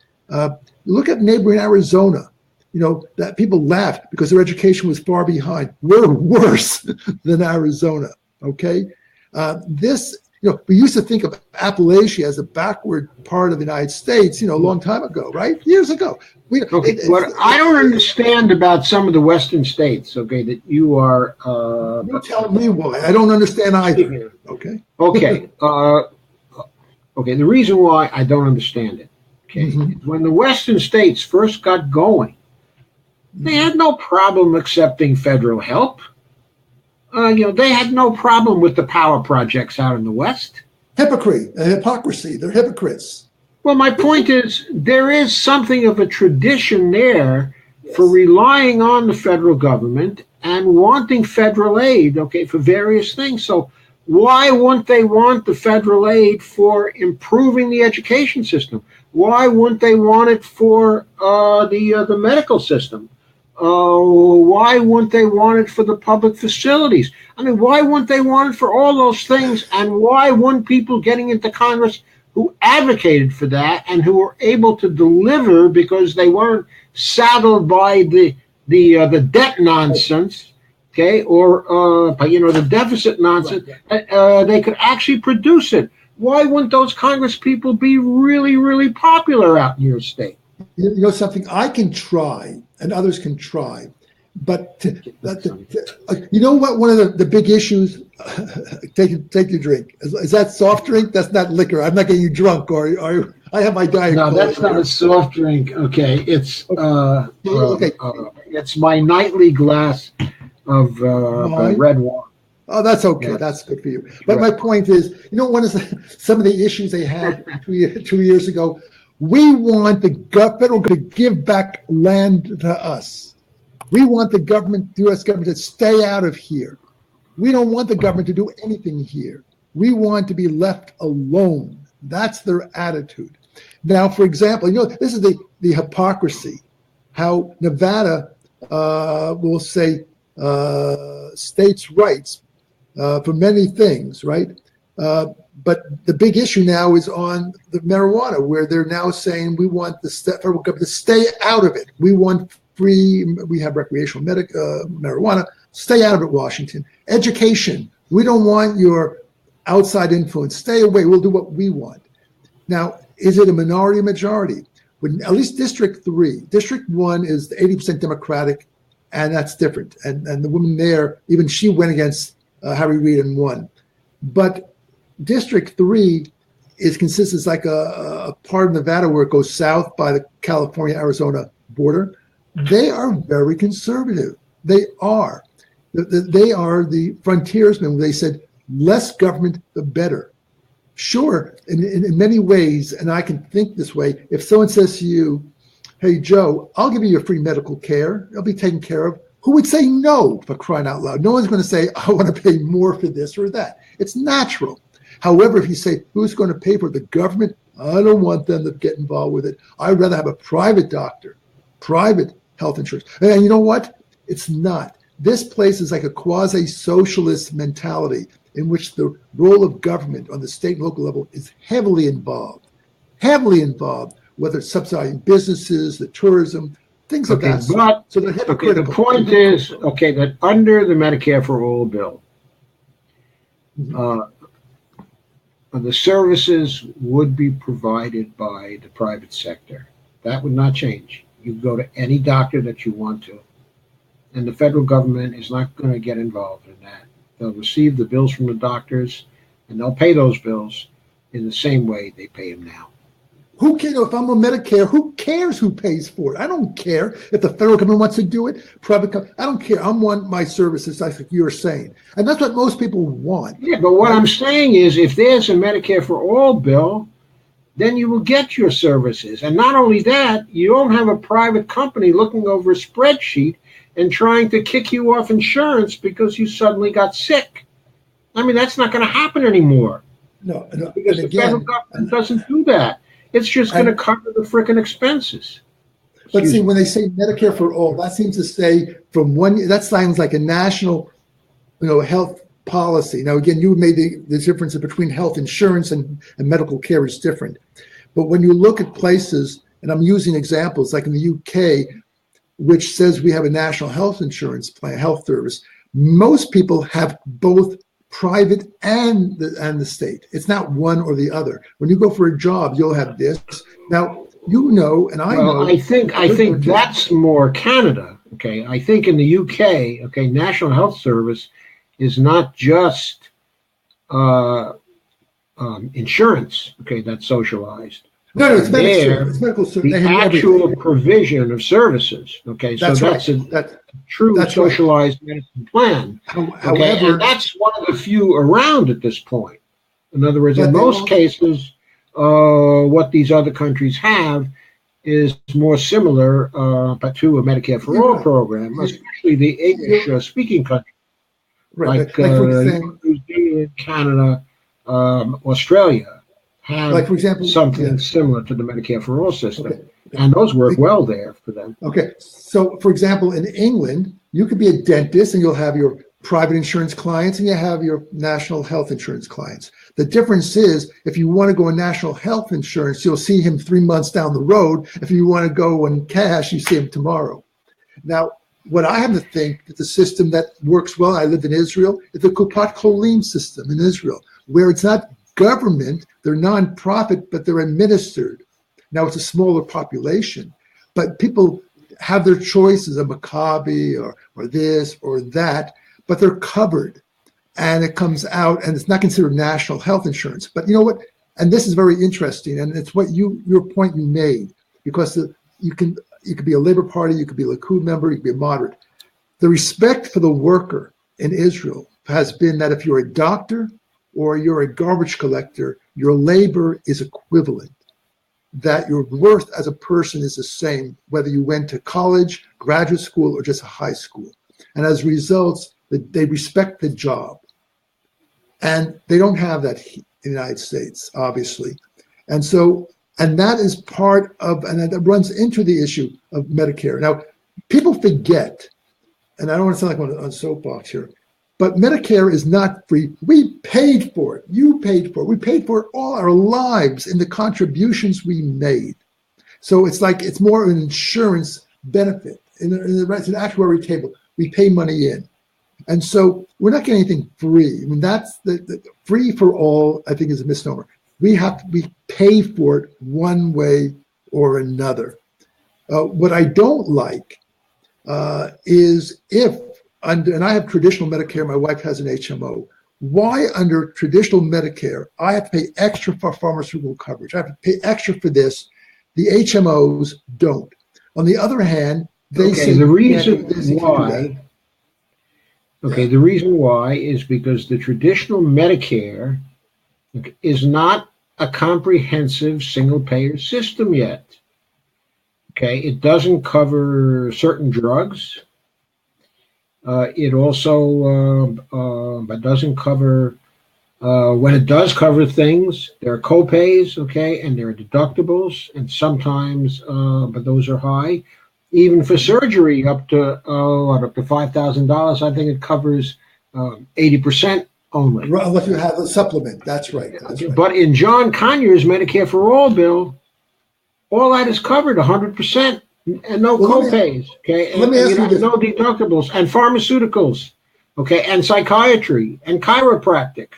B: Look at neighboring Arizona. That people laughed because their education was far behind. We're worse than Arizona. Okay, we used to think of Appalachia as a backward part of the United States, a long time ago, right? Years ago.
A: What I don't understand about some of the Western states, that you are.
B: You tell me why. I don't understand either. Okay.
A: Okay. The reason why I don't understand it, is when the Western states first got going, they had no problem accepting federal help. They had no problem with the power projects out in the West.
B: Hypocrisy. They're hypocrites.
A: Well, my point is there is something of a tradition there for relying on the federal government and wanting federal aid, for various things. So why wouldn't they want the federal aid for improving the education system? Why wouldn't they want it for the medical system? Why wouldn't they want it for the public facilities? I mean, why wouldn't they want it for all those things? And why wouldn't people getting into Congress who advocated for that and who were able to deliver because they weren't saddled by the debt nonsense, or the deficit nonsense, they could actually produce it? Why wouldn't those Congress people be really, really popular out in your state?
B: Something I can try and others can try, but what? One of the big issues. Take your drink. Is that soft drink? That's not liquor. I'm not getting you drunk, or I have my diet.
A: No, that's not a soft drink. Okay, it's it's my nightly glass of red wine.
B: Oh, that's okay. Yeah. That's good for you. But my point is, one of some of the issues they had 2 years ago. We want the federal government to give back land to us. We want the U.S. government to stay out of here. We don't want the government to do anything here. We want to be left alone. That's their attitude. Now, for example, this is the hypocrisy. How Nevada will say states' rights for many things, right? But the big issue now is on the marijuana, where they're now saying we want the federal government to stay out of it. We want we have recreational marijuana. Stay out of it, Washington. Education. We don't want your outside influence. Stay away. We'll do what we want. Now, is it a minority or majority? When at least District 3, District 1 is 80% Democratic, and that's different. And the woman there, even she went against Harry Reid and won. But District 3 consists like a part of Nevada where it goes south by the California-Arizona border. They are very conservative. They are. They are the frontiersmen. They said, less government, the better. Sure, in many ways, and I can think this way, if someone says to you, hey, Joe, I'll give you your free medical care. It'll be taken care of. Who would say no, for crying out loud? No one's going to say, I want to pay more for this or that. It's natural. However, if you say, who's going to pay for it? The government? I don't want them to get involved with it. I'd rather have a private doctor, private health insurance. And you know what? It's not. This place is like a quasi-socialist mentality in which the role of government on the state and local level is heavily involved, whether it's subsidizing businesses, the tourism, things of that sort. So they're hypocritical.
A: The point is, that under the Medicare for All bill, the services would be provided by the private sector. That would not change. You go to any doctor that you want to, and the federal government is not going to get involved in that. They'll receive the bills from the doctors, and they'll pay those bills in the same way they pay them now.
B: Who cares if I'm on Medicare? Who cares who pays for it? I don't care if the federal government wants to do it. I don't care. I want my services, like you're saying, and that's what most people want.
A: Yeah, but what I'm saying is, if there's a Medicare for All bill, then you will get your services, and not only that, you don't have a private company looking over a spreadsheet and trying to kick you off insurance because you suddenly got sick. I mean, that's not going to happen anymore.
B: No,
A: because the federal government doesn't do that. It's just going to cover the frickin' expenses.
B: But see, when they say Medicare for all, that seems to say that sounds like a national, health policy. Now, again, you made the difference between health insurance and medical care is different. But when you look at places, and I'm using examples like in the UK, which says we have a national health insurance plan, health service, most people have both private and the state. It's not one or the other. When you go for a job, you'll have this. Now, and I know.
A: I think that's more Canada. Okay, I think in the UK, National Health Service is not just insurance. Okay, that's socialized.
B: No, it's medical service.
A: The actual provision of services. Okay, so that's a true socialized medicine plan.
B: However,
A: and that's one of the few around at this point. In other words, in most cases, what these other countries have is more similar to a Medicare for All program, especially the English-speaking countries, like New Zealand, Canada, Australia, have
B: like, for example,
A: something similar to the Medicare for All system. And those work well there for them.
B: Okay, so for example, in England, you could be a dentist and you'll have your private insurance clients and you have your national health insurance clients. The difference is if you want to go on national health insurance, you'll see him 3 months down the road. If you want to go on cash, you see him tomorrow. Now, what I have to think that the system that works well, I lived in Israel, is the Kupat Cholim system in Israel, where it's not government, they're nonprofit, but they're administered. Now it's a smaller population, but people have their choices of Maccabi or this or that, but they're covered and it comes out and it's not considered national health insurance. But you know what? And this is very interesting. And it's what your point you made, because you could be a Labor Party, you could be a Likud member, you could be a moderate. The respect for the worker in Israel has been that if you're a doctor or you're a garbage collector, your labor is equivalent, that your worth as a person is the same, whether you went to college, graduate school, or just a high school. And as a result, they respect the job. And they don't have that in the United States, obviously. And that is part of, and that runs into the issue of Medicare. Now, people forget, and I don't want to sound like I'm on soapbox here, but Medicare is not free. We paid for it. You paid for it. We paid for it all our lives in the contributions we made. So it's more of an insurance benefit. It's an actuary table. We pay money in. And so we're not getting anything free. I mean, that's the free for all, I think, is a misnomer. We pay for it one way or another. What I don't like is and I have traditional Medicare, my wife has an HMO. Why under traditional Medicare, I have to pay extra for pharmaceutical coverage? I have to pay extra for this. The HMOs don't. On the other hand, they say
A: the reason why is because the traditional Medicare is not a comprehensive single-payer system yet. Okay, it doesn't cover certain drugs. It also doesn't cover, when it does cover things, there are co-pays, and there are deductibles, and sometimes, but those are high. Even for surgery, up to $5,000, I think it covers 80% only.
B: Right, unless you have a supplement, that's right.
A: But in John Conyers' Medicare for All bill, all that is covered 100%. And no co-pays,
B: Let me ask you this.
A: No deductibles, and pharmaceuticals, and psychiatry, and chiropractic,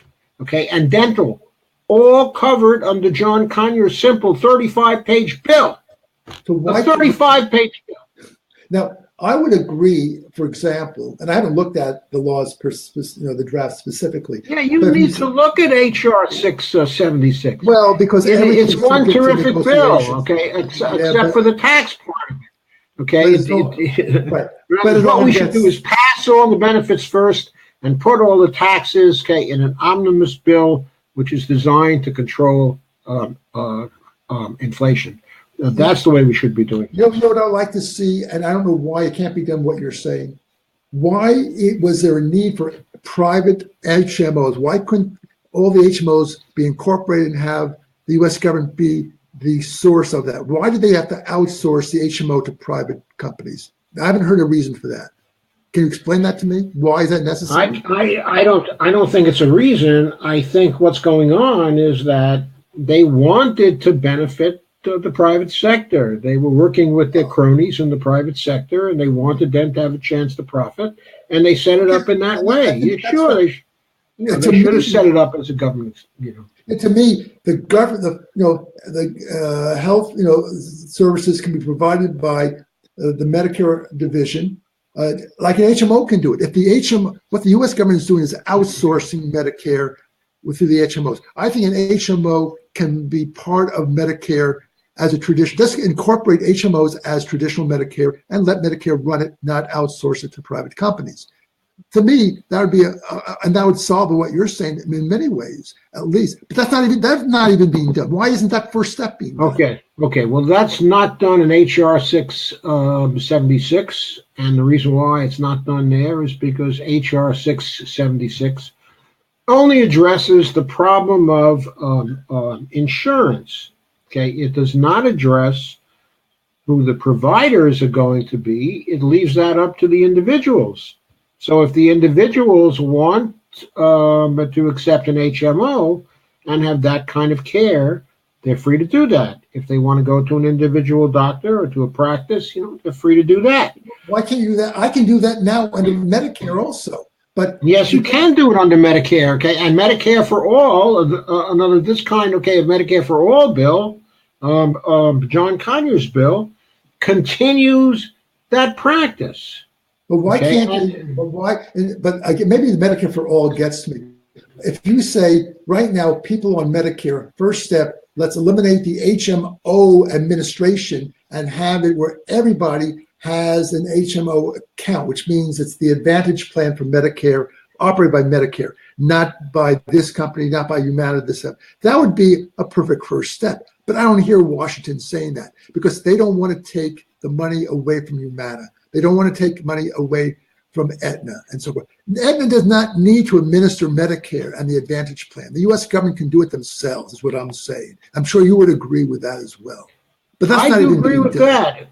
A: and dental, all covered under John Conyers' simple 35-page bill.
B: So why
A: 35-page bill?
B: Now, I would agree, for example, and I haven't looked at the laws, the draft specifically.
A: Yeah, you need to look at HR 676.
B: Well, because
A: it's one terrific bill, except for the tax part of it.
B: Right.
A: What we should do is pass all the benefits first and put all the taxes, in an omnibus bill, which is designed to control inflation. That's the way we should be doing it.
B: You know what I'd like to see, and I don't know why it can't be done what you're saying. Why was there a need for private HMOs? Why couldn't all the HMOs be incorporated and have the U.S. government be the source of that? Why did they have to outsource the HMO to private companies? I haven't heard a reason for that. Can you explain that to me? Why is that necessary?
A: I don't think it's a reason. I think what's going on is that they wanted to benefit the private sector. They were working with their cronies in the private sector, and they wanted them to have a chance to profit, and they set it up in that way. Sure, they should have set it up as a government.
B: And to me, the government, the health, services can be provided by the Medicare division, like an HMO can do it. If the HMO, what the U.S. government is doing is outsourcing Medicare through the HMOs. I think an HMO can be part of Medicare as a tradition. Just incorporate HMOs as traditional Medicare and let Medicare run it, not outsource it to private companies. To me, that would be and that would solve what you're saying in many ways, at least. But that's not even being done. Why isn't that first step being done?
A: Okay. Well, that's not done in HR 676, and the reason why it's not done there is because HR 676 only addresses the problem of insurance. Okay, it does not address who the providers are going to be. It leaves that up to the individuals. So if the individuals want to accept an HMO and have that kind of care, they're free to do that. If they want to go to an individual doctor or to a practice, they're free to do that.
B: Why can't you do that? I can do that now under Medicare also. But
A: yes, you can do it under Medicare, okay? And Medicare for all, another this kind, okay, of Medicare for all bill, John Conyers' bill, continues that practice.
B: But why can't they? But why? But maybe the Medicare for all gets me. If you say right now, people on Medicare, first step, let's eliminate the HMO administration and have it where everybody has an HMO account, which means it's the Advantage plan for Medicare, operated by Medicare, not by this company, not by Humana. That would be a perfect first step. But I don't hear Washington saying that because they don't want to take the money away from Humana. They don't want to take money away from Aetna and so forth. Aetna does not need to administer Medicare and the Advantage plan. The U.S. government can do it themselves, is what I'm saying. I'm sure you would agree with that as well. But that's not even being done. I do agree with that.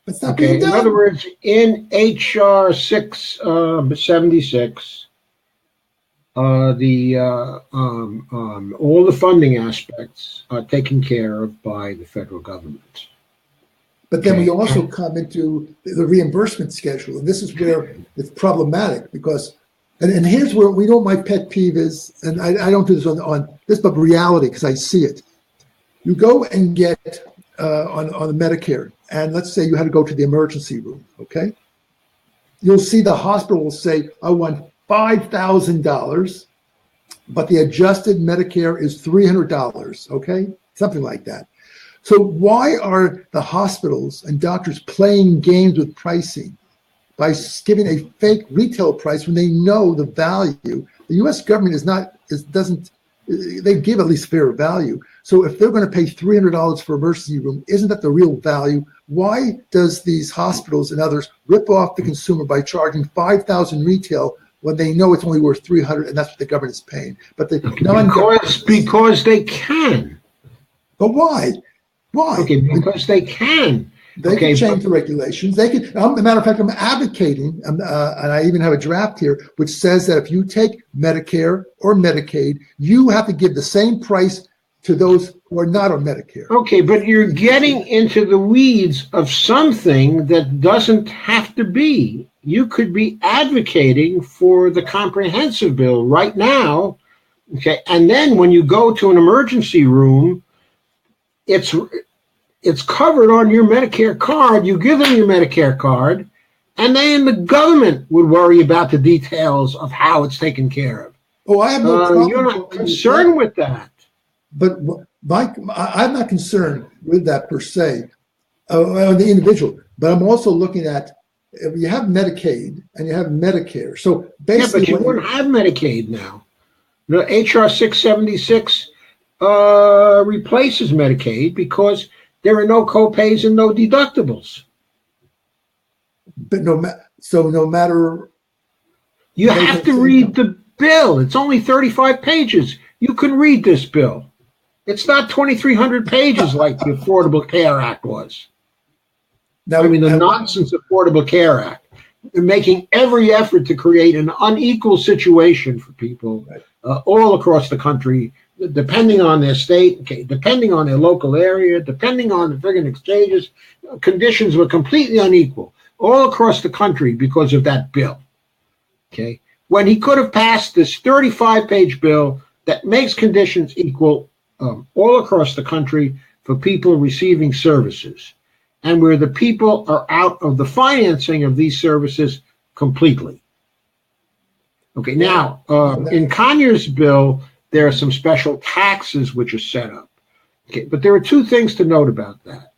B: It's not being done.
A: In other words, in HR 676, all the funding aspects are taken care of by the federal government.
B: But then we also come into the reimbursement schedule, and this is where it's problematic because, and here's where we know my pet peeve is, and I don't do this on this, but reality because I see it. You go and get on the Medicare, and let's say you had to go to the emergency room, okay? You'll see the hospital will say, I want $5,000, but the adjusted Medicare is $300, okay? Something like that. So why are the hospitals and doctors playing games with pricing by giving a fake retail price when they know the value? The U.S. government doesn't, they give at least fair value. So if they're going to pay $300 for emergency room, isn't that the real value? Why does these hospitals and others rip off the consumer by charging $5,000 retail when they know it's only worth $300 and that's what the government is paying? But
A: because they can.
B: But why? Why?
A: Okay, because they can.
B: They can change the regulations. They can. As a matter of fact, I'm advocating, and I even have a draft here, which says that if you take Medicare or Medicaid, you have to give the same price to those who are not on Medicare.
A: Okay, but you're getting into the weeds of something that doesn't have to be. You could be advocating for the comprehensive bill right now, okay, and then when you go to an emergency room, it's covered on your Medicare card. You give them your Medicare card, and then the government would worry about the details of how it's taken care of.
B: Oh, I have no problem.
A: You're not concerned with that.
B: But I'm not concerned with that per se, on the individual. But I'm also looking at if you have Medicaid and you have Medicare. So basically,
A: but you wouldn't have Medicaid now. The HR 676 replaces Medicaid because there are no co-pays and no deductibles.
B: But no matter.
A: You have to read the bill. It's only 35 pages. You can read this bill. It's not 2,300 pages like the Affordable Care Act was.
B: Now,
A: I mean, the nonsense Affordable Care Act, making every effort to create an unequal situation for people all across the country, depending on their state, depending on their local area, depending on the friggin' exchanges. Conditions were completely unequal all across the country because of that bill. Okay, when he could have passed this 35-page bill that makes conditions equal all across the country for people receiving services, and where the people are out of the financing of these services completely. Okay, now, in Conyers' bill, there are some special taxes which are set up. Okay, but there are two things to note about that.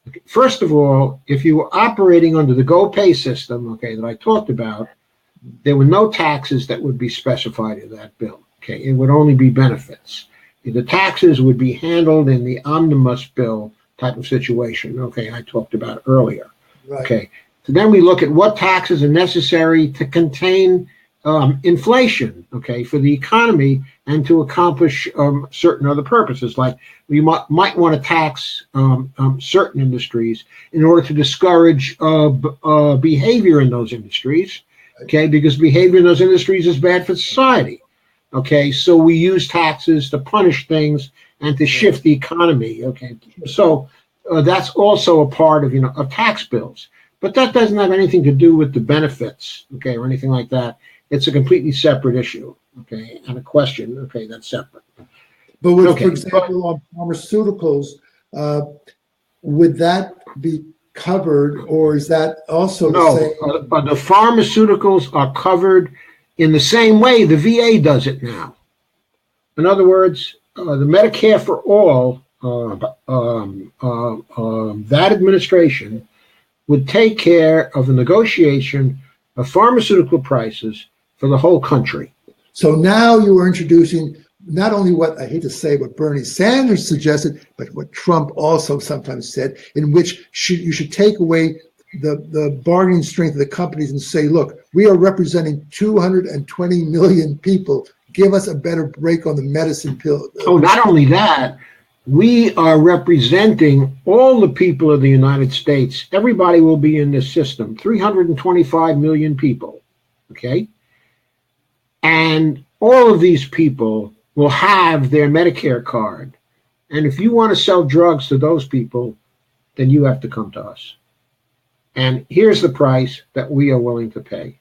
A: Okay, first of all, if you were operating under the GoPay system, okay, that I talked about, there were no taxes that would be specified in that bill. Okay, it would only be benefits. The taxes would be handled in the omnibus bill type of situation, okay, I talked about earlier. Right. Okay, so then we look at what taxes are necessary to contain inflation, okay, for the economy and to accomplish certain other purposes. Like we might want to tax certain industries in order to discourage behavior in those industries, okay, because behavior in those industries is bad for society. Okay, so we use taxes to punish things and to shift the economy. Okay, so that's also a part of of tax bills, but that doesn't have anything to do with the benefits, okay, or anything like that. It's a completely separate issue, okay, and a question, okay, that's separate.
B: But with, for example, on pharmaceuticals, would that be covered, or is that also the same?
A: No, the pharmaceuticals are covered in the same way the VA does it now. In other words, the Medicare for All, that administration would take care of the negotiation of pharmaceutical prices for the whole country.
B: So now you are introducing not only what, I hate to say, what Bernie Sanders suggested, but what Trump also sometimes said, in which you should take away the bargaining strength of the companies and say, look, we are representing 220 million people. Give us a better break on the medicine pill.
A: Oh, not only that, we are representing all the people of the United States. Everybody will be in this system, 325 million people, okay? And all of these people will have their Medicare card. And if you want to sell drugs to those people, then you have to come to us. And here's the price that we are willing to pay.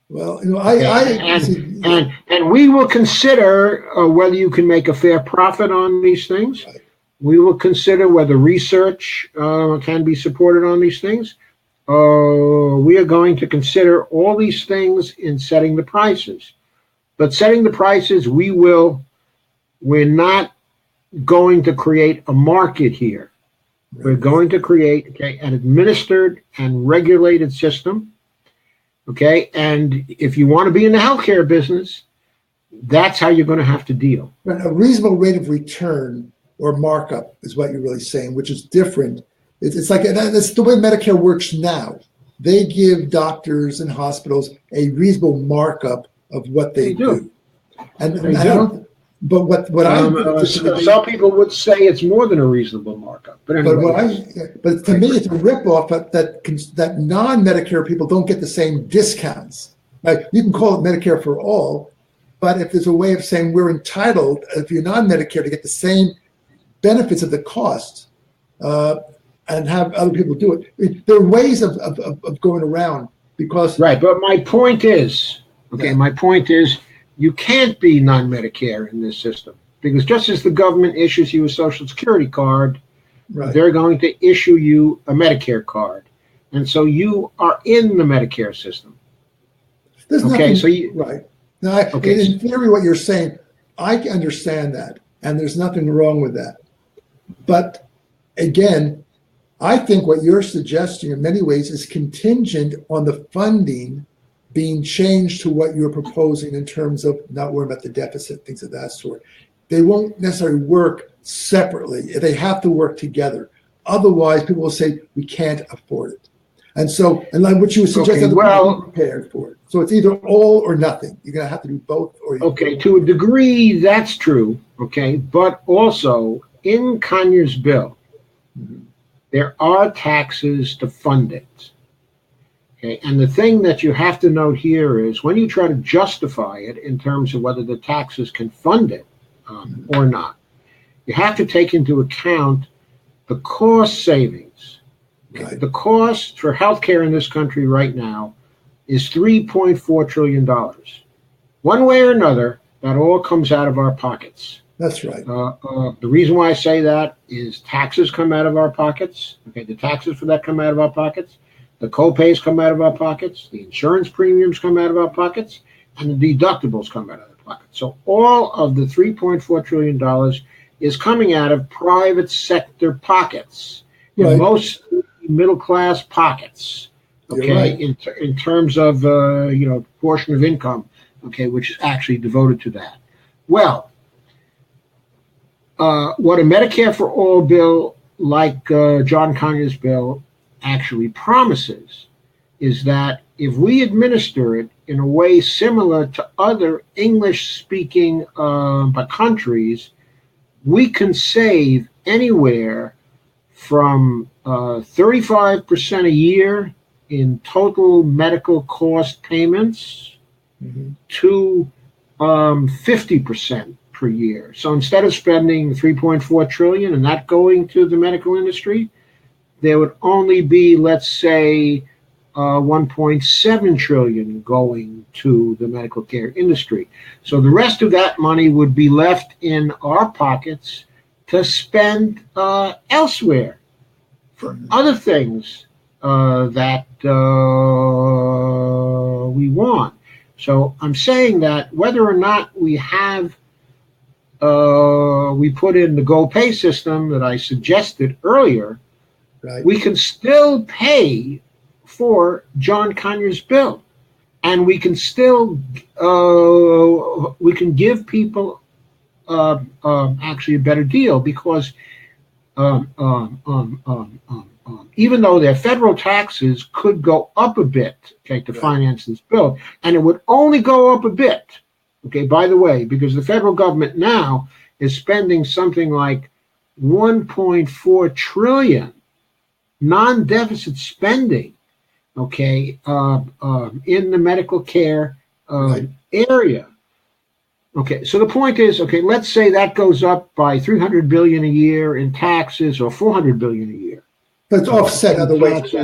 B: Well,
A: and we will consider whether you can make a fair profit on these things. Right. We will consider whether research can be supported on these things. We are going to consider all these things in setting the prices. But setting the prices, we're not going to create a market here. Right. We're going to create an administered and regulated system. Okay, and if you want to be in the healthcare business, that's how you're going to have to deal.
B: A reasonable rate of return or markup is what you're really saying, which is different. It's like that's the way Medicare works now. They give doctors and hospitals a reasonable markup of what they do. And
A: they do.
B: But
A: some people would say it's more than a reasonable markup. But anyway,
B: but to me, it's a ripoff that non-Medicare people don't get the same discounts. Like you can call it Medicare for All, but if there's a way of saying we're entitled, if you're non-Medicare, to get the same benefits of the cost, and have other people do it, there are ways of going around because
A: right. But my point is, my point is. You can't be non-Medicare in this system because just as the government issues you a Social Security card, right, they're going to issue you a Medicare card. And so you are in the Medicare system.
B: There's nothing, so right. Now, in theory, what you're saying, I understand that, and there's nothing wrong with that. But again, I think what you're suggesting in many ways is contingent on the funding being changed to what you're proposing in terms of not worrying about the deficit, things of that sort. They won't necessarily work separately. They have to work together. Otherwise, people will say, we can't afford it. And so, and like what you would suggest,
A: Okay, well,
B: prepared for it. So it's either all or nothing. You're going to have to do both.
A: Okay, to a degree, that's true. Okay, but also in Conyers' bill, there are taxes to fund it. Okay, and the thing that you have to note here is when you try to justify it in terms of whether the taxes can fund it or not, you have to take into account the cost savings. Okay?
B: Right.
A: The cost for healthcare in this country right now is $3.4 trillion. One way or another, that all comes out of our pockets.
B: That's right.
A: The reason why I say that is taxes come out of our pockets. Okay, the taxes for that come out of our pockets. The co-pays come out of our pockets. The insurance premiums come out of our pockets. And the deductibles come out of our pockets. So all of the $3.4 trillion is coming out of private sector pockets.
B: Right.
A: In most middle-class pockets. Okay,
B: right.
A: in terms of portion of income, okay, which is actually devoted to that. Well, what a Medicare for All bill like John Conyers' bill actually promises is that if we administer it in a way similar to other English-speaking countries, we can save anywhere from 35% a year in total medical cost payments to 50% per year. So instead of spending 3.4 trillion and that going to the medical industry, there would only be, let's say, 1.7 trillion going to the medical care industry. So the rest of that money would be left in our pockets to spend elsewhere for other things that we want. So I'm saying that whether or not we have we put in the GoPay system that I suggested earlier,
B: right,
A: we can still pay for John Conyers' bill, and we can still we can give people actually a better deal because even though their federal taxes could go up a bit, okay, to finance this bill, and it would only go up a bit, okay, by the way, because the federal government now is spending something like 1.4 trillion non-deficit spending, okay, in the medical care area. Okay, so the point is, okay, let's say that goes up by 300 billion a year in taxes or 400 billion a year.
B: But it's offset other ways.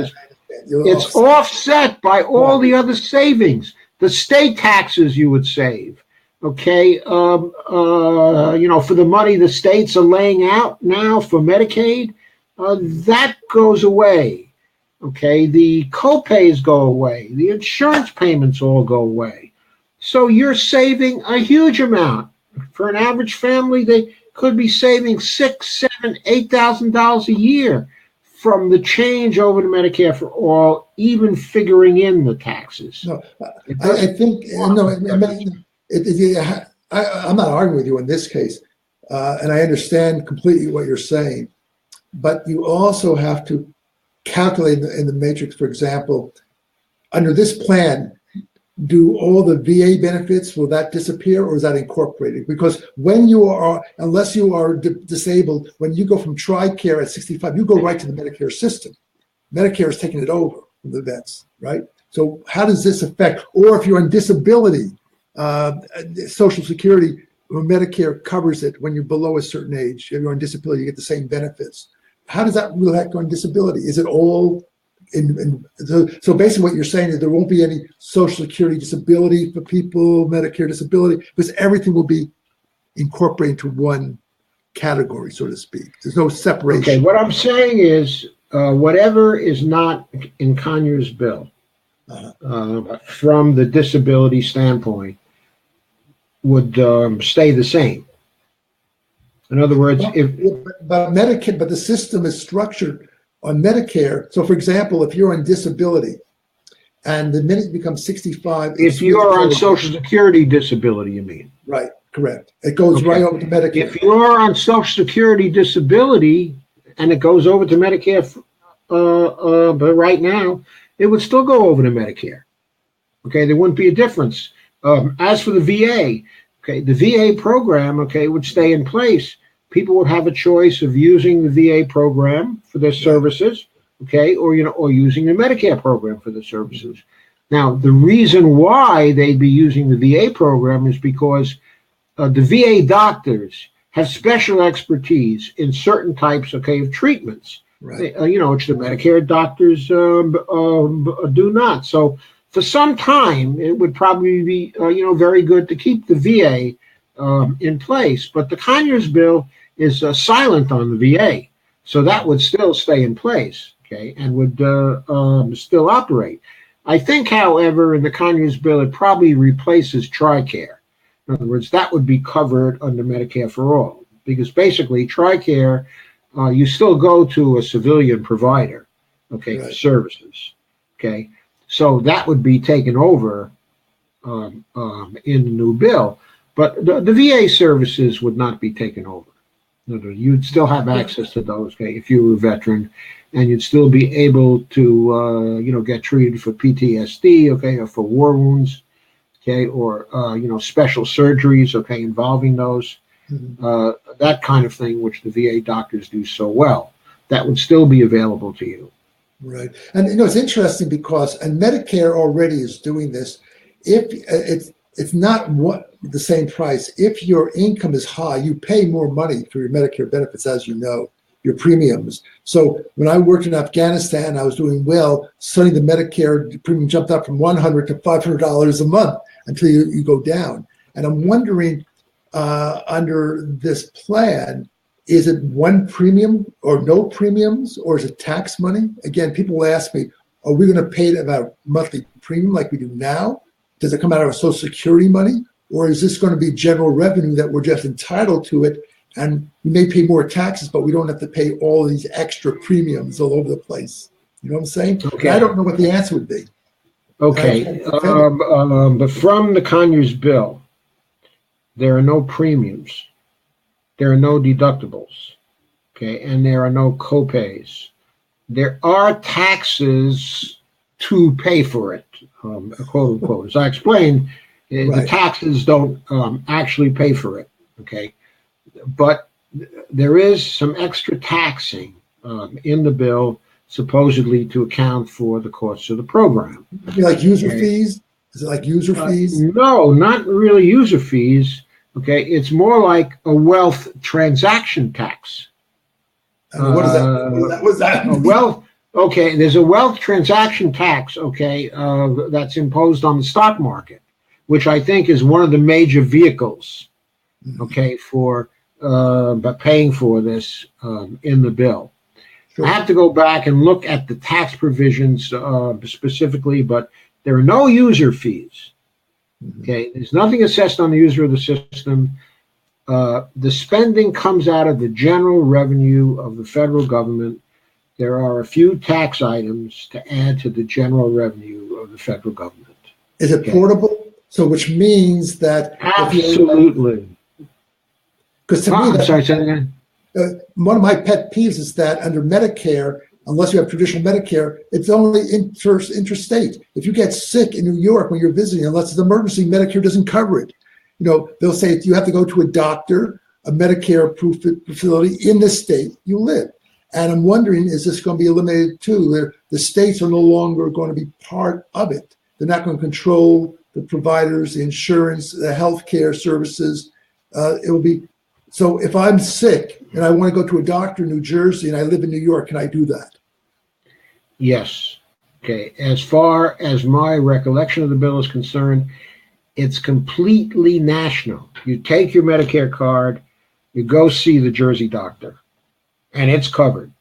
A: It's offset by all the other savings, the state taxes you would save. Okay, for the money the states are laying out now for Medicaid, that goes away. Okay, the co-pays go away, the insurance payments all go away. So you're saving a huge amount. For an average family, they could be saving $6,000, $7,000, $8,000 a year from the change over to Medicare for All, even figuring in the taxes.
B: No, I think no. I'm not arguing with you in this case, and I understand completely what you're saying. But you also have to calculate in the matrix, for example, under this plan, do all the VA benefits, will that disappear or is that incorporated? Because when you are, unless you are disabled, when you go from TRICARE at 65, you go right to the Medicare system. Medicare is taking it over from the vets, right? So how does this affect, or if you're on disability, Social Security or Medicare covers it when you're below a certain age. If you're on disability, you get the same benefits. How does that relate on disability? Is it all so basically what you're saying is there won't be any Social Security disability for people, Medicare disability, because everything will be incorporated into one category, so to speak. There's no separation.
A: Okay, what I'm saying is whatever is not in Conyers' bill from the disability standpoint would stay the same. In other words,
B: but Medicare, but the system is structured on Medicare. So, for example, if you're on disability, and the minute you become 65,
A: if you are on Social Security disability, you mean?
B: Right, correct. It goes right over to Medicare.
A: If you are on Social Security disability and it goes over to Medicare, but right now it would still go over to Medicare. Okay, there wouldn't be a difference. As for the VA, okay, the VA program, okay, would stay in place. People would have a choice of using the VA program for their services, okay, or using the Medicare program for their services. Now, the reason why they'd be using the VA program is because the VA doctors have special expertise in certain types, okay, of treatments,
B: Right.
A: which the Medicare doctors do not. So for some time, it would probably be, very good to keep the VA in place. But the Conyers bill is silent on the VA, so that would still stay in place, okay, and would still operate. I think, however, in the Conyers bill, it probably replaces TRICARE. In other words, that would be covered under Medicare for All, because basically TRICARE, you still go to a civilian provider, okay, for services, okay. So that would be taken over in the new bill, but the VA services would not be taken over. In other words, you'd still have access to those, okay, if you were a veteran, and you'd still be able to, get treated for PTSD, okay, or for war wounds, okay, or special surgeries, okay, involving those, that kind of thing, which the VA doctors do so well. That would still be available to you.
B: Right. And it's interesting because, and Medicare already is doing this. If it's not the same price. If your income is high, you pay more money for your Medicare benefits, as you know, your premiums. So when I worked in Afghanistan, I was doing well. Suddenly the Medicare premium jumped up from $100 to $500 a month until you go down. And I'm wondering, under this plan, is it one premium or no premiums, or is it tax money? Again, people ask me, are we going to pay about monthly premium like we do now? Does it come out of our Social Security money? Or is this going to be general revenue that we're just entitled to it, and we may pay more taxes, but we don't have to pay all of these extra premiums all over the place? You know what I'm saying?
A: Okay.
B: And I don't know what the answer would be.
A: Okay. But from the Conyers bill, there are no premiums. There are no deductibles, okay, and there are no copays. There are taxes to pay for it, quote unquote. As I explained, the taxes don't actually pay for it, okay, but there is some extra taxing in the bill, supposedly to account for the costs of the program.
B: Like user fees? Is it like user fees?
A: No, not really user fees. Okay, it's more like a wealth transaction tax.
B: What is that? What's that?
A: Okay, there's a wealth transaction tax, okay, that's imposed on the stock market, which I think is one of the major vehicles, okay, for paying for this in the bill. Sure. I have to go back and look at the tax provisions specifically, but there are no user fees. Okay, there's nothing assessed on the user of the system. The spending comes out of the general revenue of the federal government. There are a few tax items to add to the general revenue of the federal government.
B: Is it portable? So, which means that
A: absolutely.
B: Because to me,
A: I'm sorry, say that again.
B: One of my pet peeves is that under Medicare, unless you have traditional Medicare, it's only interstate. If you get sick in New York when you're visiting, unless it's an emergency, Medicare doesn't cover it. They'll say you have to go to a doctor, a Medicare-approved facility in the state you live. And I'm wondering, is this going to be eliminated too? The states are no longer going to be part of it. They're not going to control the providers, the insurance, the healthcare services. It will be. So if I'm sick and I want to go to a doctor in New Jersey and I live in New York, can I do that?
A: Yes. Okay. As far as my recollection of the bill is concerned, it's completely national. You take your Medicare card, you go see the Jersey doctor, and it's covered.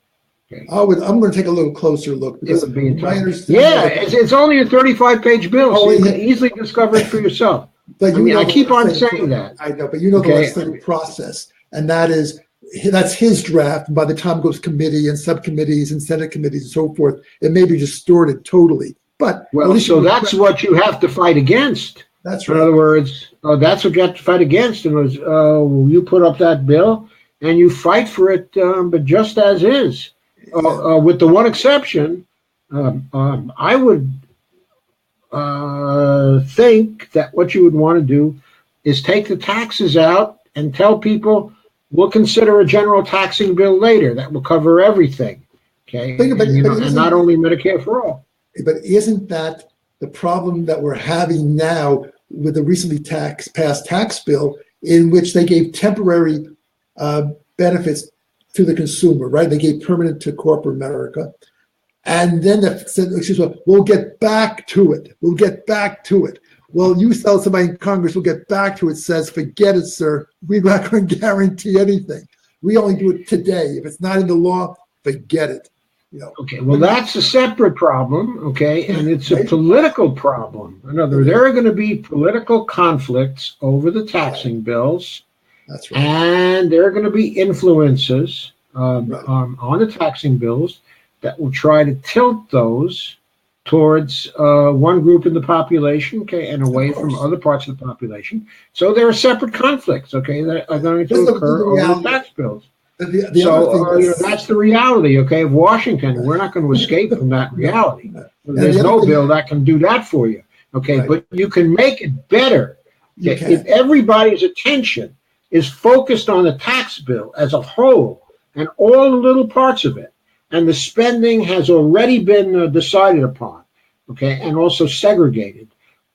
A: Okay.
B: I'm going to take a little closer look because
A: it's only a 35-page bill, so you can easily discover it for yourself.
B: But
A: I keep on saying that.
B: I know, but the legislative process, and that's his draft. And by the time it goes committee and subcommittees and Senate committees and so forth, it may be distorted totally. But
A: so that's what you have to fight against.
B: That's right.
A: In other words, that's what you have to fight against. And you put up that bill and you fight for it, but just as is, with the one exception I would think that what you would want to do is take the taxes out and tell people we'll consider a general taxing bill later that will cover everything. Okay, and not only Medicare for all.
B: But isn't that the problem that we're having now with the recently passed tax bill, in which they gave temporary benefits to the consumer, right? They gave permanent to corporate America. And then they said, we'll get back to it. We'll get back to it. Well, you tell somebody in Congress, we'll get back to it, says, forget it, sir. We're not going to guarantee anything. We only do it today. If it's not in the law, forget it.
A: Okay, well, that's a separate problem, okay, and it's a political problem. In other words, there are going to be political conflicts over the taxing bills.
B: That's right.
A: And there are going to be influences on the taxing bills that will try to tilt those towards one group in the population, okay, and away from other parts of the population. So there are separate conflicts, okay, that are going to occur over the tax bills. That's the reality, okay, of Washington. We're not going to escape from that reality. There's no bill that can do that for you, okay, but you can make it better. Okay? If everybody's attention is focused on the tax bill as a whole and all the little parts of it, and the spending has already been decided upon, okay, and also segregated,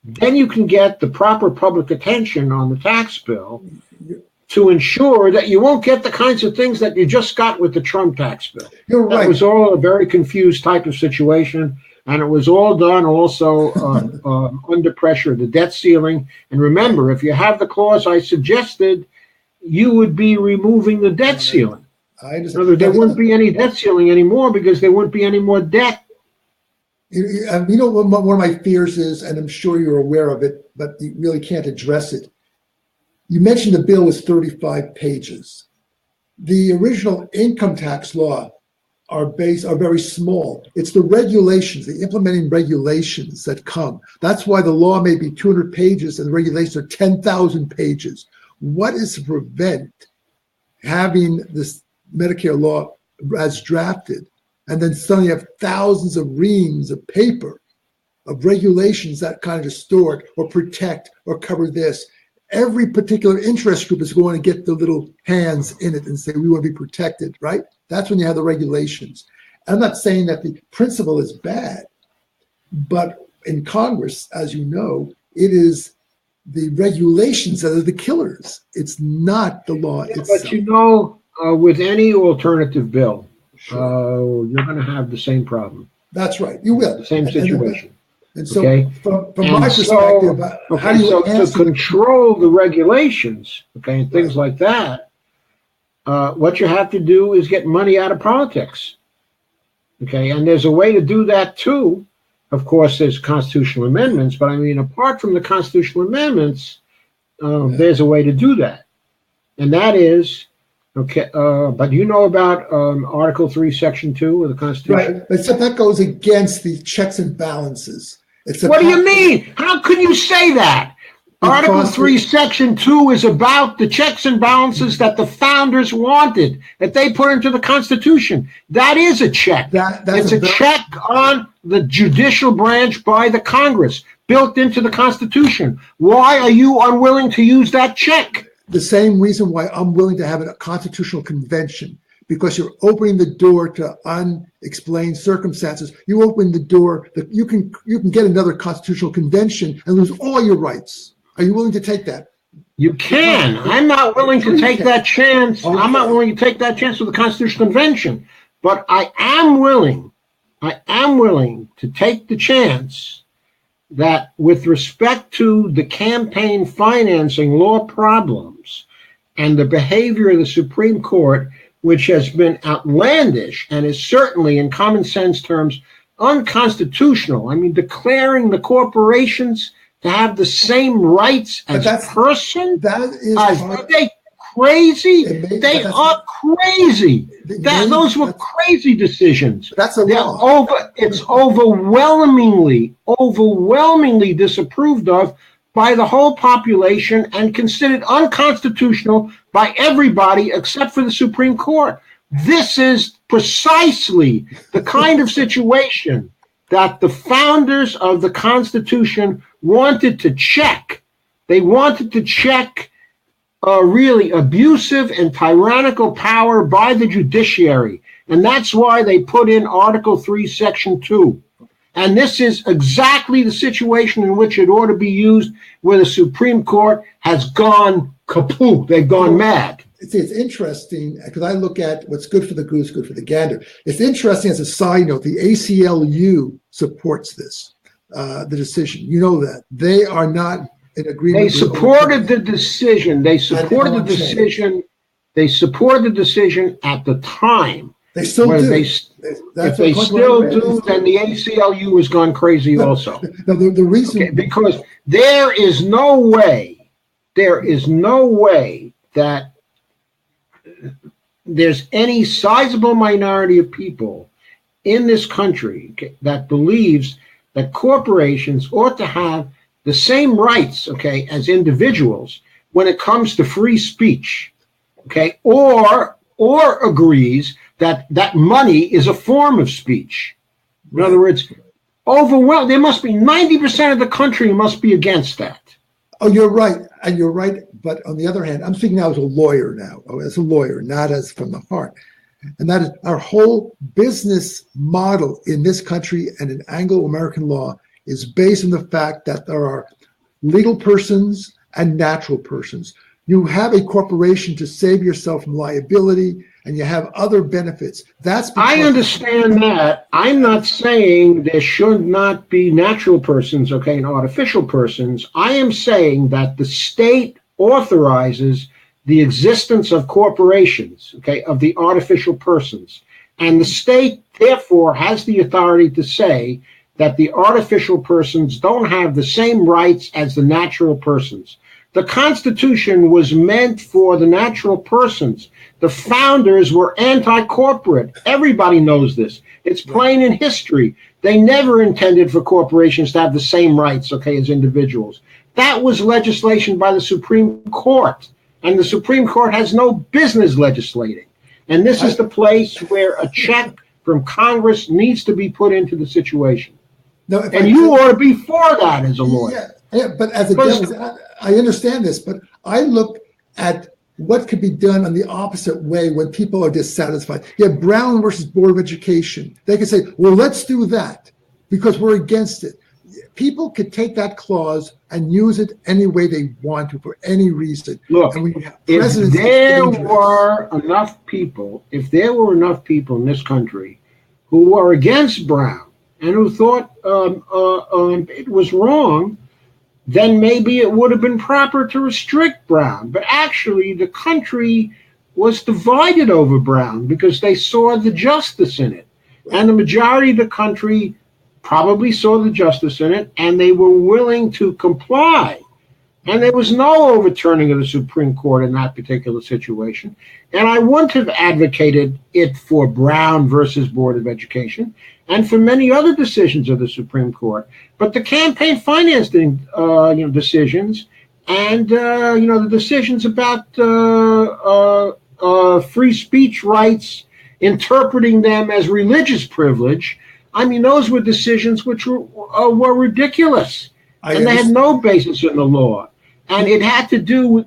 A: then you can get the proper public attention on the tax bill to ensure that you won't get the kinds of things that you just got with the Trump tax bill.
B: You're right.
A: That was all a very confused type of situation, and it was all done also under pressure of the debt ceiling. And remember, if you have the clause I suggested, you would be removing the debt ceiling. In other words, there wouldn't be any debt ceiling anymore because there wouldn't be any more debt.
B: You know what one of my fears is, and I'm sure you're aware of it, but you really can't address it. You mentioned the bill was 35 pages. The original income tax law are very small. It's the regulations, the implementing regulations that come. That's why the law may be 200 pages and the regulations are 10,000 pages. What is to prevent having this Medicare law as drafted and then suddenly have thousands of reams of paper of regulations that kind of distort or protect or cover this? Every particular interest group is going to get the little hands in it and say, we want to be protected, right? That's when you have the regulations. I'm not saying that the principle is bad, but in Congress, as you know, it is the regulations that are the killers. It's not the law itself.
A: But you know, with any alternative bill, you're going to have the same problem.
B: That's right. You will.
A: The same situation.
B: And so, from my perspective, how do you
A: to control the regulations, okay, and things like that, what you have to do is get money out of politics, okay, and there's a way to do that too. Of course, there's constitutional amendments, but I mean, apart from the constitutional amendments, there's a way to do that, and that is, okay, but you know about Article 3, Section 2 of the Constitution?
B: Right, except that goes against the checks and balances.
A: What do you mean? How can you say that? Article 3, Section 2 is about the checks and balances that the founders wanted, that they put into the Constitution. That is a check. It's a check on the judicial branch by the Congress, built into the Constitution. Why are you unwilling to use that check?
B: The same reason why I'm willing to have a constitutional convention, because you're opening the door to unexplained circumstances. You open the door that you can get another constitutional convention and lose all your rights. Are you willing to take that?
A: You can. I'm not willing to take that chance. I'm not willing to take that chance with the Constitutional Convention. But I am willing to take the chance that with respect to the campaign financing law problems and the behavior of the Supreme Court, which has been outlandish and is certainly in common sense terms unconstitutional. I mean, declaring the corporations to have the same rights as a person? Are they crazy? They are crazy. Those were crazy decisions.
B: That's a law.
A: It's overwhelmingly disapproved of by the whole population and considered unconstitutional by everybody except for the Supreme Court. This is precisely the kind of situation that the founders of the Constitution wanted to check. They wanted to check really abusive and tyrannical power by the judiciary. And that's why they put in Article 3, Section 2. And this is exactly the situation in which it ought to be used, where the Supreme Court has gone kaput. They've gone mad.
B: It's interesting because I look at what's good for the goose, good for the gander. It's interesting as a side note, the ACLU supports this, the decision. You know that. They are not in agreement.
A: They supported the decision. They supported the decision. They supported the decision at the time.
B: They still do.
A: If they still do, then the ACLU has gone crazy also.
B: No, the reason...
A: because there is no way that there's any sizable minority of people in this country that believes that corporations ought to have the same rights, as individuals when it comes to free speech, or agrees that money is a form of speech. In other words, overwhelmed, there must be 90% of the country must be against that.
B: Oh, you're right. And you're right. But on the other hand, I'm speaking now as a lawyer not as from the heart. And that is our whole business model in this country and in Anglo-American law is based on the fact that there are legal persons and natural persons. You have a corporation to save yourself from liability, and you have other benefits. I
A: understand that. I'm not saying there should not be natural persons, and artificial persons. I am saying that the state authorizes the existence of corporations, of the artificial persons. And the state, therefore, has the authority to say that the artificial persons don't have the same rights as the natural persons. The Constitution was meant for the natural persons. The founders were anti-corporate. Everybody knows this. It's plain in history. They never intended for corporations to have the same rights, as individuals. That was legislation by the Supreme Court. And the Supreme Court has no business legislating. And this is the place where a check from Congress needs to be put into the situation.
B: No,
A: you ought to be for that as a lawyer.
B: Yeah, but as a devil's, I understand this, but I look at what could be done on the opposite way when people are dissatisfied. You have Brown versus Board of Education. They could say, well, let's do that because we're against it. People could take that clause and use it any way they want to for any reason.
A: Look, if there were enough people in this country who were against Brown and who thought it was wrong, then maybe it would have been proper to restrict Brown. But actually, the country was divided over Brown because they saw the justice in it. And the majority of the country probably saw the justice in it, and they were willing to comply. And there was no overturning of the Supreme Court in that particular situation. And I wouldn't have advocated it for Brown versus Board of Education and for many other decisions of the Supreme Court. But the campaign financing decisions and the decisions about free speech rights, interpreting them as religious privilege, those were decisions which were ridiculous. And they had no basis in the law. And it had to do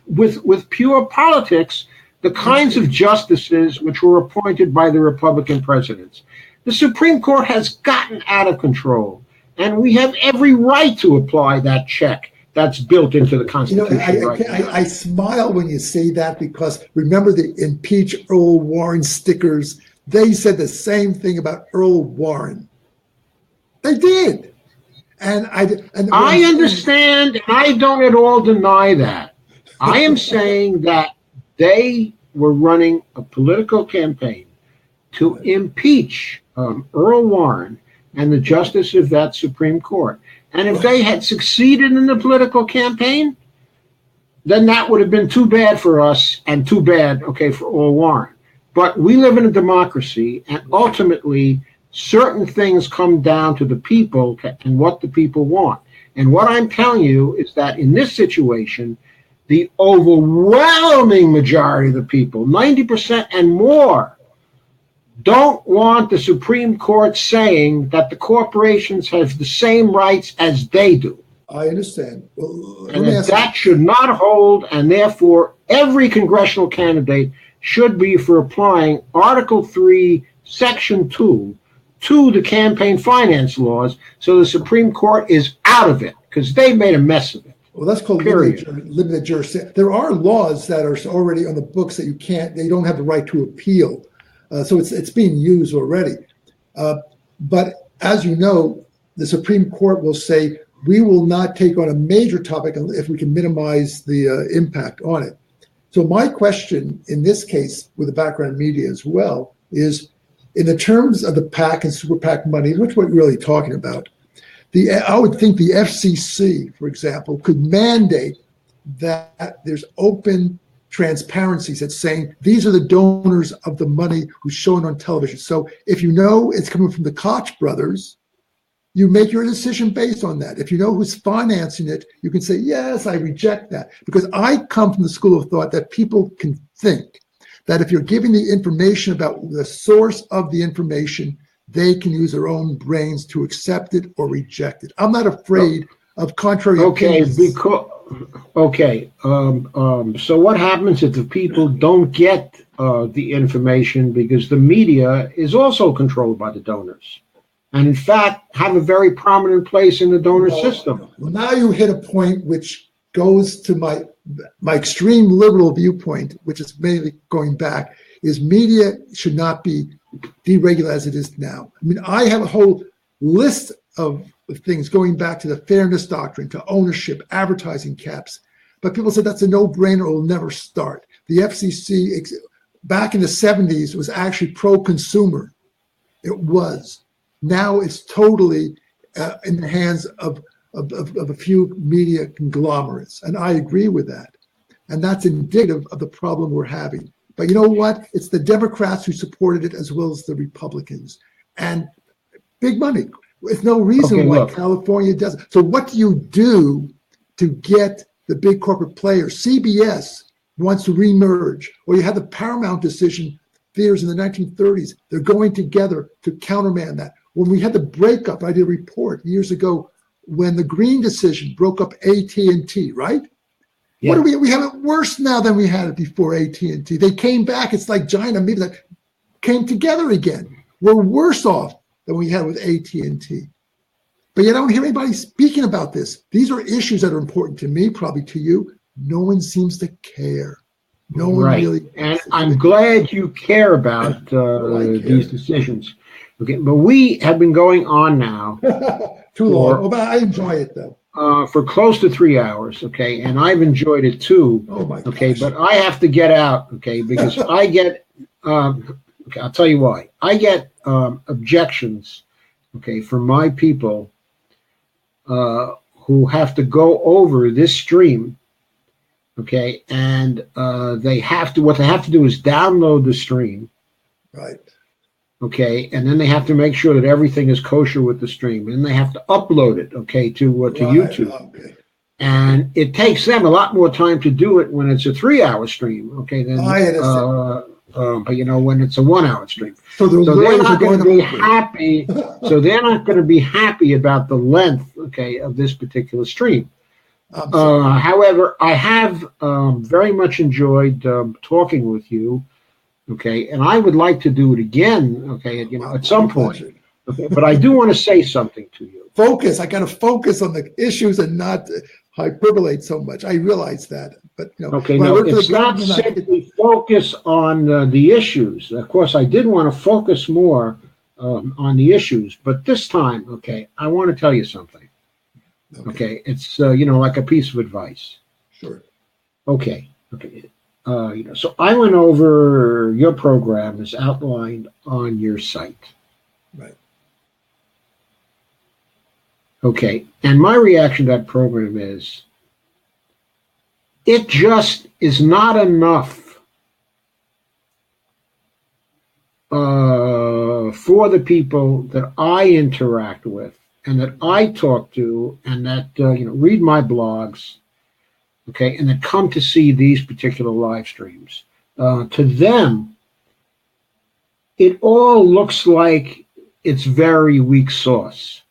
A: with pure politics, the kinds of justices which were appointed by the Republican presidents. The Supreme Court has gotten out of control, and we have every right to apply that check that's built into the Constitution.
B: I smile when you say that because remember the impeach Earl Warren stickers? They said the same thing about Earl Warren. They did. And I
A: understand, and I don't at all deny that. I am saying that they were running a political campaign to impeach Earl Warren and the justice of that Supreme Court. And if they had succeeded in the political campaign, then that would have been too bad for us and too bad, for Earl Warren. But we live in a democracy, and ultimately, certain things come down to the people and what the people want. And what I'm telling you is that in this situation, the overwhelming majority of the people, 90% and more, don't want the Supreme Court saying that the corporations have the same rights as they do.
B: I understand. Well, let
A: And
B: me
A: that
B: ask you.
A: that should not hold, and therefore every congressional candidate should be for applying Article 3, Section 2 to the campaign finance laws so the Supreme Court is out of it because they made a mess of it.
B: Well, that's called limited jurisdiction. There are laws that are already on the books that they don't have the right to appeal. So it's being used already. But as you know, the Supreme Court will say, we will not take on a major topic if we can minimize the impact on it. So my question in this case with the background media as well is, in the terms of the PAC and super PAC money, which we're really talking about, I would think the FCC, for example, could mandate that there's open transparencies that's saying these are the donors of the money who's shown on television. So if you know it's coming from the Koch brothers, you make your decision based on that. If you know who's financing it, you can say, yes, I reject that. Because I come from the school of thought that people can think that if you're giving the information about the source of the information, they can use their own brains to accept it or reject it. I'm not afraid of contrary opinions.
A: So what happens if the people don't get the information because the media is also controlled by the donors? And in fact, have a very prominent place in the donor system.
B: Well, now you hit a point which goes to my extreme liberal viewpoint, which is mainly going back, is media should not be deregulated as it is now. I mean, I have a whole list of things going back to the fairness doctrine, to ownership, advertising caps. But people said that's a no-brainer, it will never start. The FCC, back in the 70s, was actually pro-consumer. It was. Now it's totally in the hands of a few media conglomerates. And I agree with that. And that's indicative of the problem we're having. But you know what? It's the Democrats who supported it as well as the Republicans. And big money. There's no reason why California doesn't. So what do you do to get the big corporate players? CBS wants to remerge. Or you had the Paramount decision, theaters in the 1930s. They're going together to countermand that. When we had the breakup, I did a report years ago when the Green decision broke up AT&T, right? Yeah. What do we have it worse now than we had it before AT&T. They came back. It's like giant amoeba that came together again. We're worse off than we had with AT&T. But yet I don't hear anybody speaking about this. These are issues that are important to me, probably to you. No one seems to care. No one really.
A: And I'm glad you care about these decisions. Okay, but we have been going on now.
B: Too long. But I enjoy it though.
A: For close to 3 hours, okay, and I've enjoyed it too.
B: Oh my gosh.
A: Okay, but I have to get out, okay, because I get. Okay, I'll tell you why. I get objections, okay, from my people who have to go over this stream, okay, and what they have to do is download the stream,
B: right?
A: Okay, and then they have to make sure that everything is kosher with the stream, and they have to upload it, okay, to YouTube. Okay. And it takes them a lot more time to do it when it's a 3-hour stream, okay, than but you know, when it's a 1-hour stream. So they're not going to be happy. So they're not going to be happy about the length, okay, of this particular stream. However, I have very much enjoyed talking with you. Okay, and I would like to do it again, okay, you know, at some point. Okay, but I do want to say something to you.
B: Focus. I got to focus on the issues and not hyperbolate so much. I realize that, but you know.
A: Okay, no, it's not simply focus on the issues. Of course, I did want to focus more on the issues, but this time, okay, I want to tell you something. Okay, it's you know, like a piece of advice.
B: Sure.
A: Okay. You know, so I went over your program as outlined on your site.
B: Right.
A: Okay, and my reaction to that program is, it just is not enough for the people that I interact with and that I talk to and that you know, read my blogs. Okay, and that come to see these particular live streams. To them, it all looks like it's very weak sauce.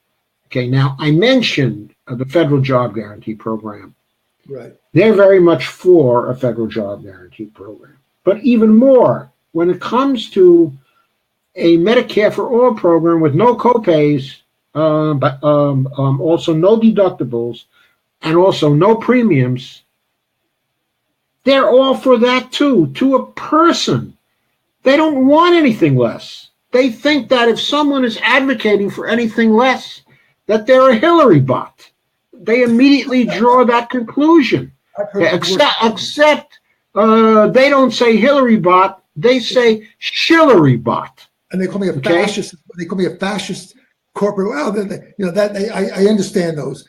A: Okay, now I mentioned the federal job guarantee program.
B: Right.
A: They're very much for a federal job guarantee program. But even more, when it comes to a Medicare for All program with no copays, but also no deductibles, and also no premiums, they're all for that too, to a person. They don't want anything less. They think that if someone is advocating for anything less, that they're a Hillary bot. They immediately draw that conclusion. Except they don't say Hillary bot, they say Shillery bot.
B: And they call me a fascist. They call me a fascist corporate. Well, I understand those.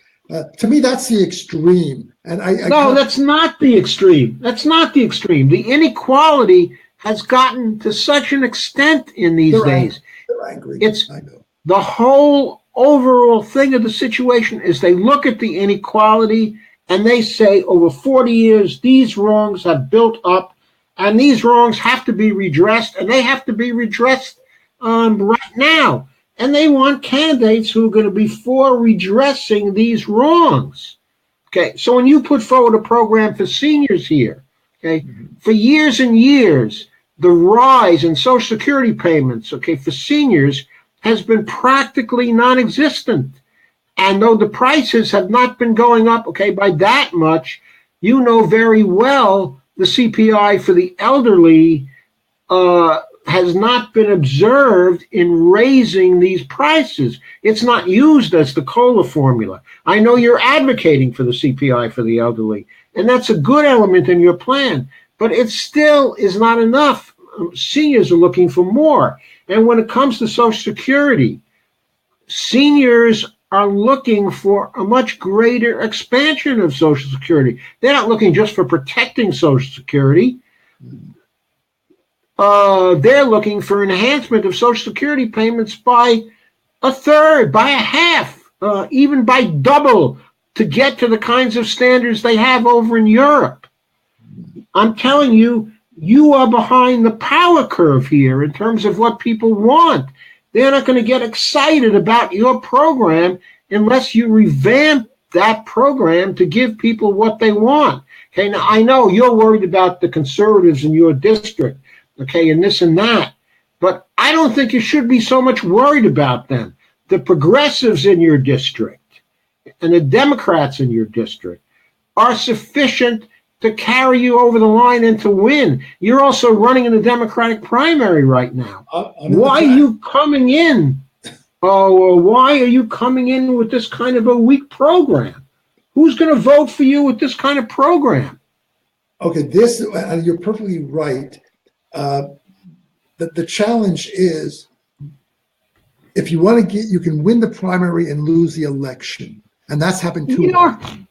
B: To me, that's the extreme. And
A: no, that's not the extreme. That's not the extreme. The inequality has gotten to such an extent in these days.
B: They're angry. I know.
A: The whole overall thing of the situation is they look at the inequality and they say over 40 years, these wrongs have built up and these wrongs have to be redressed, and they have to be redressed right now. And they want candidates who are going to be for redressing these wrongs. Okay, so when you put forward a program for seniors here, okay, for years and years, the rise in Social Security payments, okay, for seniors has been practically non-existent. And though the prices have not been going up, okay, by that much, you know very well the CPI for the elderly has not been observed in raising these prices. It's not used as the COLA formula. I know you're advocating for the CPI for the elderly, and that's a good element in your plan, but it still is not enough. Seniors are looking for more. And when it comes to Social Security, seniors are looking for a much greater expansion of Social Security. They're not looking just for protecting Social Security. They're looking for enhancement of Social Security payments by a third, by a half, even by double, to get to the kinds of standards they have over in Europe. I'm telling you, you are behind the power curve here in terms of what people want. They're not going to get excited about your program unless you revamp that program to give people what they want. Okay, now I know you're worried about the conservatives in your district, okay, and this and that, but I don't think you should be so much worried about them. The progressives in your district and the Democrats in your district are sufficient to carry you over the line and to win. You're also running in the Democratic primary right now. Why are you coming in? Why are you coming in with this kind of a weak program? Who's going to vote for you with this kind of program?
B: Okay, you're perfectly right. The challenge is, if you want to you can win the primary and lose the election. And that's happened too.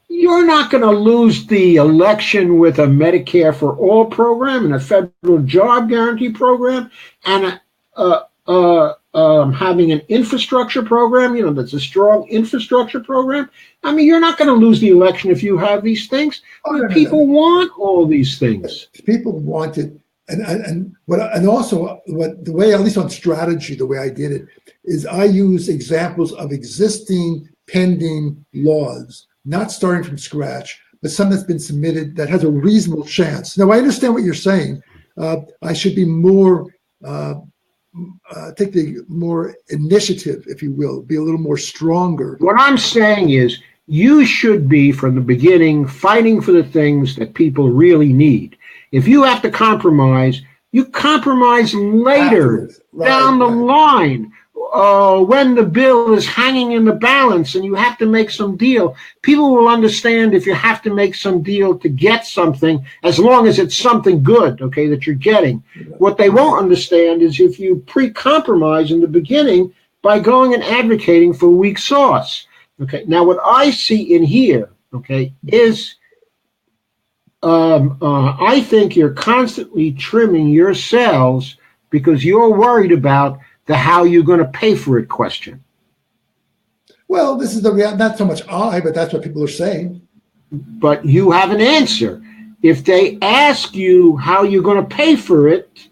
A: You're not going to lose the election with a Medicare for All program and a federal job guarantee program and having an infrastructure program, that's a strong infrastructure program. I mean, you're not going to lose the election if you have these things. People want all these things.
B: People want it. And also the way, at least on strategy, the way I did it is I use examples of existing pending laws, not starting from scratch, but some that's been submitted that has a reasonable chance. Now, I understand what you're saying. I should be more, take the more initiative, if you will, be a little more stronger.
A: What I'm saying is you should be, from the beginning, fighting for the things that people really need. If you have to compromise, you compromise later, down the line. When the bill is hanging in the balance and you have to make some deal, people will understand if you have to make some deal to get something, as long as it's something good, okay, that you're getting. What they won't understand is if you pre-compromise in the beginning by going and advocating for weak sauce. Okay, now what I see in here, okay, is I think you're constantly trimming your cells because you're worried about the how you're going to pay for it question.
B: Well, this is not so much but that's what people are saying.
A: But you have an answer. If they ask you how you're going to pay for it,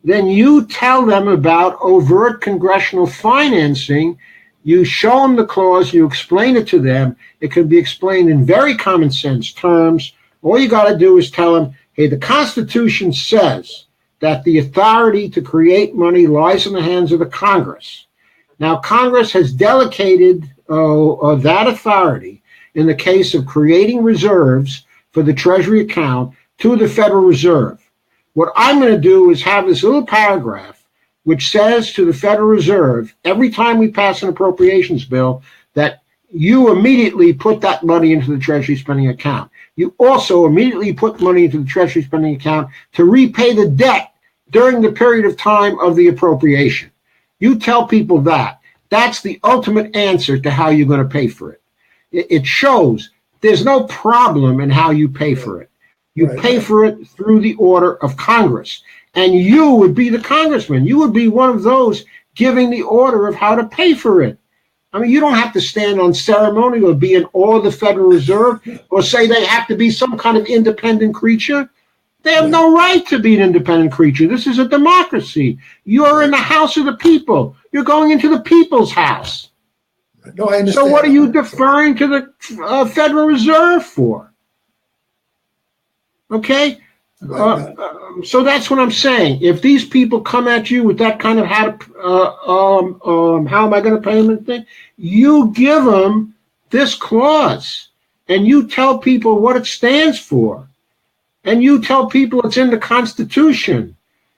A: then you tell them about overt congressional financing. You show them the clause, you explain it to them. It can be explained in very common sense terms. All you got to do is tell them, hey, the Constitution says that the authority to create money lies in the hands of the Congress. Now, Congress has delegated that authority in the case of creating reserves for the Treasury account to the Federal Reserve. What I'm going to do is have this little paragraph which says to the Federal Reserve, every time we pass an appropriations bill, that you immediately put that money into the Treasury spending account. You also immediately put money into the Treasury spending account to repay the debt during the period of time of the appropriation. You tell people that. That's the ultimate answer to how you're going to pay for it. It shows there's no problem in how you pay for it. You pay for it through the order of Congress. And you would be the congressman. You would be one of those giving the order of how to pay for it. I mean, you don't have to stand on ceremony or be in awe of the Federal Reserve or say they have to be some kind of independent creature. They have no right to be an independent creature. This is a democracy. You're in the house of the people. You're going into the people's house.
B: No, I understand.
A: So what are you deferring to the Federal Reserve for? Okay? So that's what I'm saying. If these people come at you with that kind of how am I going to pay them thing, you give them this clause and you tell people what it stands for. And you tell people it's in the Constitution.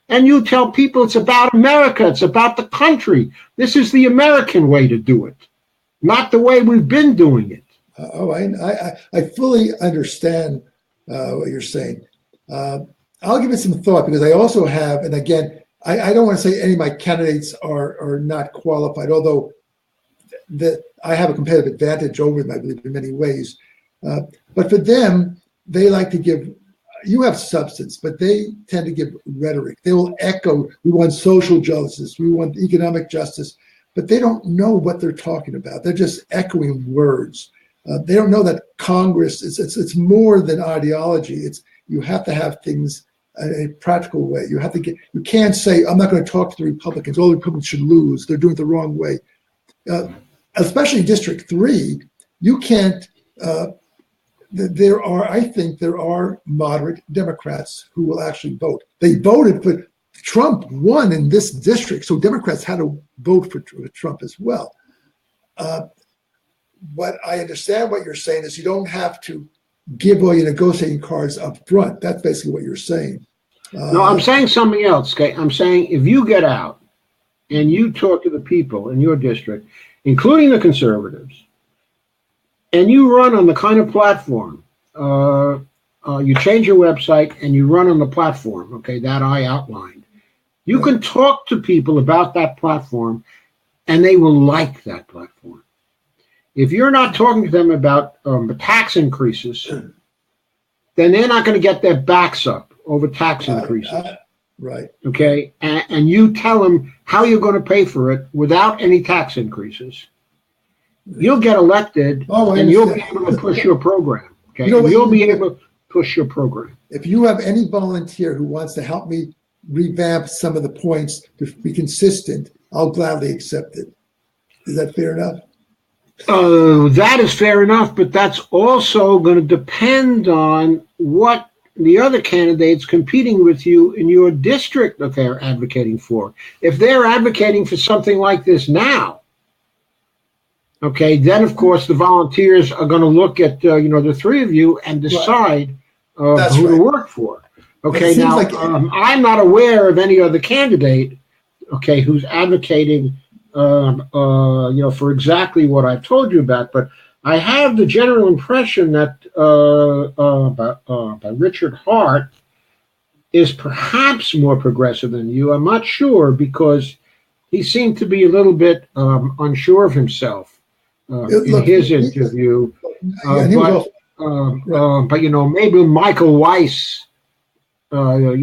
A: And you tell people it's about America. It's about the country. This is the American way to do it, not the way we've been doing it.
B: I fully understand what you're saying. I'll give it some thought because I also have, and again, I don't want to say any of my candidates are not qualified, although that I have a competitive advantage over them, I believe, in many ways. But for them, they like to give, you have substance, but they tend to give rhetoric. They will echo, we want social justice, we want economic justice, but they don't know what they're talking about. They're just echoing words. They don't know that Congress, it's more than ideology. You have to have things in a practical way. You can't say, I'm not going to talk to the Republicans. All the Republicans should lose. They're doing it the wrong way. Especially District 3, you can't, I think there are moderate Democrats who will actually vote. They voted, but Trump won in this district, so Democrats had to vote for Trump as well. But I understand what you're saying is you don't have to give all your negotiating cards up front. That's basically what you're saying.
A: No, I'm saying something else. Okay, I'm saying if you get out and you talk to the people in your district, including the conservatives, and you run on the kind of platform, you change your website and you run on the platform, okay, that I outlined. You can talk to people about that platform and they will like that platform. If you're not talking to them about the tax increases, then they're not going to get their backs up over tax increases.
B: Right.
A: Okay. And you tell them how you're going to pay for it without any tax increases. You'll get elected and you'll be able to push your program. Okay. You'll be able to push your program.
B: If you have any volunteer who wants to help me revamp some of the points to be consistent, I'll gladly accept it. Is that fair enough?
A: That is fair enough, but that's also going to depend on what the other candidates competing with you in your district that they're advocating for. If they're advocating for something like this now, okay, then of course the volunteers are going to look at the three of you and decide who to work for. Okay, now I'm not aware of any other candidate, okay, who's advocating for exactly what I've told you about, but I have the general impression that by Richard Hart is perhaps more progressive than you. I'm not sure because he seemed to be a little bit unsure of himself in his interview. But maybe Michael Weiss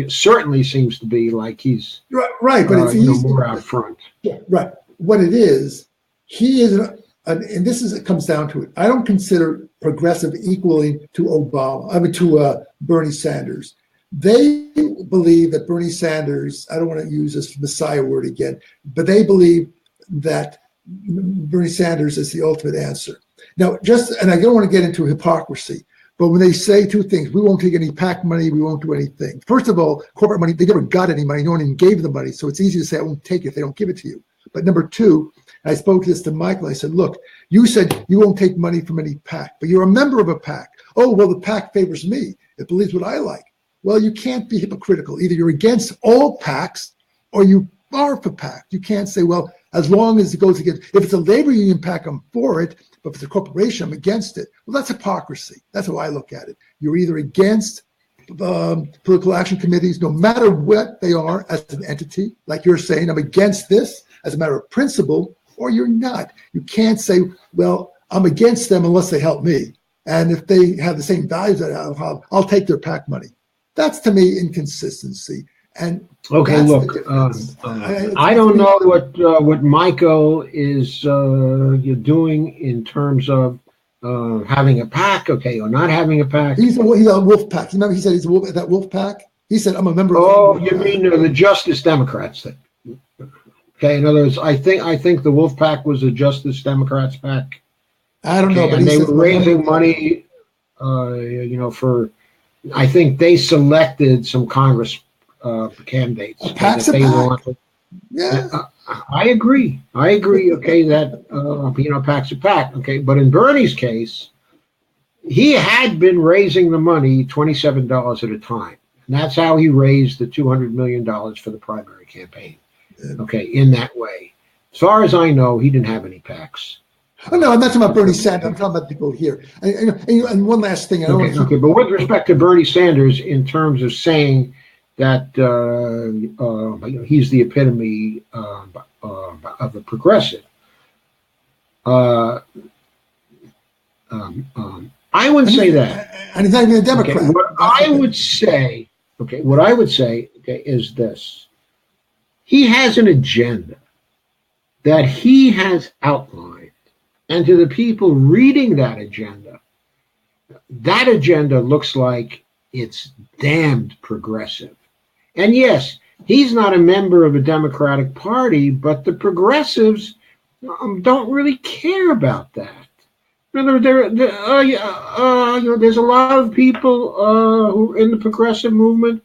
A: certainly seems to be like he's
B: right, but it's easy,
A: more out front.
B: Yeah, right. What it is, he is, and this is, it comes down to it. I don't consider progressive equaling to Bernie Sanders. They believe that Bernie Sanders, I don't want to use this Messiah word again, but they believe that Bernie Sanders is the ultimate answer. Now, and I don't want to get into hypocrisy, but when they say two things, we won't take any PAC money, we won't do anything. First of all, corporate money, they never got any money, no one even gave them money, so it's easy to say, I won't take it if they don't give it to you. But number two, I spoke this to Michael, I said, look, you said you won't take money from any PAC, but you're a member of a PAC. Oh, well, the PAC favors me, it believes what I like. Well, you can't be hypocritical. Either you're against all PACs or you are for PAC. You can't say, well, as long as it goes against, if it's a labor union PAC, I'm for it, but if it's a corporation, I'm against it. Well, that's hypocrisy. That's how I look at it. You're either against political action committees, no matter what they are as an entity, like you're saying, I'm against this as a matter of principle, or you're not. You can't say, well, I'm against them unless they help me. And if they have the same values that I have, I'll take their PAC money. That's to me inconsistency. And
A: okay, look, I don't know what Michael is you're doing in terms of having a PAC, okay, or not having a PAC.
B: He's a wolf pack. Remember, he said he's a wolf, that wolf pack. He said, "I'm a member."
A: Oh, you mean the Justice Democrats? Okay, in other words, I think the wolf pack was a Justice Democrats PAC.
B: I don't know, but
A: and they were raising money, for. I think they selected some Congress candidates that they wanted.
B: Yeah,
A: I agree. Okay, that PAC's a PAC. Okay, but in Bernie's case, he had been raising the money $27 at a time, and that's how he raised the $200 million for the primary campaign. Okay, in that way. As far as I know, he didn't have any PACs.
B: Oh, no, I'm not talking about Bernie Sanders. I'm talking about people here. And one last thing.
A: Okay, but with respect to Bernie Sanders, in terms of saying that he's the epitome of a progressive, I wouldn't say that.
B: And he's not even a Democrat.
A: Okay, what I would say is this. He has an agenda that he has outlined. And to the people reading that agenda looks like it's damned progressive. And yes, he's not a member of a Democratic Party, but the progressives don't really care about that. There's a lot of people who in the progressive movement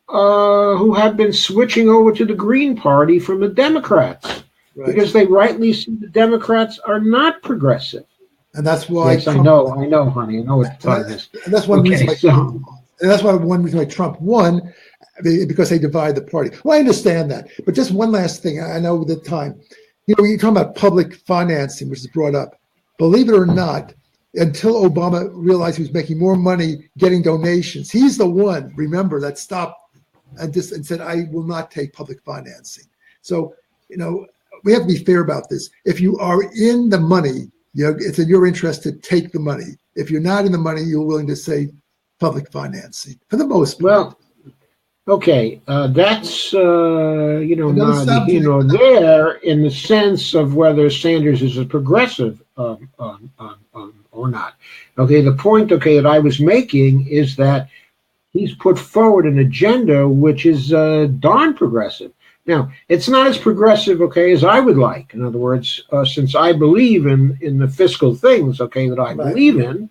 A: who have been switching over to the Green Party from the Democrats. Right. Because they rightly see the Democrats are not progressive.
B: And that's why
A: yes, I know, honey. I know what time is.
B: And that's one reason one reason why Trump won, because they divide the party. Well, I understand that. But just one last thing. I know the time. You're talking about public financing, which is brought up. Believe it or not, until Obama realized he was making more money getting donations, he's the one, remember, that stopped and said, I will not take public financing. So, we have to be fair about this. If you are in the money, it's in your interest to take the money. If you're not in the money, you're willing to say public financing for the most part.
A: Well, okay, that's there in the sense of whether Sanders is a progressive or not. Okay, the point that I was making is that he's put forward an agenda which is darn progressive. Now, it's not as progressive, as I would like. In other words, since I believe in the fiscal things, that I believe in,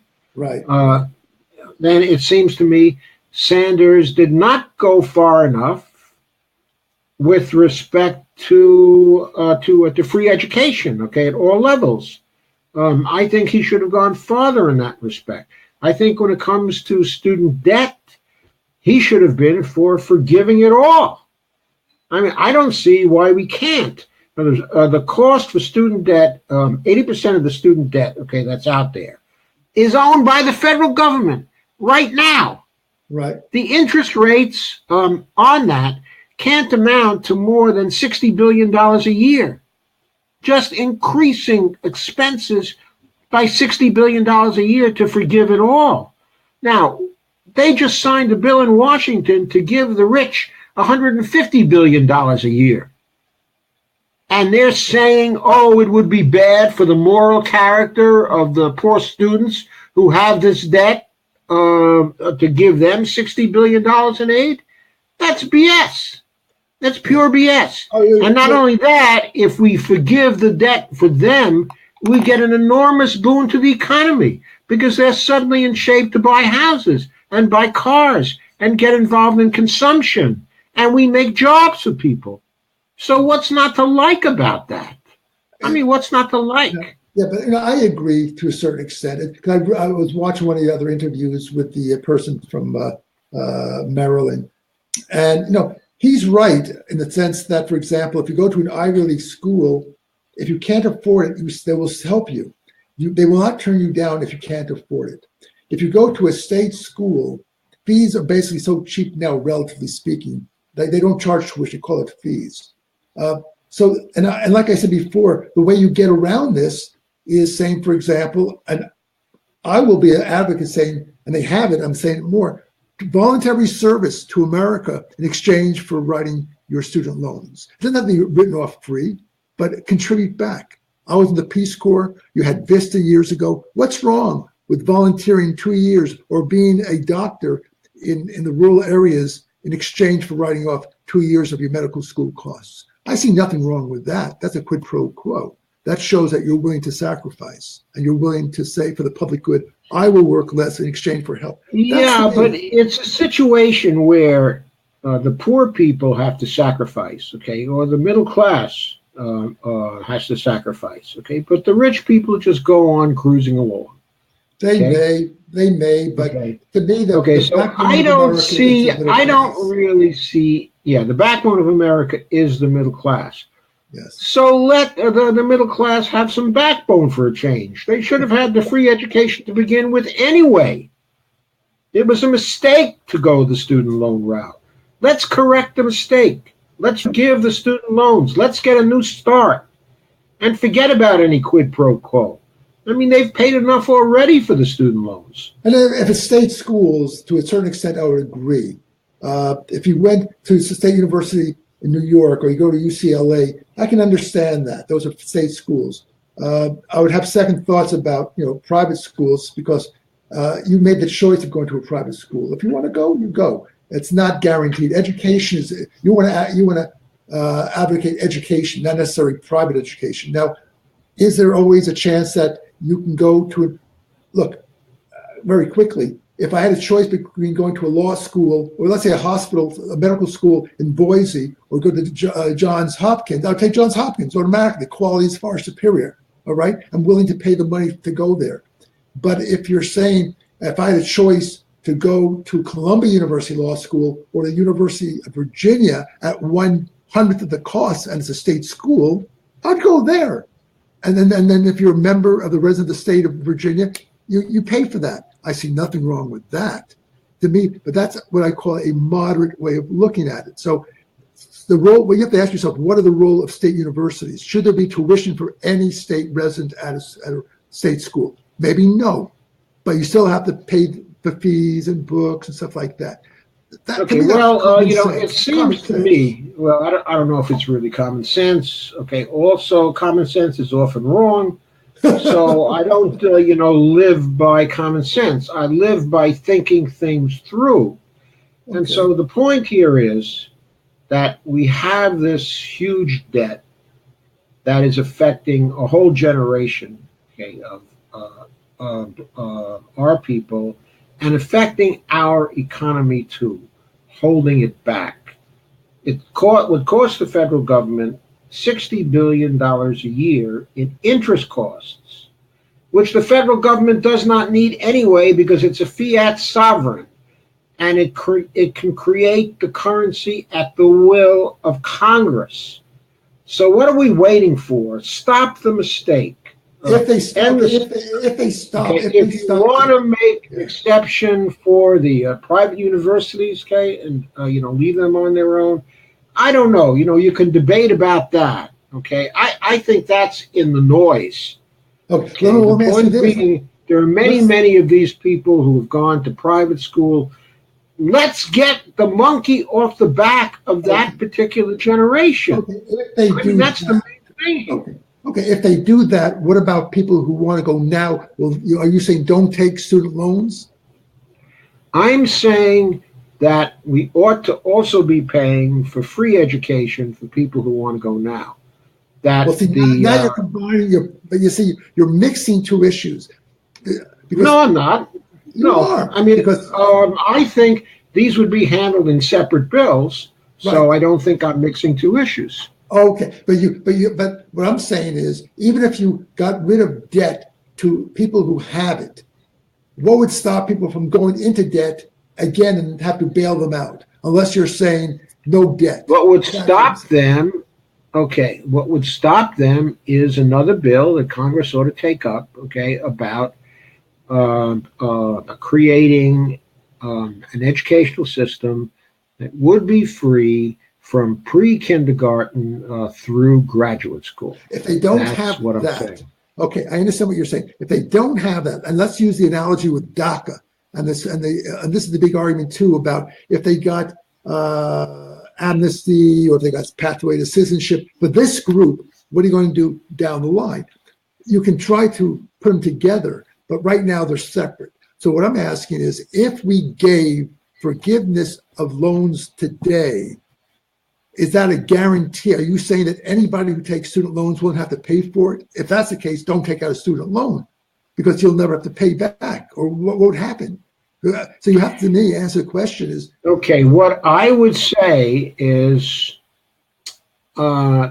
A: then it seems to me Sanders did not go far enough with respect to free education, at all levels. I think he should have gone farther in that respect. I think when it comes to student debt, he should have been for forgiving it all. I mean, I don't see why we can't. The cost for student debt, 80% of the student debt, that's out there, is owned by the federal government right now.
B: Right.
A: The interest rates on that can't amount to more than $60 billion a year, just increasing expenses by $60 billion a year to forgive it all. Now, they just signed a bill in Washington to give the rich $150 billion a year. And they're saying, it would be bad for the moral character of the poor students who have this debt. to give them $60 billion in aid? That's BS. That's pure BS. And not only that, if we forgive the debt for them, we get an enormous boon to the economy because they're suddenly in shape to buy houses and buy cars and get involved in consumption. And we make jobs for people. So what's not to like about that? I mean, what's not to like?
B: Yeah, but I agree to a certain extent. I was watching one of the other interviews with the person from Maryland, and he's right in the sense that, for example, if you go to an Ivy League school, if you can't afford it, they will help you. They will not turn you down if you can't afford it. If you go to a state school, fees are basically so cheap now, relatively speaking. They don't charge tuition, call it fees. And like I said before, the way you get around this is saying, for example, and I will be an advocate saying, and they have it, I'm saying it more, voluntary service to America in exchange for writing your student loans. It doesn't have to be written off free, but contribute back. I was in the Peace Corps. You had Vista years ago. What's wrong with volunteering 2 years or being a doctor in the rural areas in exchange for writing off 2 years of your medical school costs? I see nothing wrong with that. That's a quid pro quo. That shows that you're willing to sacrifice and you're willing to say for the public good, I will work less in exchange for help.
A: Yeah, but it's a situation where the poor people have to sacrifice, okay, or the middle class has to sacrifice, okay, but the rich people just go on cruising along.
B: They may, but to me,
A: so I don't really see, the backbone of America is the middle class.
B: Yes.
A: So let the middle class have some backbone for a change. They should have had the free education to begin with anyway. It was a mistake to go the student loan route. Let's correct the mistake. Let's give the student loans. Let's get a new start and forget about any quid pro quo. I mean, they've paid enough already for the student loans.
B: And if it's state schools, to a certain extent, I would agree. If you went to State University in New York or you go to UCLA, I can understand that. Those are state schools. I would have second thoughts about private schools because you made the choice of going to a private school. If you want to go, you go. It's not guaranteed. Education is you want to advocate education, not necessarily private education. Now, is there always a chance that you can go to very quickly? If I had a choice between going to a law school or let's say a hospital, a medical school in Boise, or go to Johns Hopkins, I'll take Johns Hopkins automatically. The quality is far superior. All right, I'm willing to pay the money to go there. But if you're saying if I had a choice to go to Columbia University Law School or the University of Virginia at 1/100th of the cost and it's a state school, I'd go there. And then if you're a member of the resident of the state of Virginia, you pay for that. I see nothing wrong with that to me, but that's what I call a moderate way of looking at it. So the role, you have to ask yourself, what are the role of state universities? Should there be tuition for any state resident at a state school? Maybe no, but you still have to pay the fees and books and stuff like that.
A: It seems to me, I don't know if it's really common sense. Okay, also common sense is often wrong. So I don't, live by common sense. I live by thinking things through. Okay. And so the point here is that we have this huge debt that is affecting a whole generation, okay, of our people and affecting our economy too, holding it back. It would cost the federal government $60 billion a year in interest costs, which the federal government does not need anyway because it's a fiat sovereign, and it can create the currency at the will of Congress. So what are we waiting for? Stop the mistake.
B: If they stop,
A: if you want to make an exception for the private universities, okay, and leave them on their own, I don't know. You can debate about that. Okay, I think that's in the noise.
B: Okay.
A: The point being, there are many of these people who have gone to private school. Let's get the monkey off the back of that particular generation.
B: Okay,
A: that's the main thing.
B: Okay, if they do that, what about people who want to go now? Well, are you saying don't take student loans?
A: I'm saying that we ought to also be paying for free education for people who want to go now. That
B: Well, see, now you're combining but you see, you're mixing two issues. Because
A: no, I'm not.
B: you
A: No,
B: are,
A: I mean,
B: because
A: I think these would be handled in separate bills. So
B: right.
A: I don't think I'm mixing two issues.
B: Okay, but what I'm saying is, even if you got rid of debt to people who have it, what would stop people from going into debt again and have to bail them out? Unless you're saying no debt.
A: What would
B: That's what I'm
A: stop
B: saying.
A: them? Okay, what would stop them is another bill that Congress ought to take up. Okay, about creating an educational system that would be free from pre-kindergarten through graduate school.
B: If they don't
A: That's
B: have
A: what I'm
B: that,
A: saying.
B: okay, I understand what you're saying. If they don't have that, and let's use the analogy with DACA, and this is the big argument too about if they got amnesty or if they got pathway to citizenship for this group, what are you going to do down the line? You can try to put them together, but right now they're separate. So what I'm asking is, if we gave forgiveness of loans today, is that a guarantee? Are you saying that anybody who takes student loans won't have to pay for it? If that's the case, don't take out a student loan because you'll never have to pay back. Or what would happen? So you have to, me, answer the question is,
A: Okay, what I would say is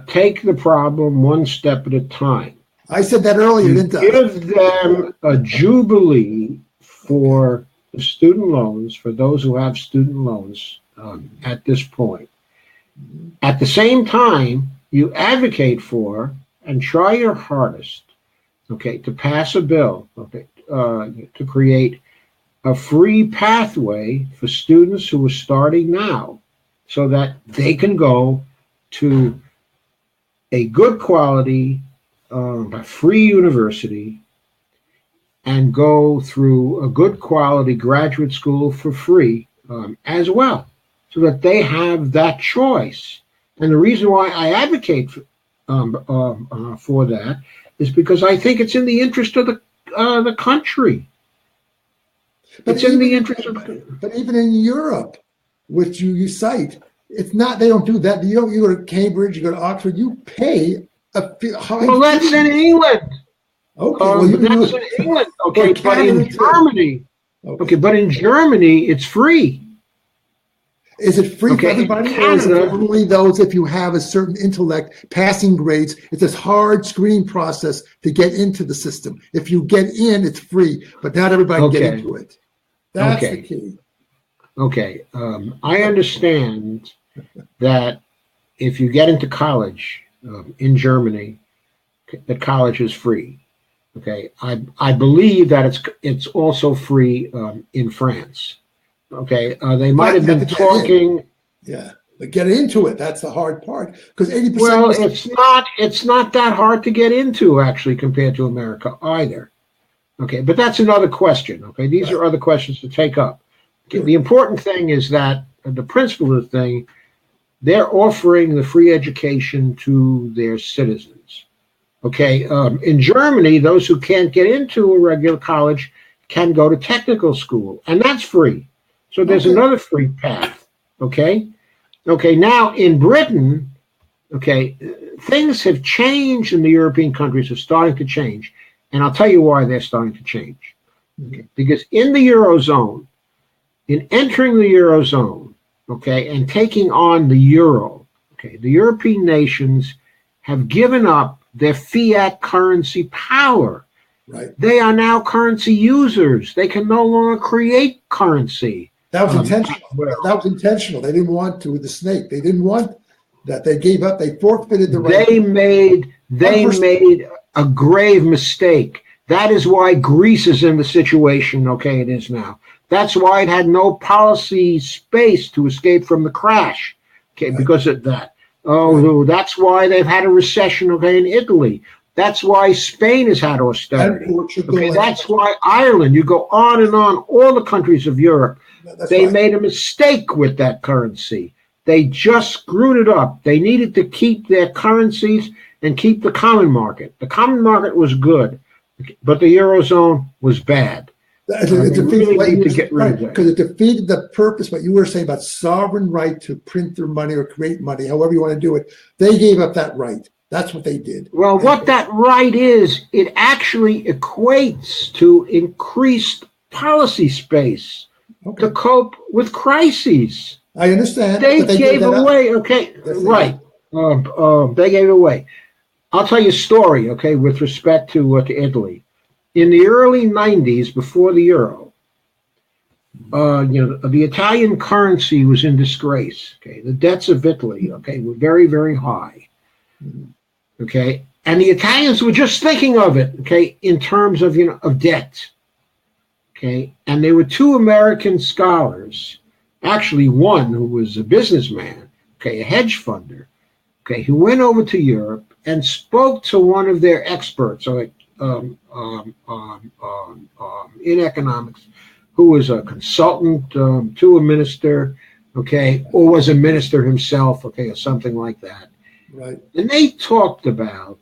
A: take the problem one step at a time.
B: I said that earlier,
A: You
B: didn't I?
A: give them a jubilee for the student loans, for those who have student loans at this point. At the same time, you advocate for and try your hardest, okay, to pass a bill, okay, to create a free pathway for students who are starting now so that they can go to a good quality, free university and go through a good quality graduate school for free as well, so that they have that choice. And the reason why I advocate for that is because I think it's in the interest of the country.
B: But
A: It's in
B: even
A: the interest of.
B: but even in Europe, which you cite, it's not. They don't do that. You go to Cambridge, you go to Oxford, you pay a high
A: Well, that's in
B: fee.
A: England.
B: Okay, well
A: But that's in England.
B: or
A: Okay, but in
B: Canada too.
A: Germany, okay, but in Germany, it's free.
B: Is it free for
A: Okay, in
B: everybody, or is it for
A: Canada,
B: only those if you have a certain intellect, passing grades? It's this hard screening process to get into the system. If you get in, it's free, but not everybody can get
A: okay,
B: into it. That's the
A: okay,
B: key.
A: okay. I understand that if you get into college in Germany, the college is free. Okay, I believe that it's also free in France. Okay, they might
B: But
A: have
B: you have
A: been
B: to get in.
A: talking.
B: Yeah, but get into it. That's the hard part because 80%
A: Well,
B: of
A: it's not that hard to get into actually compared to America either. Okay, but that's another question. Okay, these
B: right.
A: are other questions to take up. Okay,
B: Sure.
A: the important thing is that the principle of the thing, they're offering the free education to their citizens. Okay, in Germany, those who can't get into a regular college can go to technical school, and that's free. So there's
B: Okay.
A: another free path. Okay, okay. Now in Britain, okay, things have changed in the European countries. Are starting to change, and I'll tell you why they're starting to change. Okay, because in the eurozone, in entering the eurozone, okay, and taking on the euro, okay, the European nations have given up their fiat currency power.
B: Right.
A: They are now currency users. They can no longer create currency.
B: That was intentional. That was intentional. They didn't want to with the snake. They didn't want that. They gave up. They forfeited the right.
A: They made a grave mistake. That is why Greece is in the situation, okay, it is now. That's why it had no policy space to escape from the crash, okay, right. Because of that. Oh, right. That's why they've had a recession, okay, in Italy. That's why Spain has had austerity. Okay, that's why Ireland, you go on and on, all the countries of Europe, they made a mistake with that currency. They just screwed it up. They needed to keep their currencies and keep the common market. The common market was good, but the Eurozone was bad.
B: It
A: They
B: defeats
A: really
B: what you
A: need to
B: were
A: get rid of that.
B: because it defeated the purpose. What you were saying about sovereign right to print their money or create money, however you want to do it. They gave up that right. That's what they did.
A: Well, what that right is, it actually equates to increased policy space to cope with crises.
B: I understand,
A: They
B: but they gave
A: gave
B: that up.
A: away, okay,
B: Yes,
A: right. They gave it away. I'll tell you a story, okay, with respect to Italy. In the early 90s, before the euro, the Italian currency was in disgrace. Okay, the debts of Italy, okay, were very, very high. Okay, and the Italians were just thinking of it, okay, in terms of of debt. Okay, and there were two American scholars, actually one who was a businessman, okay, a hedge funder, okay, who went over to Europe and spoke to one of their experts in economics, who was a consultant to a minister, okay, or was a minister himself, okay, or something like that.
B: Right.
A: And they talked about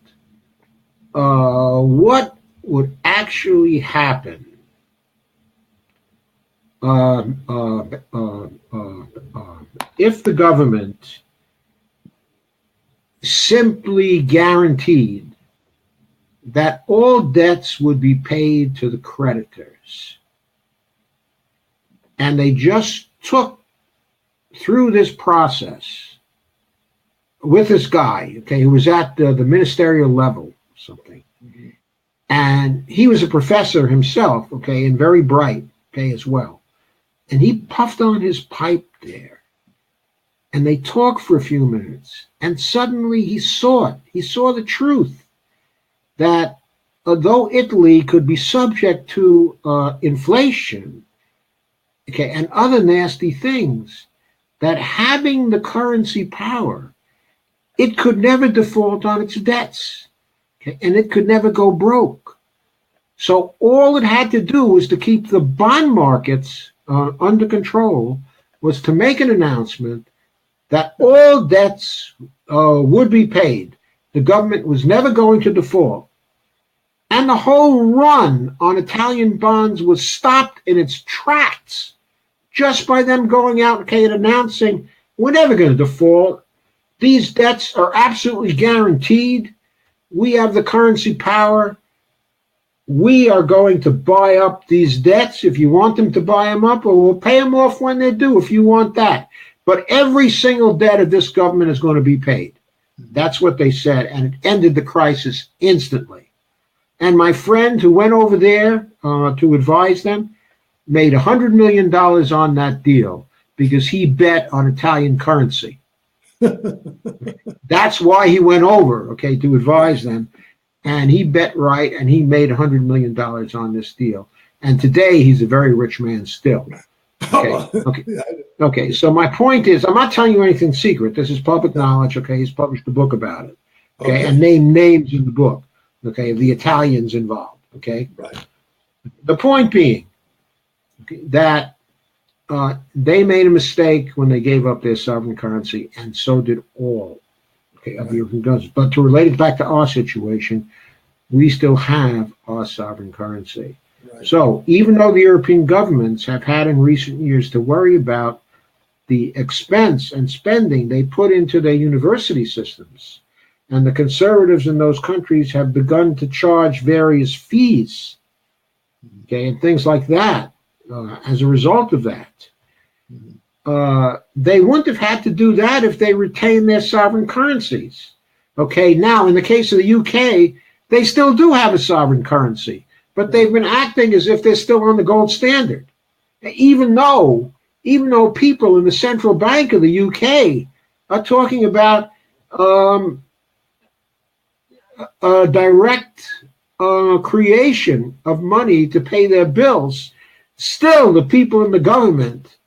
A: what would actually happen if the government simply guaranteed that all debts would be paid to the creditors. And they just took through this process with this guy, okay, who was at the ministerial level or something. Mm-hmm. And he was a professor himself, okay, and very bright, okay, as well. And he puffed on his pipe there. And they talked for a few minutes. And suddenly he saw it. He saw the truth that although Italy could be subject to inflation, okay, and other nasty things, that having the currency power, it could never default on its debts, okay, and it could never go broke. So all it had to do was to keep the bond markets under control, was to make an announcement that all debts would be paid. The government was never going to default. And the whole run on Italian bonds was stopped in its tracks just by them going out, okay, and announcing, we're never going to default. These debts are absolutely guaranteed. We have the currency power. We are going to buy up these debts if you want them to buy them up, or we'll pay them off when they're due if you want that. But every single debt of this government is going to be paid. That's what they said, and it ended the crisis instantly. And my friend who went over there to advise them made $100 million on that deal because he bet on Italian currency. That's why he went over, okay, to advise them. And he bet right, and he made $100 million on this deal. And today he's a very rich man still. Okay. So my point is, I'm not telling you anything secret. This is public knowledge. Okay, he's published a book about it. Okay, and named names in the book. Okay, of the Italians involved. Okay,
B: right. The
A: point being that they made a mistake when they gave up their sovereign currency, and so did all. Okay, of European governments. But to relate it back to our situation, we still have our sovereign currency. Right. So even though the European governments have had in recent years to worry about the expense and spending they put into their university systems, and the conservatives in those countries have begun to charge various fees, okay, and things like that as a result of that. They wouldn't have had to do that if they retained their sovereign currencies. Okay, now in the case of the UK, they still do have a sovereign currency, but they've been acting as if they're still on the gold standard. Even though people in the central bank of the UK are talking about direct creation of money to pay their bills, still the people in the government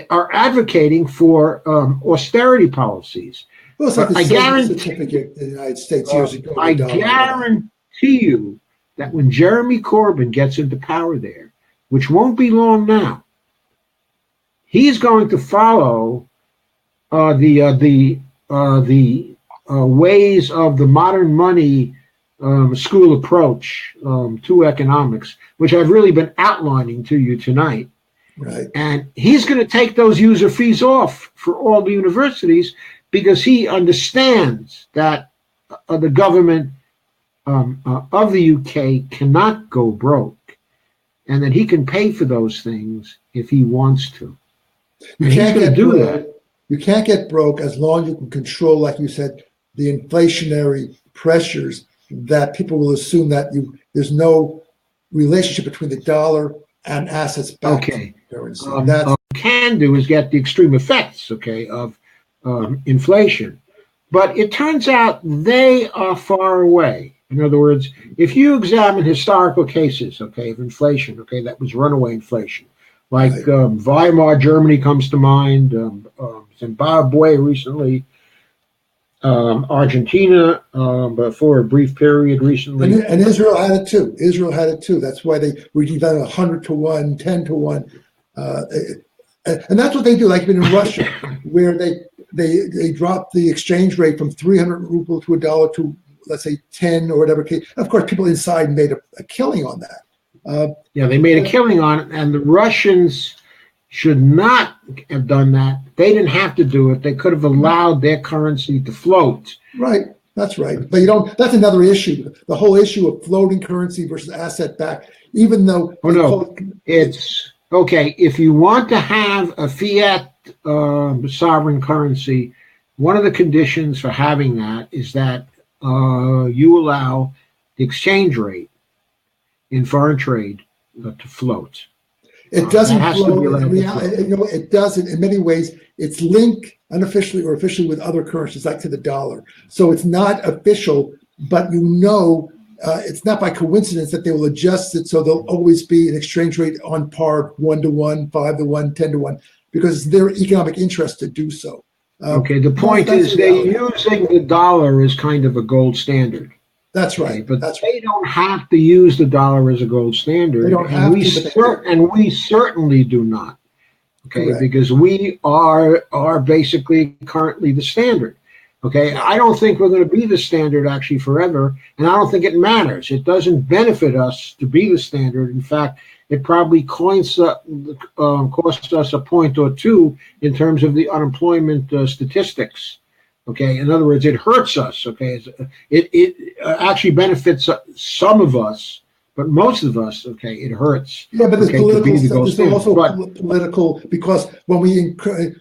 A: are advocating for austerity policies.
B: Well, it's like the certificate in the United States years ago.
A: I guarantee you that when Jeremy Corbyn gets into power there, which won't be long now, he's going to follow the ways of the modern money school approach to economics, which I've really been outlining to you tonight.
B: Right.
A: And he's going to take those user fees off for all the universities because he understands that the government of the UK cannot go broke, and that he can pay for those things if he wants to.
B: You can't get broke. You can't get broke as long as you can control, like you said, the inflationary pressures that people will assume that there's no relationship between the dollar and assets backed currency.
A: What you can do is get the extreme effects, of inflation, but it turns out they are far away. In other words, if you examine historical cases, of inflation, that was runaway inflation, like Weimar Germany comes to mind, Zimbabwe recently, Argentina for a brief period recently.
B: And Israel had it too. That's why they were done 100 to 1, 10 to 1. And that's what they do, like in Russia, where they dropped the exchange rate from 300 ruble to $1 to, let's say, 10 or whatever. Of course, people inside made a killing on that.
A: They made a killing on it, and the Russians should not have done that. They didn't have to do it. They could have allowed their currency to float.
B: Right, that's right. But that's another issue. The whole issue of floating currency versus asset backed, even though...
A: It's... Okay, if you want to have a fiat sovereign currency, one of the conditions for having that is that you allow the exchange rate in foreign trade to float.
B: It doesn't float. It doesn't. In many ways, it's linked unofficially or officially with other currencies, like to the dollar. So it's not official, but it's not by coincidence that they will adjust it so there'll always be an exchange rate on par, 1 to 1, 5 to 1, 10 to 1, because it's their economic interest to do so.
A: The point is they're using the dollar as kind of a gold standard.
B: That's right.
A: But they don't have to use the dollar as a gold standard.
B: They don't have
A: and we certainly do not.
B: Correct.
A: Because we are basically currently the standard. I don't think we're going to be the standard actually forever, and I don't think it matters. It doesn't benefit us to be the standard. In fact, it probably costs us a point or two in terms of the unemployment statistics. In other words, it hurts us. It actually benefits some of us, but most of us, it hurts.
B: Yeah, but there's also political, because when we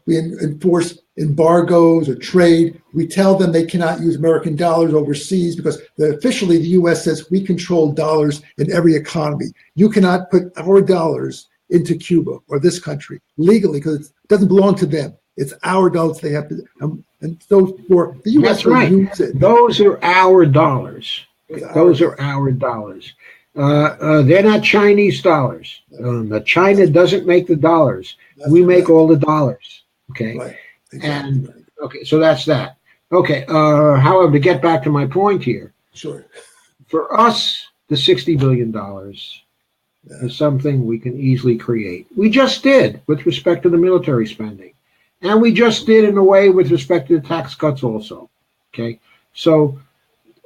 B: enforce embargoes or trade, we tell them they cannot use American dollars overseas because officially the U.S. says we control dollars in every economy. You cannot put our dollars into Cuba or this country legally because it doesn't belong to them. It's our dollars they have to, and so for the U.S. to use it.
A: Those are our dollars. Those are our dollars. They're not Chinese dollars. China doesn't make the dollars. We make all the dollars.
B: Right. Exactly.
A: And so that's that. However, to get back to my point here,
B: sure.
A: For us, the $60 billion is something we can easily create. We just did with respect to the military spending, and we just did in a way with respect to the tax cuts also. So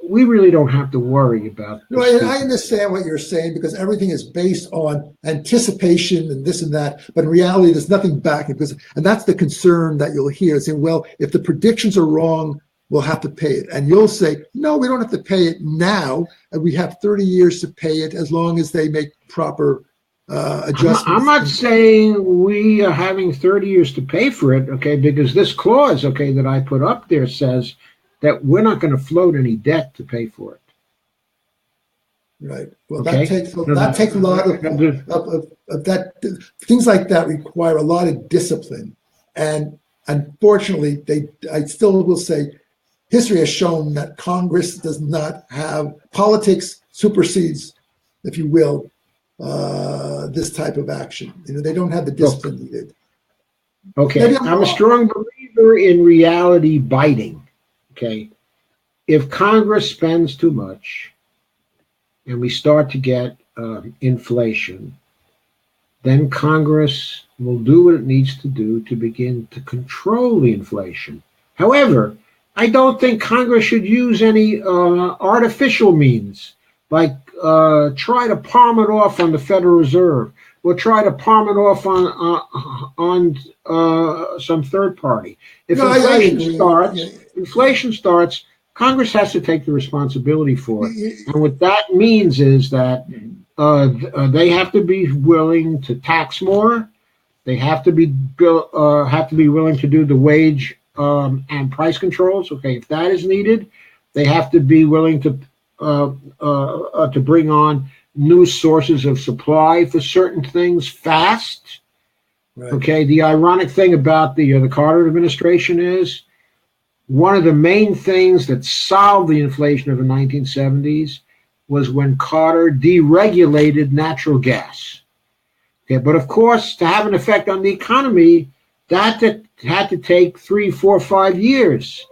A: we really don't have to worry about.
B: No, I understand what you're saying because everything is based on anticipation and this and that. But in reality, there's nothing back. And that's the concern that you'll hear saying, well, if the predictions are wrong, we'll have to pay it. And you'll say, no, we don't have to pay it now. And we have 30 years to pay it as long as they make proper adjustments.
A: I'm not saying we are having 30 years to pay for it, because this clause, that I put up there says that we're not going to float any debt to pay for it.
B: Right. Well, that takes a lot of that. Things like that require a lot of discipline, and unfortunately, I still will say, history has shown that Congress does not have politics supersedes, if you will, this type of action. They don't have the discipline needed.
A: I'm a strong believer in reality biting. If Congress spends too much and we start to get inflation, then Congress will do what it needs to do to begin to control the inflation. However, I don't think Congress should use any artificial means, like try to palm it off on the Federal Reserve, or try to palm it off on some third party. If
B: No,
A: inflation starts, Congress has to take the responsibility for it.
B: I-
A: And what that means is that they have to be willing to tax more. They have to be willing to do the wage and price controls. Okay, if that is needed, they have to be willing to bring on new sources of supply for certain things fast.
B: Right.
A: Okay, the ironic thing about the Carter administration is one of the main things that solved the inflation of the 1970s was when Carter deregulated natural gas. Okay, but of course, to have an effect on the economy, that had to take 3, 4, 5 years.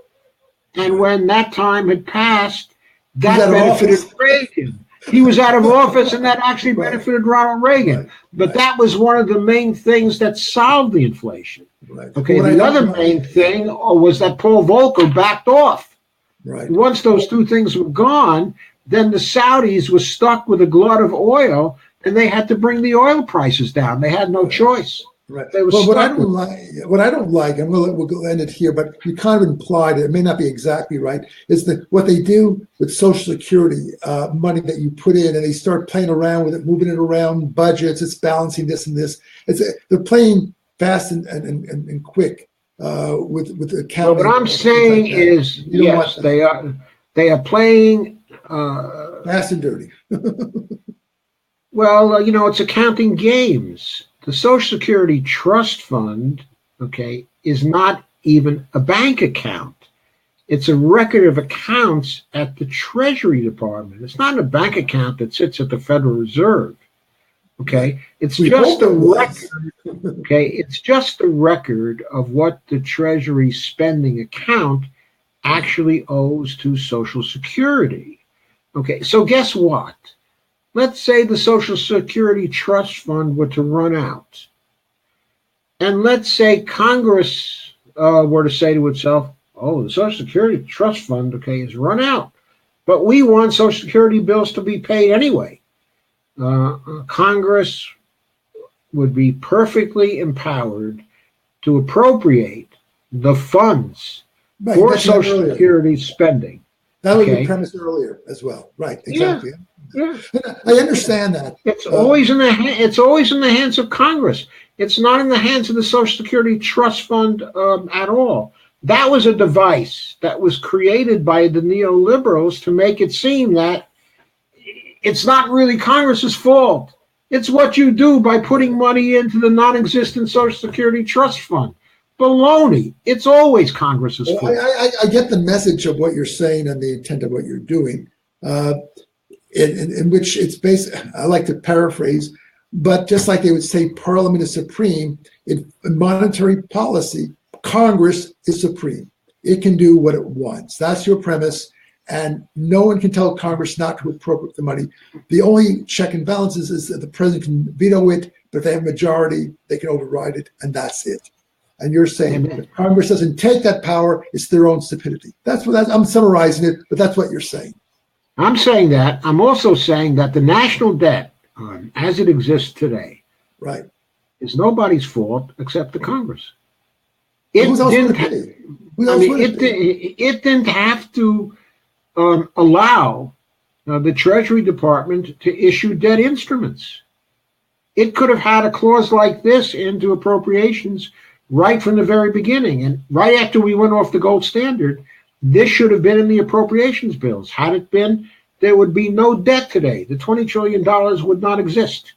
A: And when that time had passed, that benefited Reagan. He was out of office, and that actually benefited Ronald Reagan.
B: Right.
A: But that was one of the main things that solved the inflation.
B: Right.
A: Okay, the other main thing was that Paul Volcker backed off.
B: Right.
A: Once those two things were gone, then the Saudis were stuck with a glut of oil, and they had to bring the oil prices down. They had no choice.
B: Right.
A: They were
B: well, what I
A: stuck
B: don't like, and we'll end it here, but you kind of implied it may not be exactly right, is that what they do with Social Security money that you put in, and they start playing around with it, moving it around budgets, it's balancing this and this. They're playing fast and quick with accounting.
A: Well, what I'm saying is, yes, they are playing
B: fast and dirty.
A: Well, it's accounting games. The Social Security Trust Fund, okay, is not even a bank account. It's a record of accounts at the Treasury Department. It's not a bank account that sits at the Federal Reserve. Okay, it's just a record. Okay, it's just a record of what the Treasury spending account actually owes to Social Security. Okay, so guess what? Let's say the Social Security Trust Fund were to run out. And let's say Congress were to say to itself, oh, the Social Security Trust Fund, okay, is run out. But we want Social Security bills to be paid anyway. Congress would be perfectly empowered to appropriate the funds for Social Security spending.
B: That would be premised earlier as well. Right, exactly.
A: Yeah.
B: I understand that.
A: It's always in the hands of Congress. It's not in the hands of the Social Security Trust Fund at all. That was a device that was created by the neoliberals to make it seem that it's not really Congress's fault. It's what you do by putting money into the non-existent Social Security Trust Fund. Baloney. It's always Congress's fault.
B: I get the message of what you're saying and the intent of what you're doing. In which it's based, I like to paraphrase, but just like they would say Parliament is supreme, in monetary policy, Congress is supreme. It can do what it wants. That's your premise, and no one can tell Congress not to appropriate the money. The only check and balances is that the president can veto it, but if they have a majority, they can override it, and that's it. And you're saying if Congress doesn't take that power, it's their own stupidity. I'm summarizing it, but that's what you're saying.
A: I'm saying that. I'm also saying that the national debt, as it exists today,
B: right,
A: is nobody's fault except the Congress.
B: It
A: didn't have to allow the Treasury Department to issue debt instruments. It could have had a clause like this into appropriations right from the very beginning. And right after we went off the gold standard, this should have been in the appropriations bills. Had it been, there would be no debt today. The $20 trillion would not exist.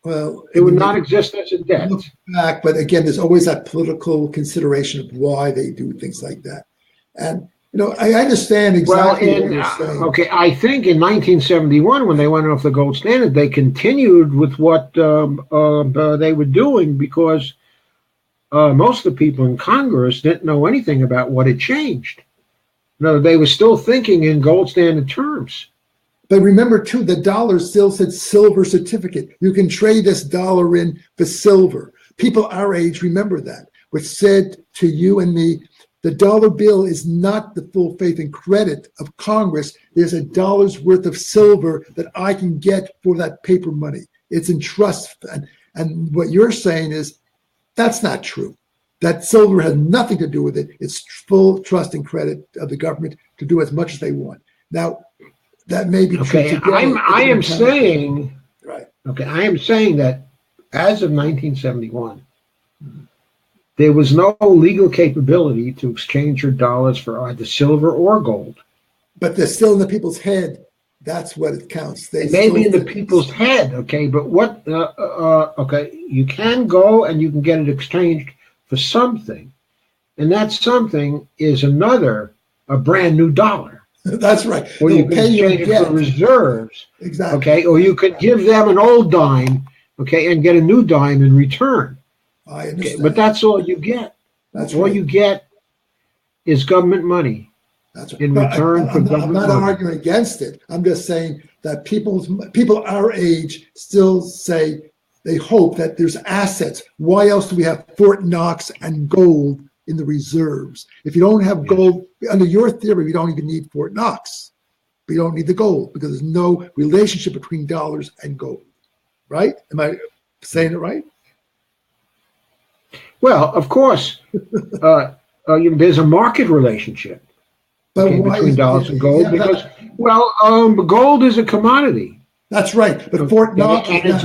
B: Well,
A: it would not exist as a debt.
B: Back, but again, there's always that political consideration of why they do things like that. And, I understand exactly what you're saying.
A: Okay, I think in 1971, when they went off the gold standard, they continued with what they were doing because most of the people in Congress didn't know anything about what had changed. No, they were still thinking in gold standard terms.
B: But remember, too, the dollar still said silver certificate. You can trade this dollar in for silver. People our age remember that, which said to you and me, The dollar bill is not the full faith and credit of Congress. There's a dollar's worth of silver that I can get for that paper money. It's in trust. And what you're saying is that's not true. That silver has nothing to do with it. It's full trust and credit of the government to do as much as they want. Now, that may be true today.
A: I am saying,
B: right.
A: Okay, I am saying that as of 1971, there was no legal capability to exchange your dollars for either silver or gold.
B: But they're still in the people's head. That's what it counts.
A: They may be in the people's head, okay, but what, okay, you can go and you can get it exchanged for something, and that something is a brand new dollar.
B: That's right.
A: Or you can exchange it for reserves.
B: Exactly.
A: Okay, or you could give them an old dime, okay, and get a new dime in return.
B: I understand.
A: Okay, but that's all you get.
B: That's
A: all
B: right.
A: you get is government money.
B: That's right.
A: In return for government
B: I'm not
A: money.
B: arguing against it. I'm just saying that people our age still say they hope that there's assets. Why else do we have Fort Knox and gold in the reserves? If you don't have gold, under your theory, we don't even need Fort Knox. We don't need the gold because there's no relationship between dollars and gold. Right? Am I saying it right?
A: Well, of course, there's a market relationship between dollars and gold because gold is a commodity.
B: That's right, but Fort Knox
A: and its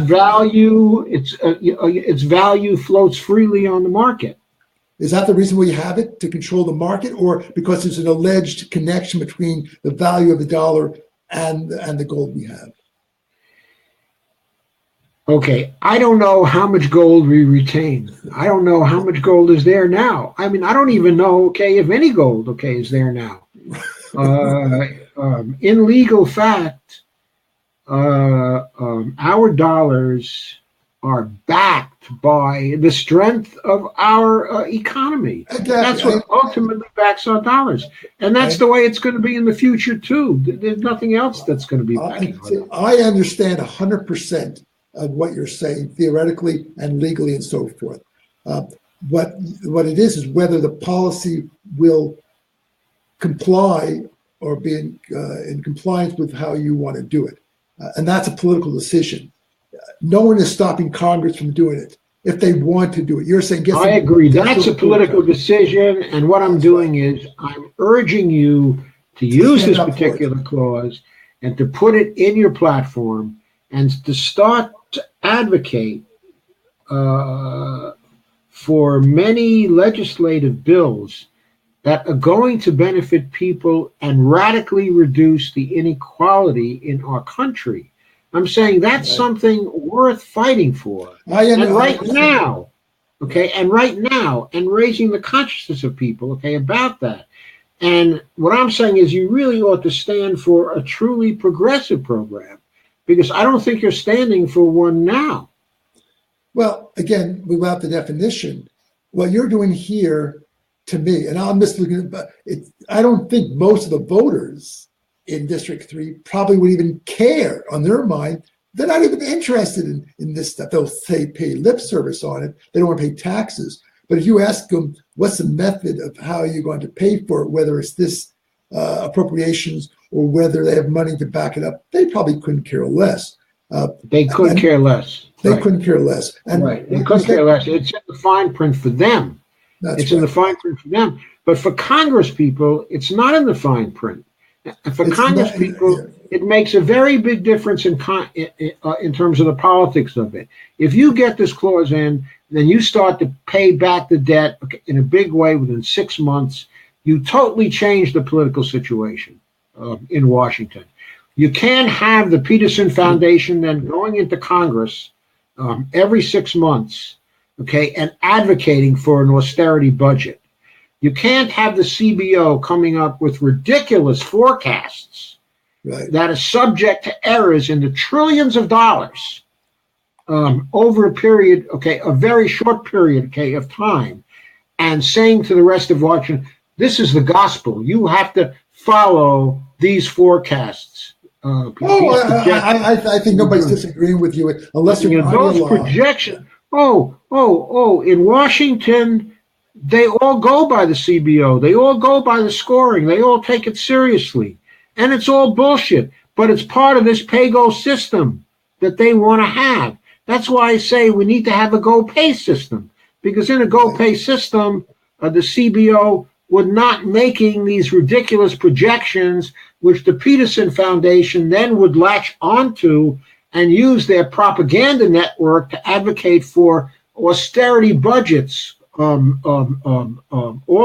A: value floats freely on the market.
B: Is that the reason we have it, to control the market, or because there's an alleged connection between the value of the dollar and the gold we have? Okay,
A: I don't know how much gold we retain. I don't know how much gold is there now. I mean, I don't even know, if any gold, is there now. In legal fact, our dollars are backed by the strength of our economy.
B: Exactly.
A: That's what ultimately backs our dollars. And that's the way it's going to be in the future, too. There's nothing else that's going to be backing our dollars.
B: I understand 100% of what you're saying, theoretically and legally and so forth. What it is whether the policy will comply or be in compliance with how you want to do it. And that's a political decision. No one is stopping Congress from doing it if they want to do it. You're saying,
A: I agree. That's a political decision. And what I'm doing is I'm urging you to use this particular clause and to put it in your platform and to start to advocate for many legislative bills that are going to benefit people and radically reduce the inequality in our country. I'm saying that's something worth fighting for. And right now, and raising the consciousness of people, about that. And what I'm saying is you really ought to stand for a truly progressive program, because I don't think you're standing for one now.
B: Well, again, without the definition, what you're doing here, to me, and I'm just looking at it, I don't think most of the voters in District 3 probably would even care. On their mind, they're not even interested in this stuff. They'll say pay lip service on it. They don't want to pay taxes. But if you ask them, what's the method of how you're going to pay for it, whether it's this appropriations or whether they have money to back it up, they probably couldn't care less.
A: They couldn't care less.
B: They couldn't care less. And
A: they couldn't care less. It's in the fine print for them. In the fine print for them. But for Congress people, it's not in the fine print. For Congress people, it makes a very big difference in terms of the politics of it. If you get this clause in, then you start to pay back the debt in a big way within 6 months. You totally change the political situation in Washington. You can't have the Peterson Foundation then going into Congress every 6 months, and advocating for an austerity budget. You can't have the CBO coming up with ridiculous forecasts that are subject to errors in the trillions of dollars over a period, a very short period, of time, and saying to the rest of Washington, this is the gospel. You have to follow these forecasts.
B: I think nobody's disagreeing with you unless you're
A: those projections. In Washington, They all go by the CBO. They all go by the scoring. They all take it seriously. And it's all bullshit. But it's part of this pay-go system that they want to have. That's why I say we need to have a go-pay system. Because in a go-pay system, the CBO would not making these ridiculous projections, which the Peterson Foundation then would latch onto and use their propaganda network to advocate for austerity budgets all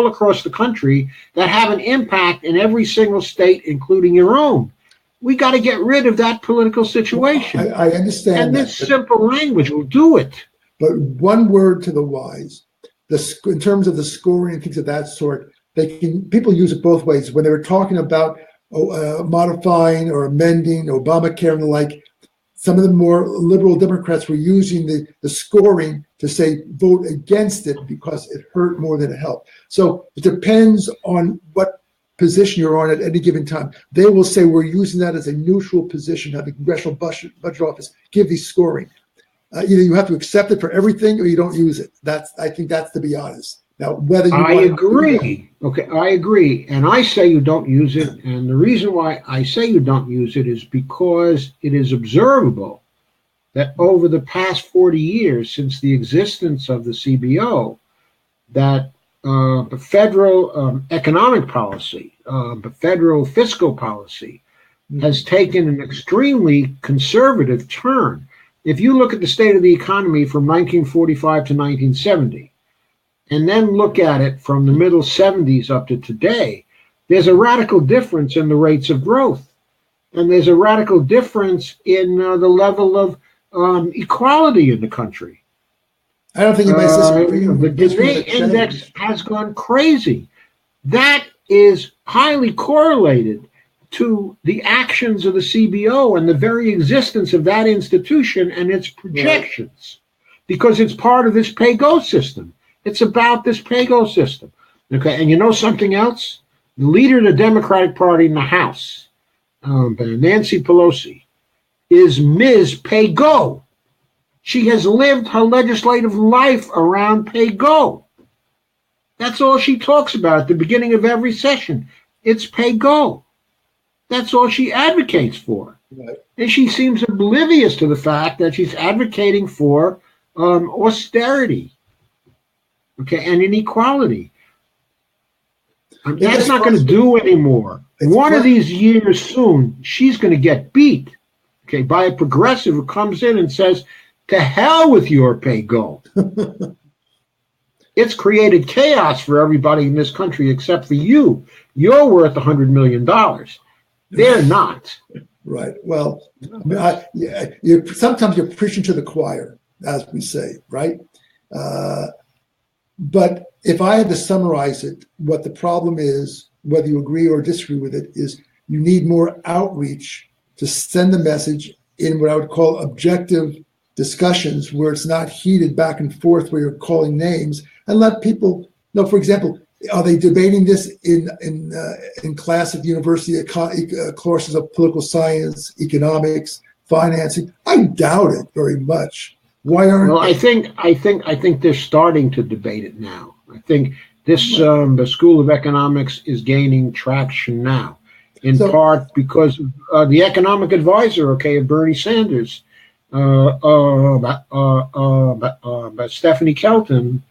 A: across the country that have an impact in every single state, including your own. We got to get rid of that political situation.
B: Well, I understand.
A: And this simple language will do it.
B: But one word to the wise, in terms of the scoring and things of that sort, people use it both ways. When they were talking about modifying or amending Obamacare and the like, some of the more liberal Democrats were using the scoring to say vote against it because it hurt more than it helped. So it depends on what position you're on at any given time. They will say we're using that as a neutral position, have the Congressional Budget Office give these scoring. Either you have to accept it for everything or you don't use it. I think that's to be honest. Now, whether you
A: I agree. Okay, I agree. And I say you don't use it. And the reason why I say you don't use it is because it is observable that over the past 40 years since the existence of the CBO, that the federal economic policy, the federal fiscal policy has taken an extremely conservative turn. If you look at the state of the economy from 1945 to 1970, and then look at it from the middle 70s up to today, there's a radical difference in the rates of growth. And there's a radical difference in the level of equality in the country.
B: I don't think anybody's disagreeing.
A: The Gini index has gone crazy. That is highly correlated to the actions of the CBO and the very existence of that institution and its projections, because it's part of this pay-go system. It's about this pay-go system. Okay, and you know something else? The leader of the Democratic Party in the House, Nancy Pelosi, is Ms. Pay-Go. She has lived her legislative life around pay-go. That's all she talks about at the beginning of every session. It's pay-go. That's all she advocates for. Right. And she seems oblivious to the fact that she's advocating for austerity, okay, and inequality. That's not going to do anymore. One of these years soon, she's going to get beat, okay, by a progressive who comes in and says, to hell with your pay-go. It's created chaos for everybody in this country except for you. You're worth $100 million. They're not.
B: Right. Well, sometimes you're preaching to the choir, as we say, right? But if I had to summarize it, what the problem is, whether you agree or disagree with it, is you need more outreach to send the message in what I would call objective discussions, where it's not heated back and forth, where you're calling names, and let people know. For example, are they debating this in class at the university, courses of political science, economics, financing? I doubt it very much. Why aren't?
A: Well, I think they're starting to debate it now. I think this the School of Economics is gaining traction now, in part because the economic advisor, of Bernie Sanders, Stephanie Kelton,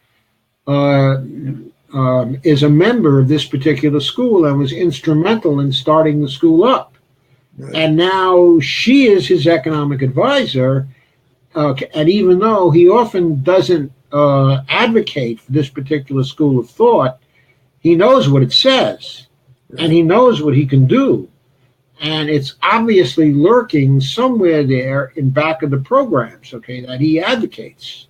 A: is a member of this particular school and was instrumental in starting the school up. Right. And now she is his economic advisor. And even though he often doesn't advocate for this particular school of thought, he knows what it says, and he knows what he can do. And it's obviously lurking somewhere there in back of the programs, that he advocates.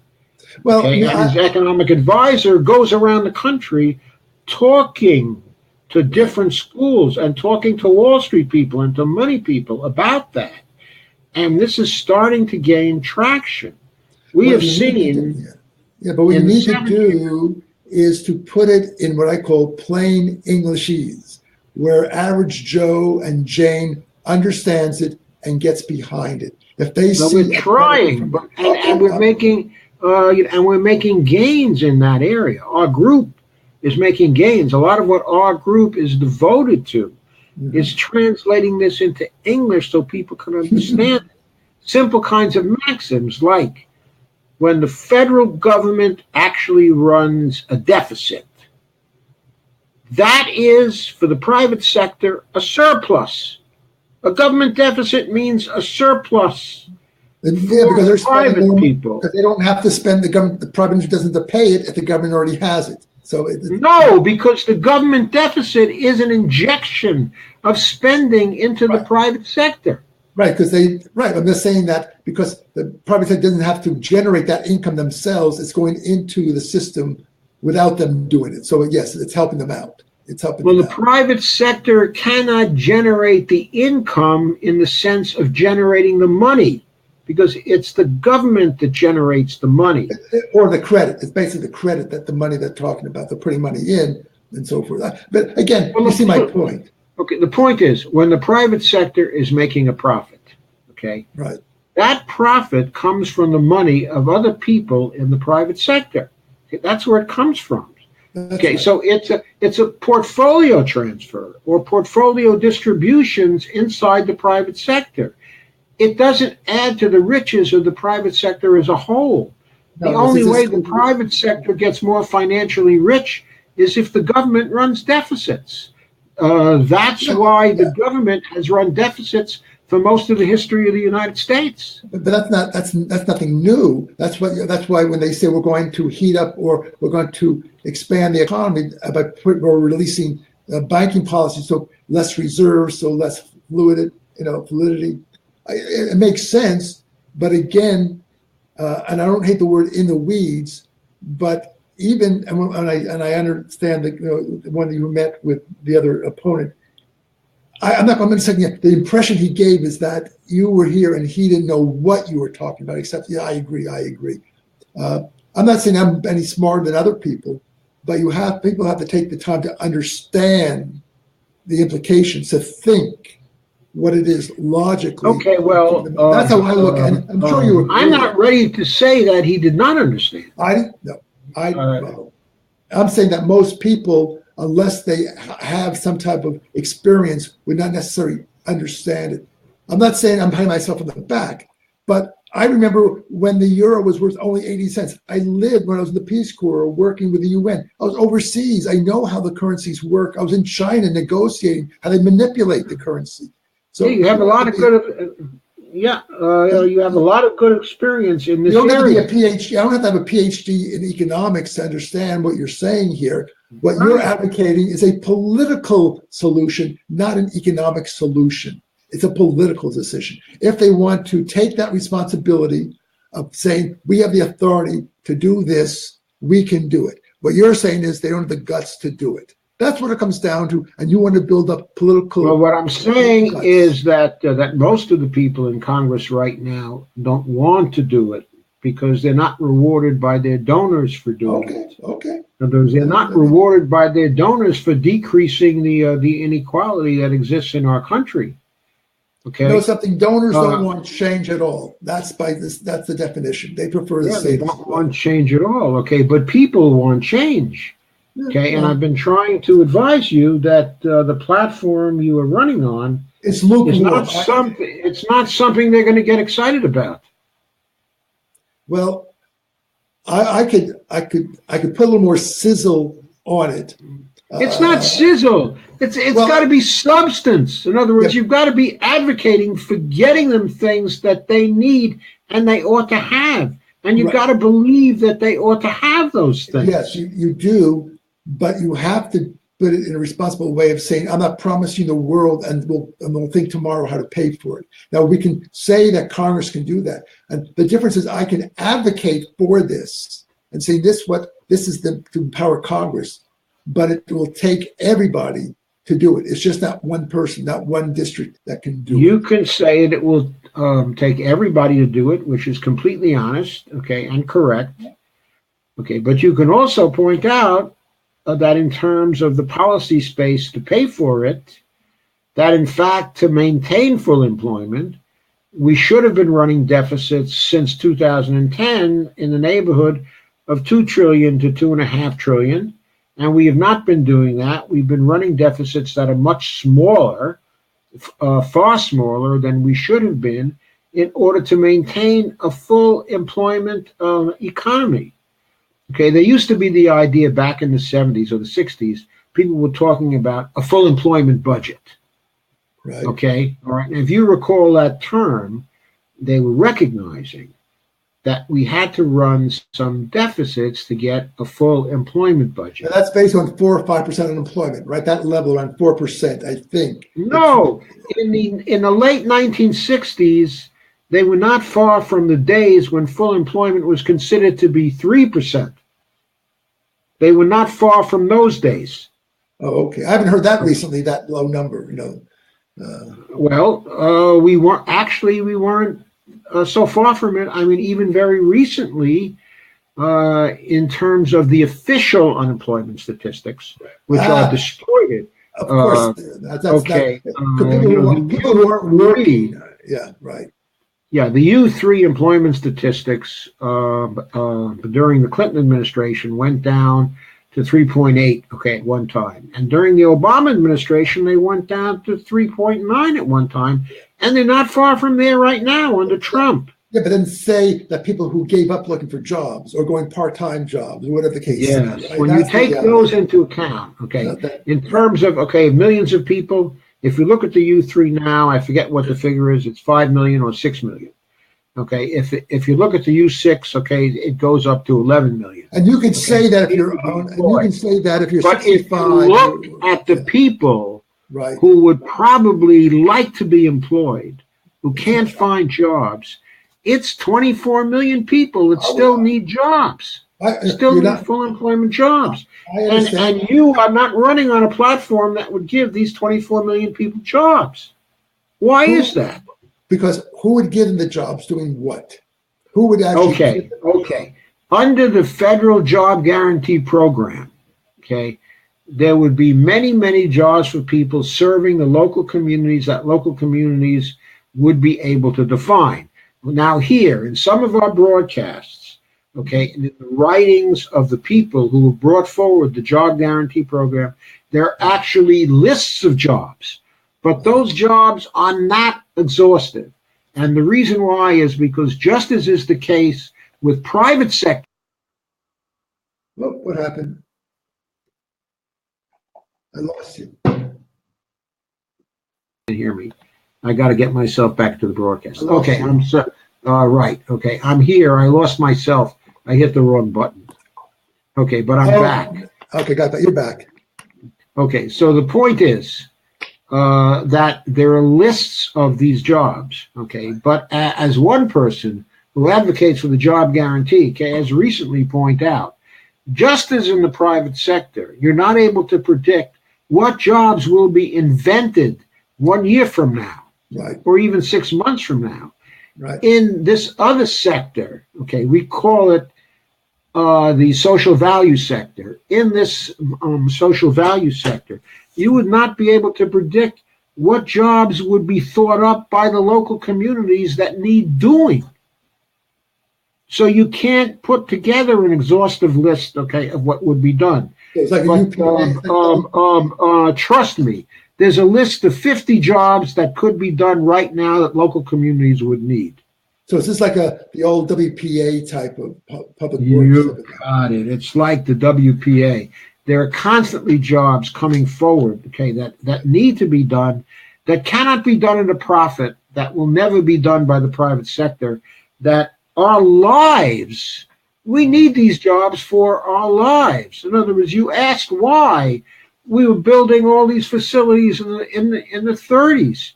A: Well, and his economic advisor goes around the country talking to different schools and talking to Wall Street people and to money people about that. And this is starting to gain traction. We have seen.
B: But what you need to do is to put it in what I call plain Englishese, where average Joe and Jane understands it and gets behind it. If they see,
A: we're trying, and we're making gains in that area. Our group is making gains. A lot of what our group is devoted to is translating this into English so people can understand it. Simple kinds of maxims like when the federal government actually runs a deficit, that is, for the private sector, a surplus. A government deficit means a surplus.
B: Yeah, because they're
A: private
B: spending
A: people.
B: Because they don't have to spend the government. The private doesn't have to pay it if the government already has it. So
A: no, because the government deficit is an injection of spending into the private sector.
B: Right, because I'm just saying that because the private sector doesn't have to generate that income themselves. It's going into the system without them doing it. So yes, it's helping them out. It's helping.
A: Well, the private sector cannot generate the income in the sense of generating the money, because it's the government that generates the money.
B: Or the credit. It's basically the credit that the money they're talking about. They're putting money in and so forth. But again, you see my point.
A: Okay, the point is when the private sector is making a profit, okay,
B: right,
A: that profit comes from the money of other people in the private sector. Okay, that's where it comes from. Okay, right. So it's a portfolio transfer or portfolio distributions inside the private sector. It doesn't add to the riches of the private sector as a whole. The only way the private sector gets more financially rich is if the government runs deficits. That's why the government has run deficits for most of the history of the United States.
B: But that's nothing new. That's why when they say we're going to heat up or we're going to expand the economy by releasing banking policy, so less reserves, so less fluidity. It makes sense, but again, and I don't hate the word "in the weeds," but even and I understand that the one that you met with the other opponent. I'm going to say the impression he gave is that you were here and he didn't know what you were talking about. Except, I agree. I'm not saying I'm any smarter than other people, but people have to take the time to understand the implications, to think what it is logically.
A: Okay, well,
B: that's how I look at it. I'm sure you were.
A: I'm not ready to say that he did not understand.
B: I'm saying that most people, unless they have some type of experience, would not necessarily understand it. I'm not saying I'm patting myself on the back, but I remember when the euro was worth only 80 cents. I lived when I was in the Peace Corps working with the UN. I was overseas. I know how the currencies work. I was in China negotiating how they manipulate the currency. So
A: you have a lot of good. You have a lot of good experience in this area.
B: You don't have to be a PhD. I don't have to have a PhD in economics to understand what you're saying here. What you're advocating is a political solution, not an economic solution. It's a political decision. If they want to take that responsibility of saying, we have the authority to do this, we can do it. What you're saying is they don't have the guts to do it. That's what it comes down to, and you want to build up political.
A: Well, what I'm saying is that most of the people in Congress right now don't want to do it because they're not rewarded by their donors for doing it.
B: Okay.
A: In other words, they're not rewarded by their donors for decreasing the inequality that exists in our country. Okay.
B: You know something? Donors don't want change at all. That's the definition. They prefer to say
A: they don't want change at all. Okay, but people want change. Okay, and I've been trying to advise you that the platform you are running on
B: is not
A: something they're going to get excited about.
B: Well, I could put a little more sizzle on it.
A: It's not sizzle. It's got to be substance. In other words, you've got to be advocating for getting them things that they need and they ought to have, and you've got to believe that they ought to have those things.
B: Yes, you do. But you have to put it in a responsible way of saying, I'm not promising the world and we'll think tomorrow how to pay for it. Now, we can say that Congress can do that. And the difference is I can advocate for this and say this is to empower Congress, but it will take everybody to do it. It's just not one person, not one district that can do it.
A: You can say it will take everybody to do it, which is completely honest, okay, and correct. Okay, but you can also point out that in terms of the policy space to pay for it, that in fact to maintain full employment, we should have been running deficits since 2010 in the neighborhood of $2 trillion to $2.5 trillion, And we have not been doing that. We've been running deficits that are much smaller, far smaller than we should have been, in order to maintain a full employment economy. Okay, there used to be the idea back in the 70s or the 60s, people were talking about a full employment budget.
B: Right.
A: Okay, all right. And if you recall that term, they were recognizing that we had to run some deficits to get a full employment budget.
B: And that's based on 4 or 5% unemployment, right? That level around 4%, I think.
A: No, in the late 1960s, they were not far from the days when full employment was considered to be 3%. They were not far from those days.
B: Oh, okay. I haven't heard that recently, that low number, you know.
A: We weren't so far from it. I mean, even very recently, in terms of the official unemployment statistics, which are distorted.
B: Of course,
A: okay.
B: People who aren't working. Yeah, right.
A: Yeah, the U3 employment statistics during the Clinton administration went down to 3.8, okay, at one time. And during the Obama administration, they went down to 3.9 at one time. And they're not far from there right now under Trump.
B: Yeah, but then say that people who gave up looking for jobs or going part-time jobs, or whatever the case is.
A: Yes,
B: Right?
A: when you take those into account, okay, in terms of, okay, millions of people, if you look at the U3 now, I forget what the figure is, it's 5 million or 6 million. Okay, if you look at the U6, okay, it goes up to 11 million.
B: And you can say that if you're on, and you can say that if you're
A: but
B: 65.
A: If you look at the people
B: right.
A: who would probably like to be employed, who can't find jobs, it's 24 million people that still need jobs. Still need full employment jobs. And you are not running on a platform that would give these 24 million people jobs. Why is that?
B: Because who would give them the jobs doing what? Who would actually
A: Okay. Under the federal job guarantee program, okay, there would be many, many jobs for people serving the local communities that local communities would be able to define. Now here, in some of our broadcasts, okay, in the writings of the people who have brought forward the job guarantee program, there are actually lists of jobs. But those jobs are not exhaustive. And the reason why is because just as is the case with private sector.
B: Look, what happened? I lost you.
A: Hear me. I got to get myself back to the broadcast. Okay, I'm so right. Okay, I'm here. I lost myself. I hit the wrong button. Okay, but I'm back.
B: Okay, got that. You're back.
A: Okay, so the point is that there are lists of these jobs. Okay, but as one person who advocates for the job guarantee has recently pointed out, just as in the private sector, you're not able to predict what jobs will be invented 1 year from now,
B: right,
A: or even 6 months from now.
B: Right.
A: In this other sector, okay, we call it the social value sector. In this social value sector, you would not be able to predict what jobs would be thought up by the local communities that need doing. So you can't put together an exhaustive list, okay, of what would be done.
B: It's like
A: but trust me, there's a list of 50 jobs that could be done right now that local communities would need.
B: So is this like the old WPA type of public works?
A: You got it. It's like the WPA. There are constantly jobs coming forward, okay, that need to be done, that cannot be done at a profit, that will never be done by the private sector, that our lives, we need these jobs for our lives. In other words, you asked why we were building all these facilities in the 30s.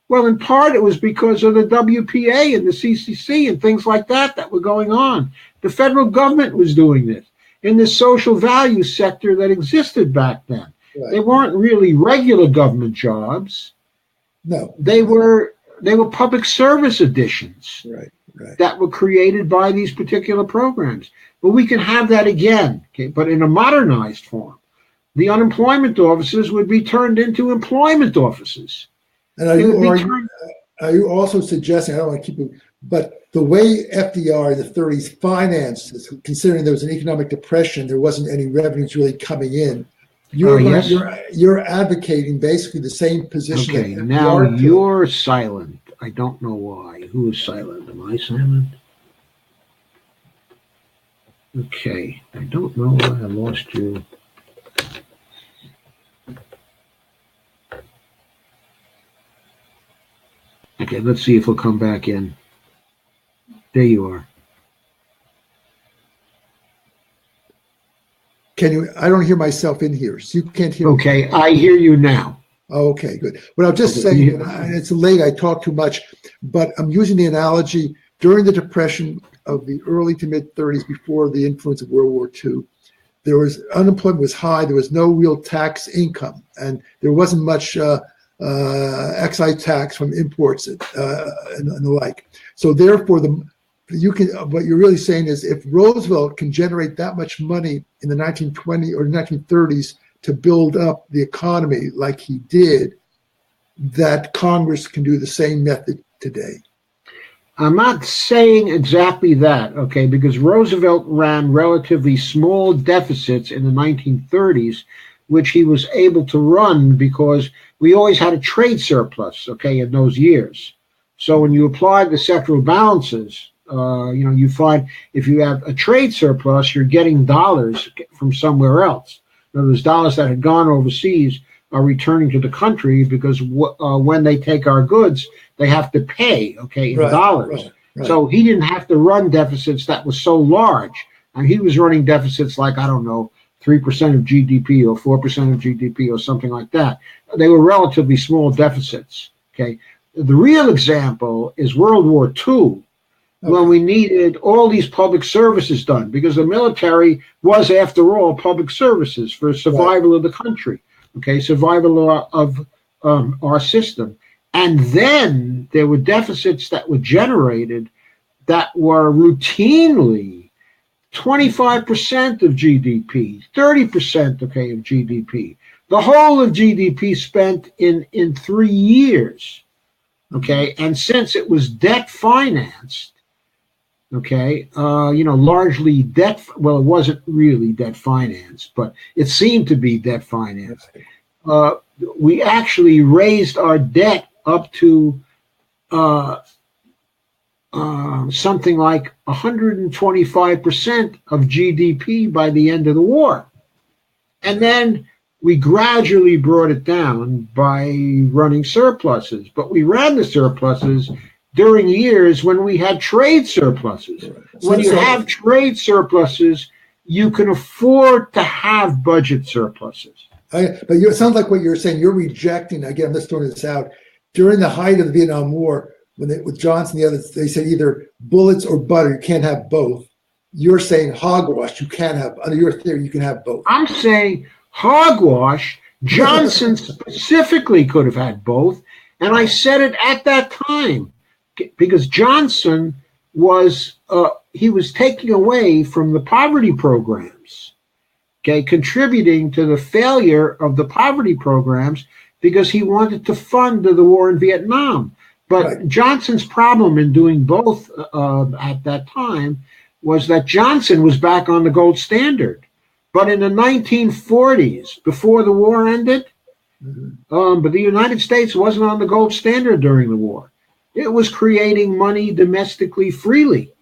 A: Well, in part, it was because of the WPA and the CCC and things like that were going on. The federal government was doing this in the social value sector that existed back then. Right. They weren't really regular government jobs.
B: No.
A: They were public service additions.
B: Right. Right.
A: That were created by these particular programs. But we can have that again, okay, but in a modernized form. The unemployment offices would be turned into employment offices.
B: And are you also suggesting, I don't want to keep But the way FDR in the 30s financed this, considering there was an economic depression, there wasn't any revenues really coming in.
A: Yes.
B: You're advocating basically the same position.
A: Okay,
B: that
A: now
B: FDR took.
A: you're silent. I don't know why. Who is silent? Am I silent? Okay, I don't know why I lost you. Okay, let's see if he'll come back in. There you are.
B: Can you? I don't hear myself in here, so you can't hear me.
A: Okay, I hear you now.
B: Okay, good. Well, I'm just saying, it's late, I talk too much, but I'm using the analogy during the Depression of the early to mid 30s, before the influence of World War II, there was unemployment was high, there was no real tax income, and there wasn't much excise tax from imports and the like. So therefore, what you're really saying is, if Roosevelt can generate that much money in the 1920s or 1930s to build up the economy like he did, that Congress can do the same method today.
A: I'm not saying exactly that, okay, because Roosevelt ran relatively small deficits in the 1930s, which he was able to run because we always had a trade surplus, okay, in those years. So when you apply the sectoral balances, you find if you have a trade surplus, you're getting dollars from somewhere else. In other words, dollars that had gone overseas are returning to the country because when they take our goods, they have to pay, okay, in dollars. Right. So he didn't have to run deficits that was so large. And he was running deficits like, I don't know, 3% of GDP or 4% of GDP or something like that. They were relatively small deficits, okay. The real example is World War II, when we needed all these public services done, because the military was, after all, public services for survival of the country, okay, survival of our system. And then there were deficits that were generated that were routinely 25% of GDP, 30%, okay, of GDP. The whole of GDP spent in 3 years, okay, and since it was debt financed, okay, largely debt, well, it wasn't really debt financed, but it seemed to be debt financed. We actually raised our debt up to something like 125% of GDP by the end of the war. And then we gradually brought it down by running surpluses, but we ran the surpluses during years when we had trade surpluses. When you have trade surpluses, you can afford to have budget surpluses.
B: But it sounds like what you're saying, you're rejecting, again, I'm just throwing this out, during the height of the Vietnam War, with Johnson and the others, they said either bullets or butter, you can't have both. You're saying hogwash, you can't have, under your theory, you can have both.
A: I'm saying hogwash, Johnson specifically could have had both, and I said it at that time, because Johnson was, he was taking away from the poverty programs, okay, contributing to the failure of the poverty programs because he wanted to fund the war in Vietnam. But Johnson's problem in doing both at that time was that Johnson was back on the gold standard. But in the 1940s, before the war ended, but the United States wasn't on the gold standard during the war. It was creating money domestically freely.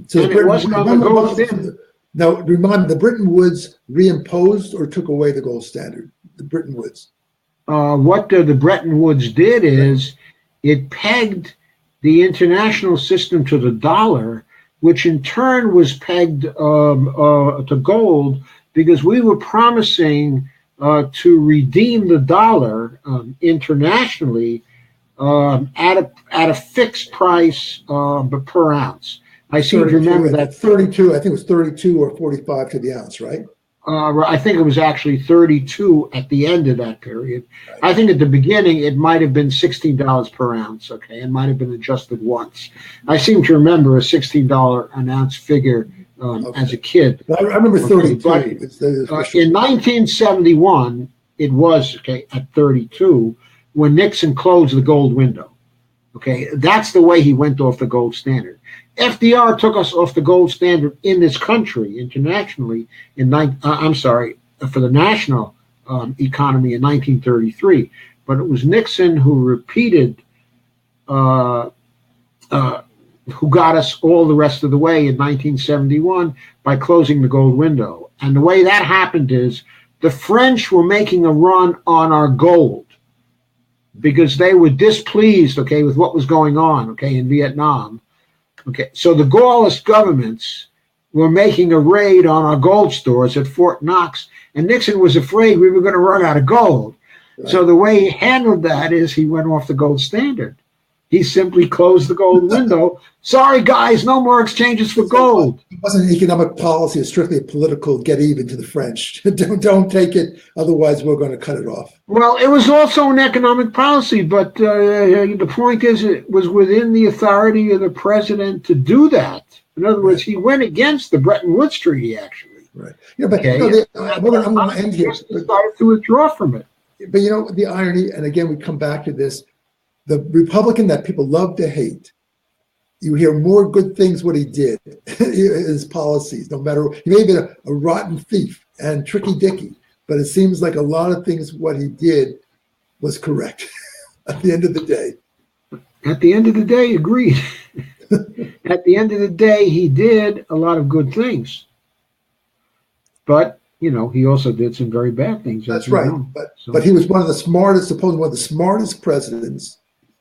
B: So
A: and it wasn't on the gold standard.
B: Now, remind me, the Bretton Woods reimposed or took away the gold standard? The Bretton Woods.
A: What the Bretton Woods did is it pegged the international system to the dollar, which in turn was pegged to gold, because we were promising to redeem the dollar internationally at a fixed price per ounce. I seem to remember that
B: 32. I think it was 32 or 45 to the ounce, right?
A: I think it was actually 32 at the end of that period. Right. I think at the beginning it might have been $16 per ounce. Okay, it might have been adjusted once. I seem to remember a $16 an ounce figure as a kid.
B: I remember 32.
A: But, in 1971, it was at 32 when Nixon closed the gold window. Okay, that's the way he went off the gold standard. FDR took us off the gold standard in this country internationally for the national economy in 1933. But it was Nixon who uh, who got us all the rest of the way in 1971 by closing the gold window. And the way that happened is the French were making a run on our gold because they were displeased, okay, with what was going on, okay, in Vietnam. Okay, so the Gaullist governments were making a raid on our gold stores at Fort Knox, and Nixon was afraid we were going to run out of gold. Right. So the way he handled that is he went off the gold standard. He simply closed the gold window. Sorry, guys, no more exchanges for gold.
B: It wasn't an economic policy. It's strictly a political get even to the French. Don't take it, otherwise we're going to cut it off.
A: Well, it was also an economic policy, but the point is it was within the authority of the president to do that. In other words, he went against the Bretton Woods Treaty, actually.
B: Right. Yeah, but okay. I'm going to end here.
A: Started to withdraw from it.
B: But the irony, and again, we come back to this, the Republican that people love to hate, you hear more good things what he did, his policies, no matter, he may have been a rotten thief and tricky dicky, but it seems like a lot of things what he did was correct at the end of the day.
A: At the end of the day, agreed. At the end of the day, he did a lot of good things. But, he also did some very bad things.
B: That's right. But he was supposedly one of the smartest presidents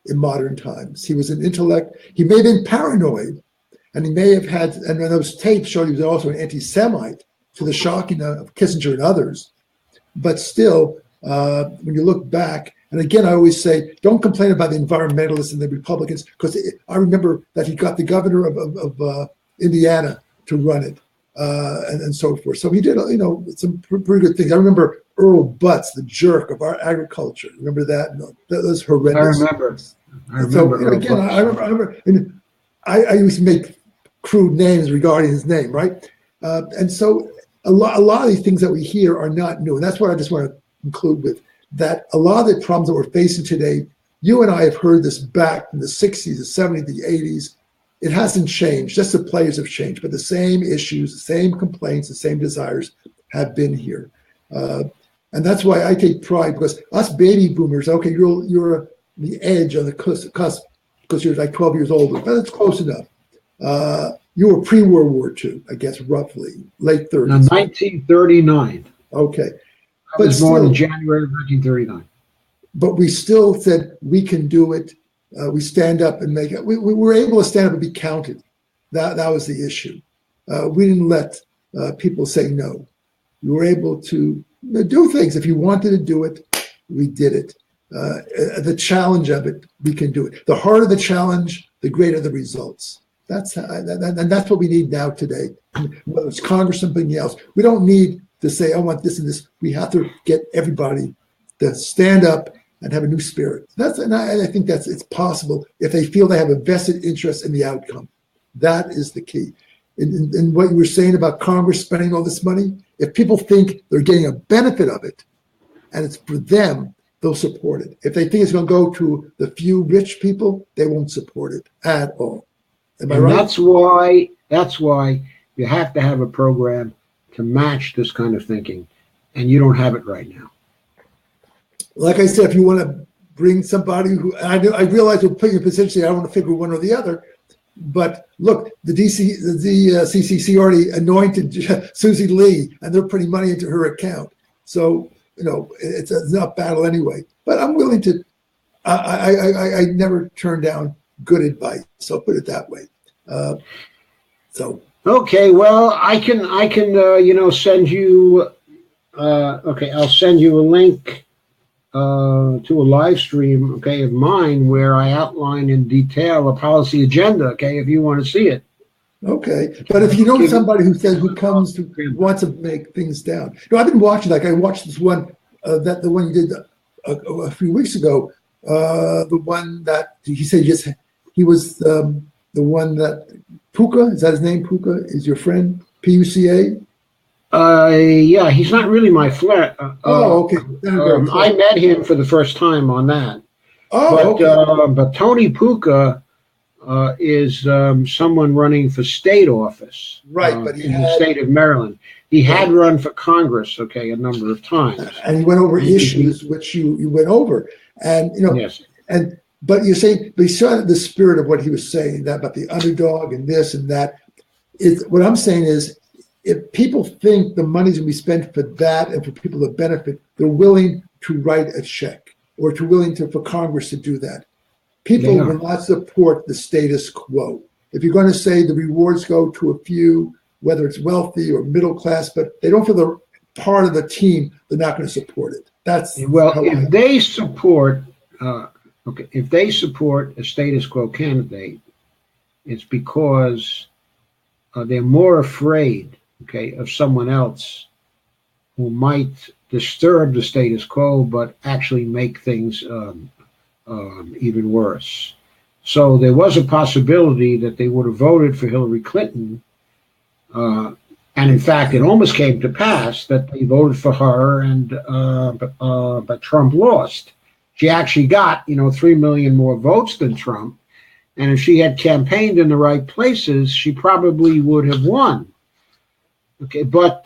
B: in modern times. He was an intellect. He may have been paranoid, and he may have had, and those tapes showed he was also an anti-Semite, to the shocking of Kissinger and others. But still, when you look back, and again, I always say, don't complain about the environmentalists and the Republicans, because I remember that he got the governor of Indiana to run it, and so forth. So he did, some pretty good things. I remember Earl Butz, the jerk of our agriculture. Remember that? No, that was horrendous.
A: I remember.
B: So again, I remember. And I used to make crude names regarding his name, right? And so a lot of these things that we hear are not new, and that's what I just want to conclude with. That a lot of the problems that we're facing today, you and I have heard this back in the 60s, the 70s, the 80s. It hasn't changed. Just the players have changed, but the same issues, the same complaints, the same desires have been here. And that's why I take pride, because us baby boomers, okay, you're the edge on the cusp because you're like 12 years older, but it's close enough. You were pre-World War II, I guess, roughly, late 30s.
A: No, 1939.
B: Okay.
A: I was born in January of 1939.
B: But we still said we can do it. We stand up and make it. We were able to stand up and be counted. That was the issue. We didn't let people say no. We were able to do things. If you wanted to do it, we did it. The challenge of it, we can do it. The harder the challenge, the greater the results. That's what we need now today. Whether it's Congress or something else, we don't need to say, I want this and this. We have to get everybody to stand up and have a new spirit. And I think it's possible if they feel they have a vested interest in the outcome. That is the key. In what you were saying about Congress spending all this money, if people think they're getting a benefit of it and it's for them, they'll support it. If they think it's going to go to the few rich people, they won't support it at all. Am I right?
A: That's why you have to have a program to match this kind of thinking, and you don't have it right now.
B: Like I said, if you want to bring somebody who, I realize we're putting in position, I don't want to figure one or the other, but look, the CCC already anointed Susie Lee, and they're putting money into her account. So, it's not battle anyway. But I'm willing to, I never turn down good advice. So put it that way.
A: Okay, well, I can send you. I'll send you a link to a live stream, of mine where I outline in detail a policy agenda. If you want to see it. Okay,
B: but if you know somebody who wants to make things down, I've been watching. Like I watched this one, the one you did a few weeks ago. The one that he said he was the one that Puka, is that his name? Puka is your friend, Puca.
A: Yeah, he's not really my friend.
B: Okay.
A: I met him for the first time on that.
B: Oh, okay.
A: But Tony Puka is someone running for state office
B: Right, but
A: in the state of Maryland. He had run for Congress, okay, a number of times.
B: And he went over
A: And
B: issues which you went over. And,
A: yes.
B: But you're saying, but you saw the spirit of what he was saying, that about the underdog and this and that. What I'm saying is, if people think the money's going to be spent for that and for people to benefit, they're willing to write a check or for Congress to do that. People will not support the status quo. If you're going to say the rewards go to a few, whether it's wealthy or middle class, but they don't feel they're part of the team, they're not going to support it. That's
A: if they support if they support a status quo candidate, it's because they're more afraid, of someone else who might disturb the status quo, but actually make things even worse. So there was a possibility that they would have voted for Hillary Clinton. And in fact, it almost came to pass that they voted for her, but Trump lost. She actually got, 3 million more votes than Trump. And if she had campaigned in the right places, she probably would have won. But